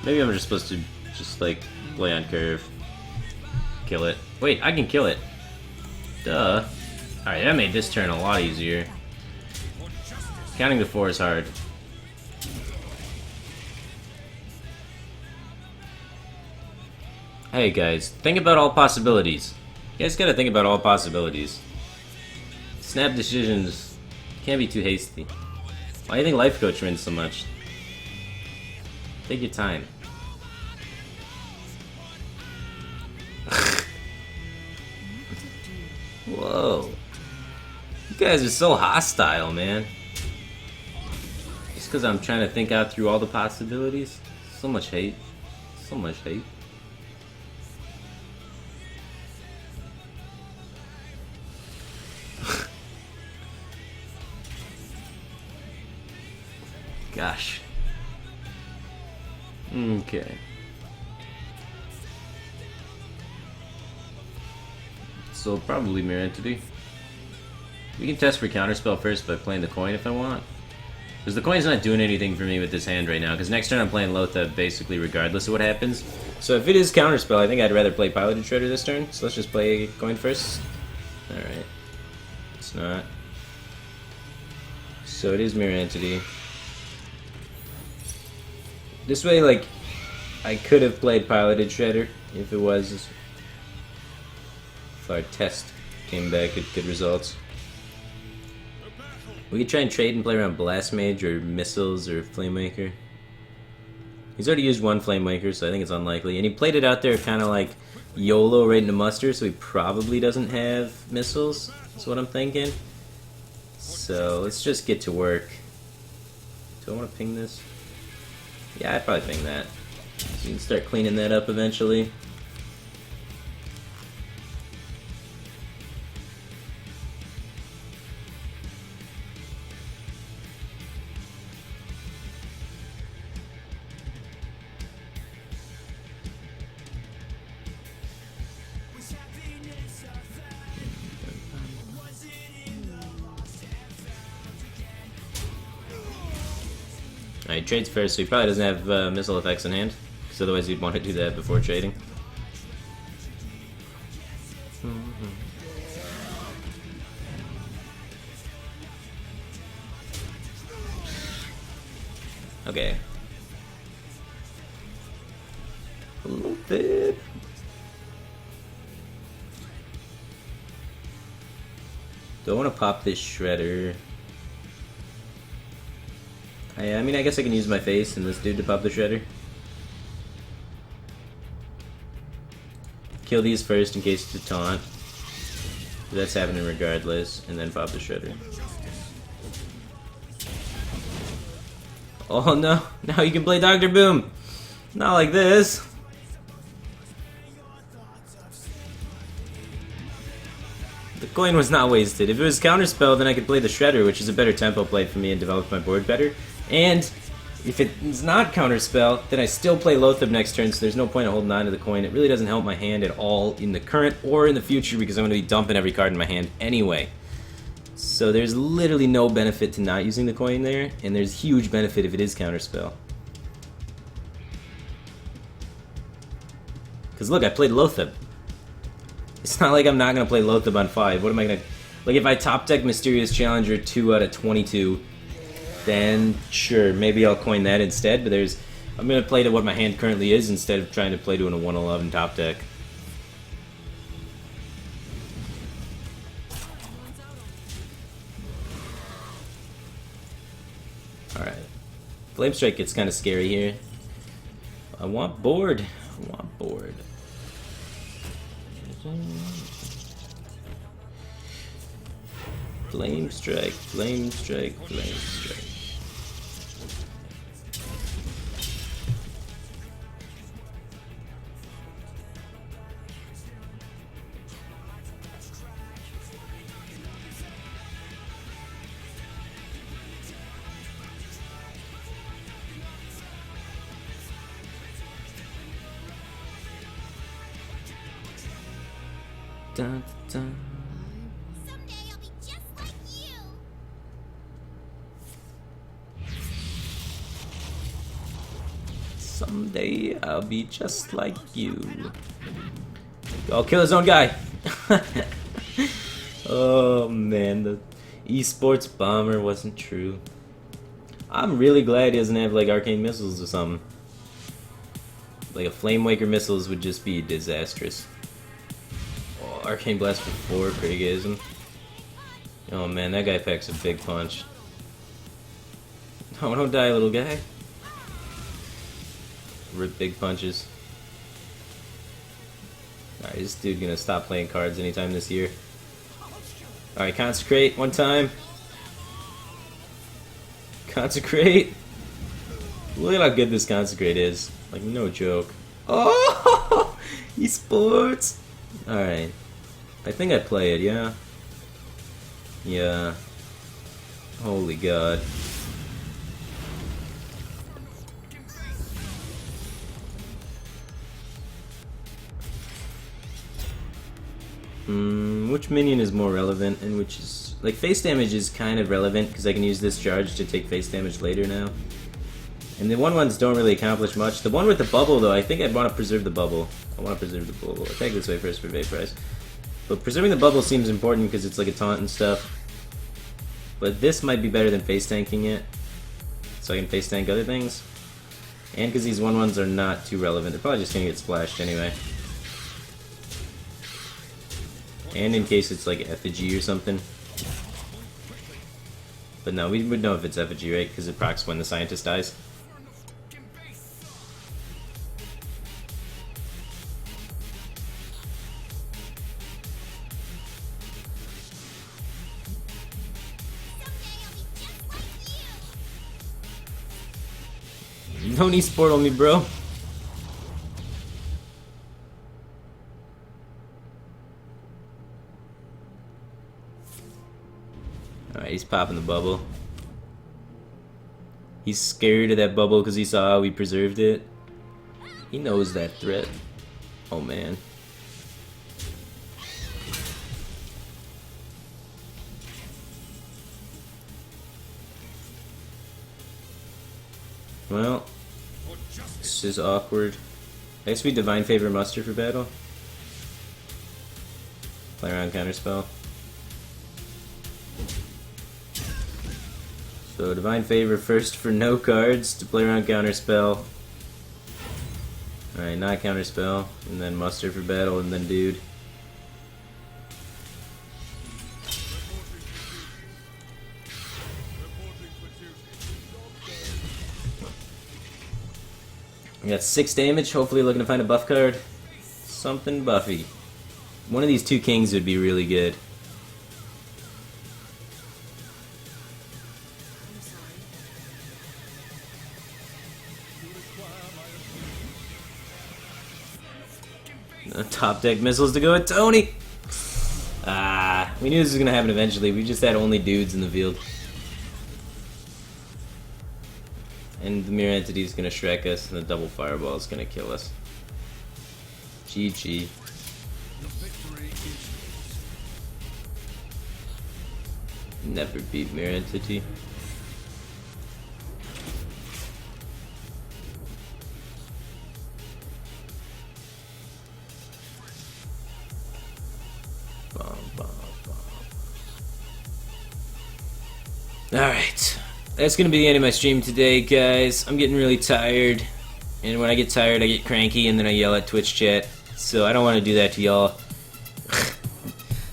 Maybe I'm just supposed to just like play on curve. Kill it. Wait, I can kill it. Duh. Alright, that made this turn a lot easier. Counting the 4 is hard. Hey guys, think about all possibilities. You guys gotta think about all possibilities. Snap decisions. Can't be too hasty. Why do you think Life Coach wins so much? Take your time. Whoa. You guys are so hostile, man. Just because I'm trying to think out through all the possibilities? So much hate. So much hate. Gosh. Okay. So probably Mirror Entity. We can test for Counterspell first by playing the coin if I want. Because the coin's not doing anything for me with this hand right now, because next turn I'm playing Lotha basically regardless of what happens. So if it is Counterspell, I think I'd rather play Piloted Shredder this turn, so let's just play coin first. Alright. It's not. So it is Mirror Entity. This way, like, I could have played Piloted Shredder if it was... if our test came back with good results. We could try and trade and play around Blast Mage or Missiles or Flamemaker. He's already used one Flamemaker, so I think it's unlikely. And he played it out there kind of like YOLO right into Muster, so he probably doesn't have Missiles, is what I'm thinking. So let's just get to work. Do I want to ping this? Yeah, I'd probably ping that. So you can start cleaning that up eventually. Alright, trades first, so he probably doesn't have missile effects in hand, because otherwise he'd want to do that before trading. Okay. A little bit. Do I want to pop this Shredder? I mean, I guess I can use my face and this dude to pop the Shredder. Kill these first in case it's a taunt. That's happening regardless, and then pop the Shredder. Oh no, now you can play Dr. Boom! Not like this! The coin was not wasted. If it was counterspell, then I could play the Shredder, which is a better tempo play for me and develop my board better. And if it's not counterspell, then I still play Loatheb next turn, so there's no point in holding on to the coin. It really doesn't help my hand at all in the current or in the future because I'm going to be dumping every card in my hand anyway. So there's literally no benefit to not using the coin there, and there's huge benefit if it is counterspell. Because look, I played Loatheb. It's not like I'm not going to play Loatheb on 5. What am I going to... Like, if I top deck Mysterious Challenger 2 out of 22, then sure, maybe I'll coin that instead, but there's... I'm going to play to what my hand currently is instead of trying to play to a 111 top deck. Alright. Flame Strike gets kind of scary here. I want board. I want board. Flame Strike, Flame Strike, Flame Strike. Dun, dun. Someday I'll be just like you. Someday I'll be just like you. I'll kill his own guy. Oh man, the esports bomber wasn't true. I'm really glad he doesn't have like arcane missiles or something. Like a Flame Waker missiles would just be disastrous. Oh, Arcane Blast for 4, Craigism. Oh man, that guy packs a big punch. Oh, don't die, little guy. Rip big punches. Alright, this dude gonna stop playing cards anytime this year. Alright, Consecrate one time. Consecrate. Look at how good this Consecrate is. Like, no joke. Oh! Esports! Alright. I think I play it, yeah? Yeah. Holy god. Which minion is more relevant and which is... Like, face damage is kind of relevant because I can use this charge to take face damage later now. And the 1/1s don't really accomplish much. The one with the bubble, though, I think I'd want to preserve the bubble. I want to preserve the bubble. I'll take this way first for Vaporize. But preserving the bubble seems important because it's like a taunt and stuff. But this might be better than face tanking it. So I can face tank other things. And because these 1/1s are not too relevant. They're probably just going to get splashed anyway. And in case it's like effigy or something. But no, we would know if it's effigy, right? Because it procs when the scientist dies. Don't e-sport on me, bro. Alright, he's popping the bubble. He's scared of that bubble because he saw how we preserved it. He knows that threat. Oh man. Well, this is awkward. I guess we Divine Favor Muster for battle. Play around counterspell. So Divine Favor first for no cards to play around counterspell. Alright, not counterspell, and then Muster for battle, and then dude. We got 6 damage, hopefully looking to find a buff card. Something buffy. One of these 2 kings would be really good. Top deck missiles to go with Tony! Ah, we We knew this was gonna happen eventually. We just had only dudes in the field. And the mirror entity is gonna Shrek us, and the double fireball is gonna kill us. GG. Never beat mirror entity. Alright, that's gonna be the end of my stream today, guys. I'm getting really tired, and when I get tired I get cranky and then I yell at Twitch chat, so I don't want to do that to y'all.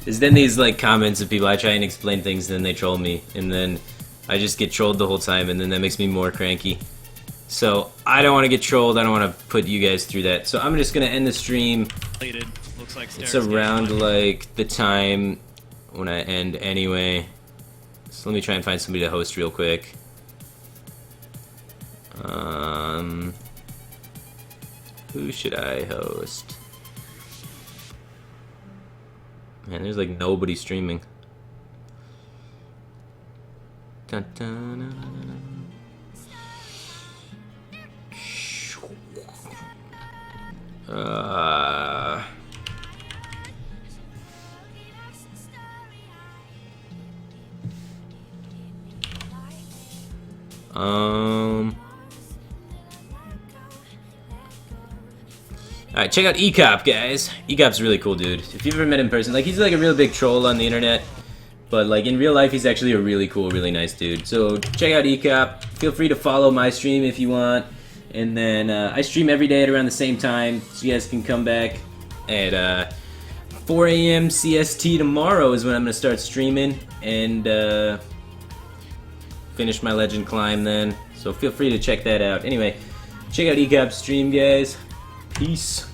There's then these like comments of people, I try and explain things and then they troll me, and then I just get trolled the whole time, and then that makes me more cranky. So I don't want to get trolled, I don't want to put you guys through that, so I'm just gonna end the stream. Looks like It's around like the time when I end anyway. So let me try and find somebody to host real quick. Who should I host? Man, there's like nobody streaming. Dun, dun, dun, dun, dun. Alright, check out Ecop, guys. Ecop's a really cool dude. If you've ever met him in person, like, he's like a real big troll on the internet, but like in real life he's actually a really cool, really nice dude. So check out Ecop. Feel free to follow my stream if you want. And then I stream every day at around the same time, so you guys can come back at 4 a.m. CST tomorrow is when I'm gonna start streaming, and finish my legend climb then. So feel free to check that out. Anyway, check out Ecop's stream, guys. Peace.